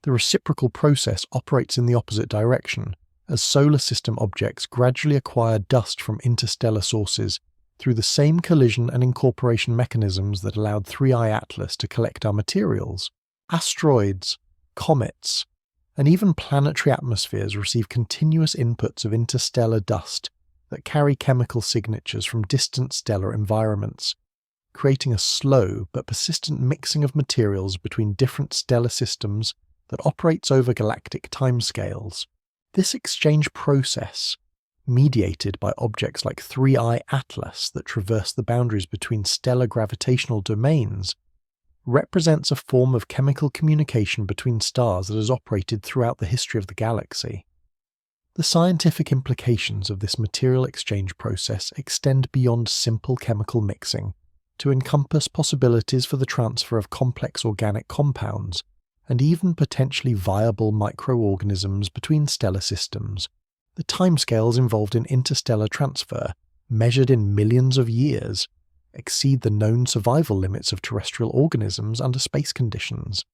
[SPEAKER 1] the reciprocal process operates in the opposite direction, as solar system objects gradually acquire dust from interstellar sources through the same collision and incorporation mechanisms that allowed 3I Atlas to collect our materials. Asteroids, comets, and even planetary atmospheres receive continuous inputs of interstellar dust that carry chemical signatures from distant stellar environments, creating a slow but persistent mixing of materials between different stellar systems that operates over galactic timescales. This exchange process, mediated by objects like 3I Atlas that traverse the boundaries between stellar gravitational domains, represents a form of chemical communication between stars that has operated throughout the history of the galaxy. The scientific implications of this material exchange process extend beyond simple chemical mixing to encompass possibilities for the transfer of complex organic compounds and even potentially viable microorganisms between stellar systems. The timescales involved in interstellar transfer, measured in millions of years, exceed the known survival limits of terrestrial organisms under space conditions.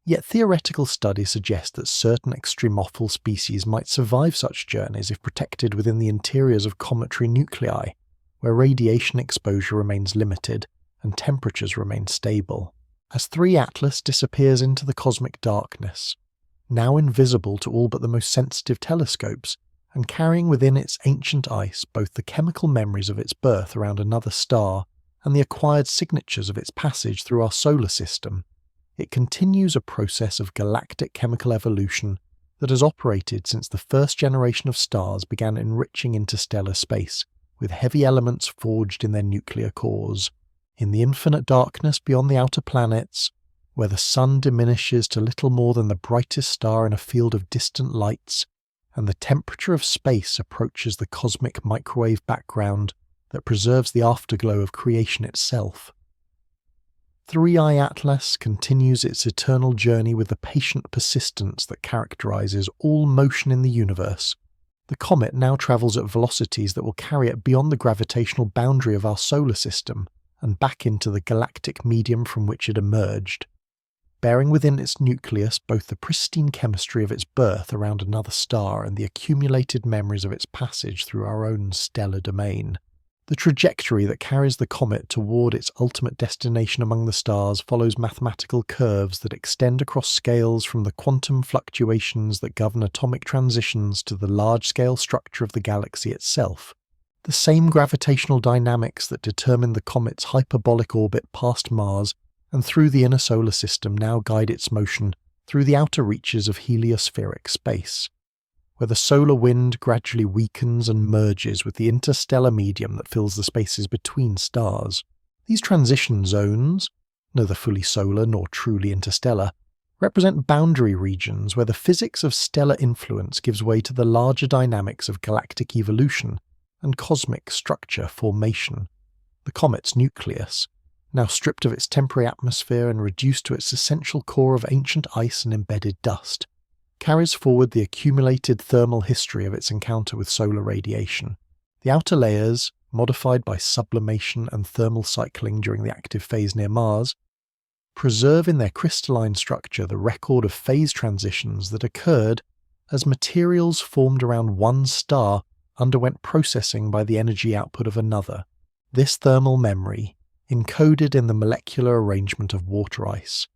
[SPEAKER 1] Yet theoretical studies suggest that certain extremophile species might survive such journeys if protected within the interiors of cometary nuclei, where radiation exposure remains limited and temperatures remain stable. As 3 Atlas disappears into the cosmic darkness, now invisible to all but the most sensitive telescopes, and carrying within its ancient ice both the chemical memories of its birth around another star and the acquired signatures of its passage through our solar system, it continues a process of galactic chemical evolution that has operated since the first generation of stars began enriching interstellar space with heavy elements forged in their nuclear cores. In the infinite darkness beyond the outer planets, where the sun diminishes to little more than the brightest star in a field of distant lights, and the temperature of space approaches the cosmic microwave background that preserves the afterglow of creation itself, 3I Atlas continues its eternal journey with the patient persistence that characterizes all motion in the universe. The comet now travels at velocities that will carry it beyond the gravitational boundary of our solar system and back into the galactic medium from which it emerged, bearing within its nucleus both the pristine chemistry of its birth around another star and the accumulated memories of its passage through our own stellar domain. The trajectory that carries the comet toward its ultimate destination among the stars follows mathematical curves that extend across scales from the quantum fluctuations that govern atomic transitions to the large-scale structure of the galaxy itself. The same gravitational dynamics that determine the comet's hyperbolic orbit past Mars and through the inner solar system now guide its motion through the outer reaches of heliospheric space, where the solar wind gradually weakens and merges with the interstellar medium that fills the spaces between stars. These transition zones, neither fully solar nor truly interstellar, represent boundary regions where the physics of stellar influence gives way to the larger dynamics of galactic evolution and cosmic structure formation. The comet's nucleus, now stripped of its temporary atmosphere and reduced to its essential core of ancient ice and embedded dust, carries forward the accumulated thermal history of its encounter with solar radiation. The outer layers, modified by sublimation and thermal cycling during the active phase near Mars, preserve in their crystalline structure the record of phase transitions that occurred as materials formed around one star underwent processing by the energy output of another. This thermal memory, encoded in the molecular arrangement of water ice,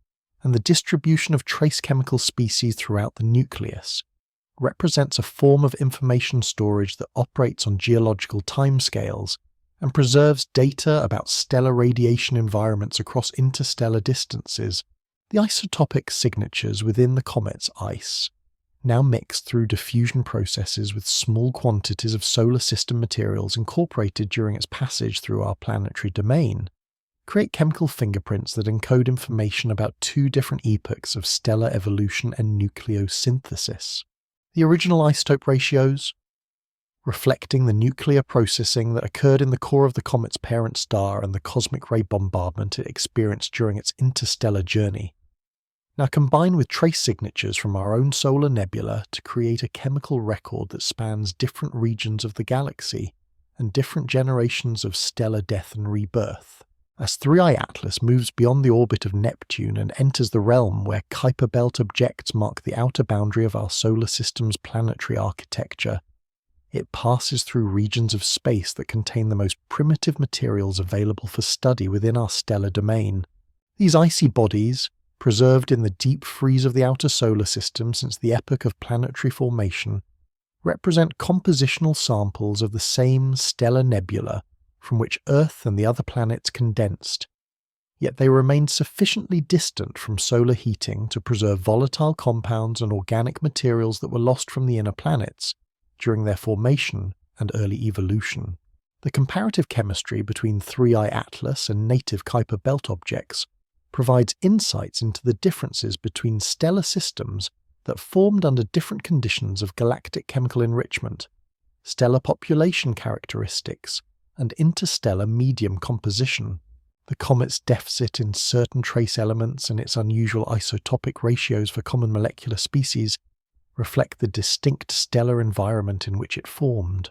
[SPEAKER 1] and the distribution of trace chemical species throughout the nucleus, represents a form of information storage that operates on geological timescales and preserves data about stellar radiation environments across interstellar distances. The isotopic signatures within the comet's ice, now mixed through diffusion processes with small quantities of solar system materials incorporated during its passage through our planetary domain, create chemical fingerprints that encode information about 2 different epochs of stellar evolution and nucleosynthesis. The original isotope ratios, reflecting the nuclear processing that occurred in the core of the comet's parent star and the cosmic ray bombardment it experienced during its interstellar journey, now combine with trace signatures from our own solar nebula to create a chemical record that spans different regions of the galaxy and different generations of stellar death and rebirth. As 3I Atlas moves beyond the orbit of Neptune and enters the realm where Kuiper Belt objects mark the outer boundary of our solar system's planetary architecture, it passes through regions of space that contain the most primitive materials available for study within our stellar domain. These icy bodies, preserved in the deep freeze of the outer solar system since the epoch of planetary formation, represent compositional samples of the same stellar nebula from which Earth and the other planets condensed, yet they remained sufficiently distant from solar heating to preserve volatile compounds and organic materials that were lost from the inner planets during their formation and early evolution. The comparative chemistry between 3I Atlas and native Kuiper Belt objects provides insights into the differences between stellar systems that formed under different conditions of galactic chemical enrichment, stellar population characteristics, and interstellar medium composition. The comet's deficit in certain trace elements and its unusual isotopic ratios for common molecular species reflect the distinct stellar environment in which it formed,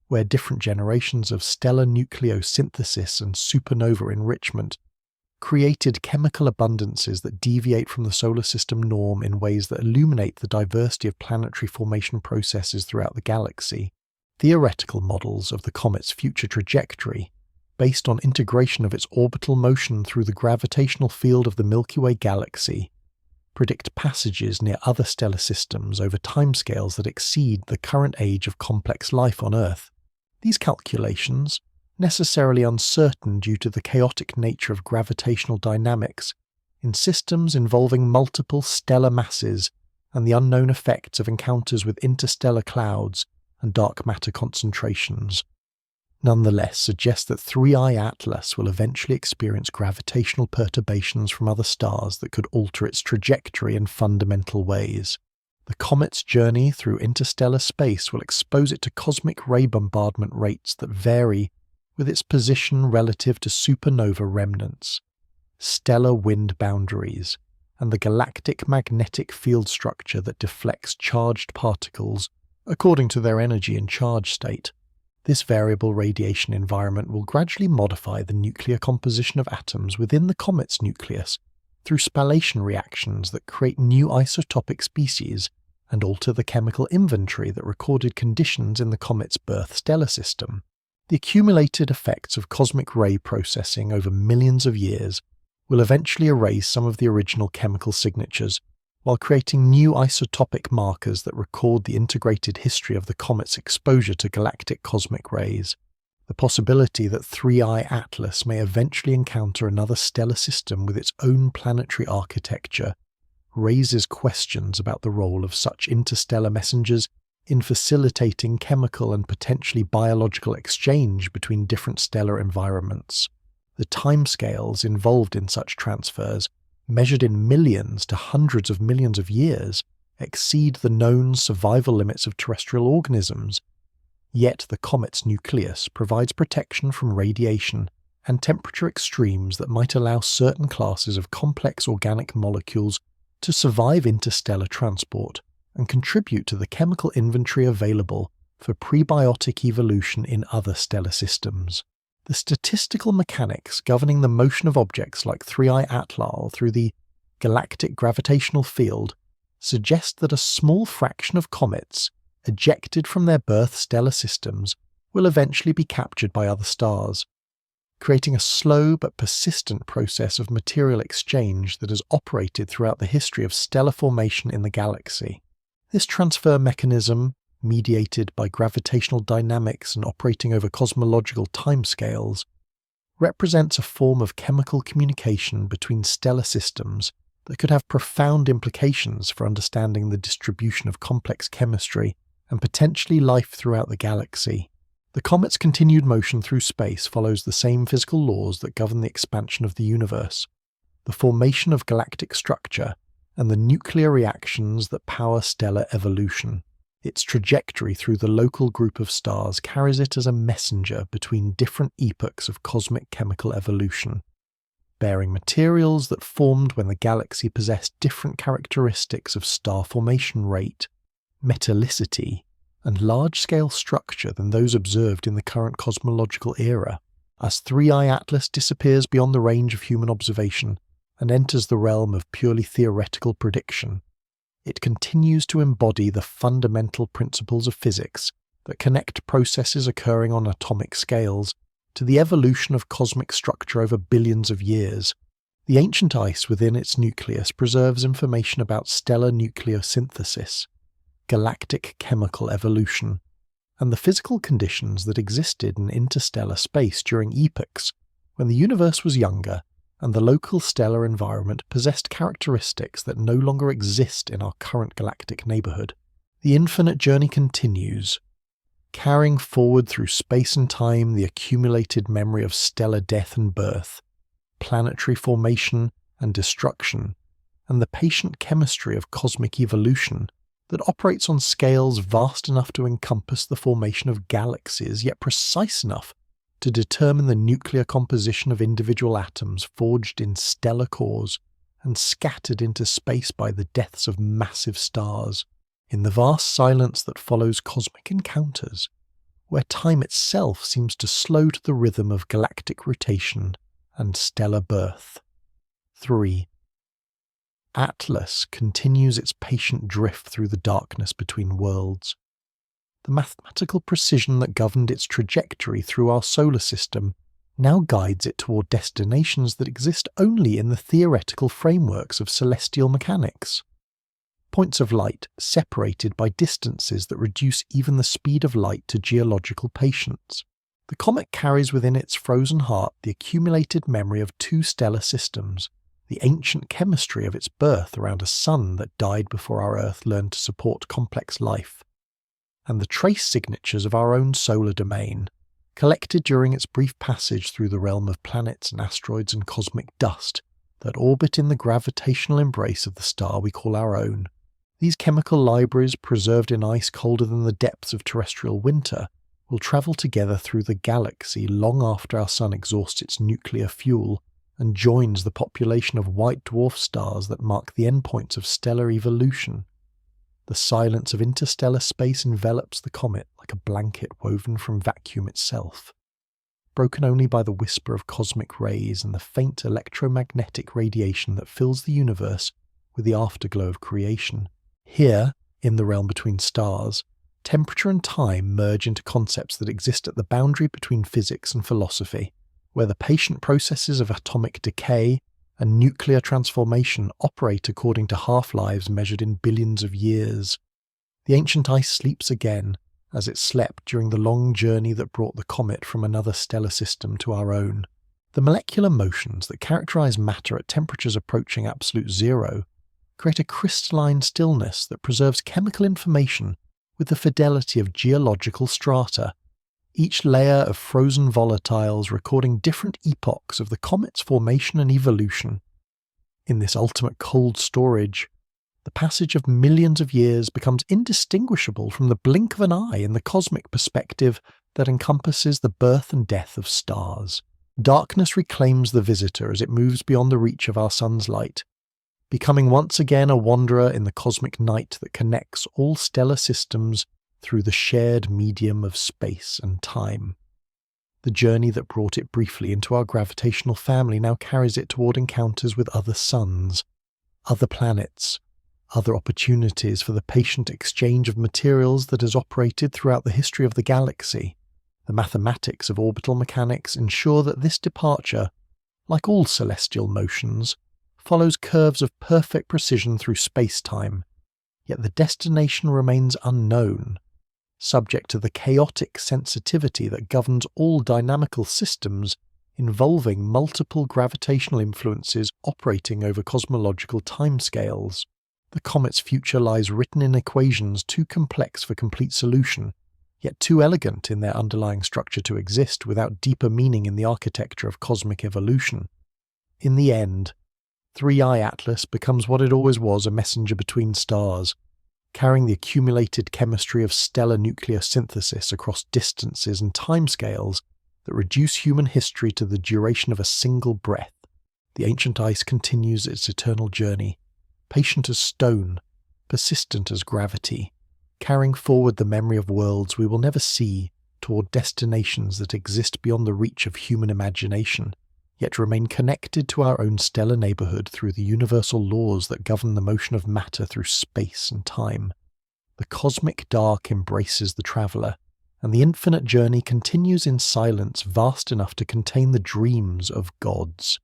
[SPEAKER 1] where different generations of stellar nucleosynthesis and supernova enrichment created chemical abundances that deviate from the solar system norm in ways that illuminate the diversity of planetary formation processes throughout the galaxy. Theoretical models of the comet's future trajectory, based on integration of its orbital motion through the gravitational field of the Milky Way galaxy, predict passages near other stellar systems over timescales that exceed the current age of complex life on Earth. These calculations, necessarily uncertain due to the chaotic nature of gravitational dynamics, in systems involving multiple stellar masses and the unknown effects of encounters with interstellar clouds and dark matter concentrations, nonetheless suggest that 3I Atlas will eventually experience gravitational perturbations from other stars that could alter its trajectory in fundamental ways. The comet's journey through interstellar space will expose it to cosmic ray bombardment rates that vary with its position relative to supernova remnants, stellar wind boundaries, and the galactic magnetic field structure that deflects charged particles according to their energy and charge state. This variable radiation environment will gradually modify the nuclear composition of atoms within the comet's nucleus through spallation reactions that create new isotopic species and alter the chemical inventory that recorded conditions in the comet's birth stellar system. The accumulated effects of cosmic ray processing over millions of years will eventually erase some of the original chemical signatures, while creating new isotopic markers that record the integrated history of the comet's exposure to galactic cosmic rays. The possibility that 3I Atlas may eventually encounter another stellar system with its own planetary architecture raises questions about the role of such interstellar messengers in facilitating chemical and potentially biological exchange between different stellar environments. The timescales involved in such transfers, measured in millions to hundreds of millions of years, exceed the known survival limits of terrestrial organisms. Yet the comet's nucleus provides protection from radiation and temperature extremes that might allow certain classes of complex organic molecules to survive interstellar transport and contribute to the chemical inventory available for prebiotic evolution in other stellar systems. The statistical mechanics governing the motion of objects like 3I Atlas through the galactic gravitational field suggest that a small fraction of comets ejected from their birth stellar systems will eventually be captured by other stars, creating a slow but persistent process of material exchange that has operated throughout the history of stellar formation in the galaxy. This transfer mechanism, mediated by gravitational dynamics and operating over cosmological timescales, represents a form of chemical communication between stellar systems that could have profound implications for understanding the distribution of complex chemistry and potentially life throughout the galaxy. The comet's continued motion through space follows the same physical laws that govern the expansion of the universe, the formation of galactic structure, and the nuclear reactions that power stellar evolution. Its trajectory through the local group of stars carries it as a messenger between different epochs of cosmic chemical evolution, bearing materials that formed when the galaxy possessed different characteristics of star formation rate, metallicity, and large-scale structure than those observed in the current cosmological era. As 3I Atlas disappears beyond the range of human observation and enters the realm of purely theoretical prediction, it continues to embody the fundamental principles of physics that connect processes occurring on atomic scales to the evolution of cosmic structure over billions of years. The ancient ice within its nucleus preserves information about stellar nucleosynthesis, galactic chemical evolution, and the physical conditions that existed in interstellar space during epochs when the universe was younger and the local stellar environment possessed characteristics that no longer exist in our current galactic neighborhood. The infinite journey continues, carrying forward through space and time the accumulated memory of stellar death and birth, planetary formation and destruction, and the patient chemistry of cosmic evolution that operates on scales vast enough to encompass the formation of galaxies, yet precise enough to determine the nuclear composition of individual atoms forged in stellar cores and scattered into space by the deaths of massive stars. In the vast silence that follows cosmic encounters, where time itself seems to slow to the rhythm of galactic rotation and stellar birth. 3. Atlas continues its patient drift through the darkness between worlds. The mathematical precision that governed its trajectory through our solar system now guides it toward destinations that exist only in the theoretical frameworks of celestial mechanics. Points of light separated by distances that reduce even the speed of light to geological patience. The comet carries within its frozen heart the accumulated memory of two stellar systems, the ancient chemistry of its birth around a sun that died before our Earth learned to support complex life, and the trace signatures of our own solar domain, collected during its brief passage through the realm of planets and asteroids and cosmic dust that orbit in the gravitational embrace of the star we call our own. These chemical libraries, preserved in ice colder than the depths of terrestrial winter, will travel together through the galaxy long after our sun exhausts its nuclear fuel and joins the population of white dwarf stars that mark the endpoints of stellar evolution. The silence of interstellar space envelops the comet like a blanket woven from vacuum itself, broken only by the whisper of cosmic rays and the faint electromagnetic radiation that fills the universe with the afterglow of creation. Here, in the realm between stars, temperature and time merge into concepts that exist at the boundary between physics and philosophy, where the patient processes of atomic decay and nuclear transformation operate according to half-lives measured in billions of years. The ancient ice sleeps again, as it slept during the long journey that brought the comet from another stellar system to our own. The molecular motions that characterize matter at temperatures approaching absolute zero create a crystalline stillness that preserves chemical information with the fidelity of geological strata, each layer of frozen volatiles recording different epochs of the comet's formation and evolution. In this ultimate cold storage, the passage of millions of years becomes indistinguishable from the blink of an eye in the cosmic perspective that encompasses the birth and death of stars. Darkness reclaims the visitor as it moves beyond the reach of our sun's light, becoming once again a wanderer in the cosmic night that connects all stellar systems through the shared medium of space and time. The journey that brought it briefly into our gravitational family now carries it toward encounters with other suns, other planets, other opportunities for the patient exchange of materials that has operated throughout the history of the galaxy. The mathematics of orbital mechanics ensure that this departure, like all celestial motions, follows curves of perfect precision through space-time, yet the destination remains unknown, subject to the chaotic sensitivity that governs all dynamical systems involving multiple gravitational influences operating over cosmological timescales. The comet's future lies written in equations too complex for complete solution, yet too elegant in their underlying structure to exist without deeper meaning in the architecture of cosmic evolution. In the end, 3i Atlas becomes what it always was, a messenger between stars, carrying the accumulated chemistry of stellar nuclear synthesis across distances and timescales that reduce human history to the duration of a single breath. The ancient ice continues its eternal journey, patient as stone, persistent as gravity, carrying forward the memory of worlds we will never see toward destinations that exist beyond the reach of human imagination, yet remain connected to our own stellar neighborhood through the universal laws that govern the motion of matter through space and time. The cosmic dark embraces the traveler, and the infinite journey continues in silence vast enough to contain the dreams of gods.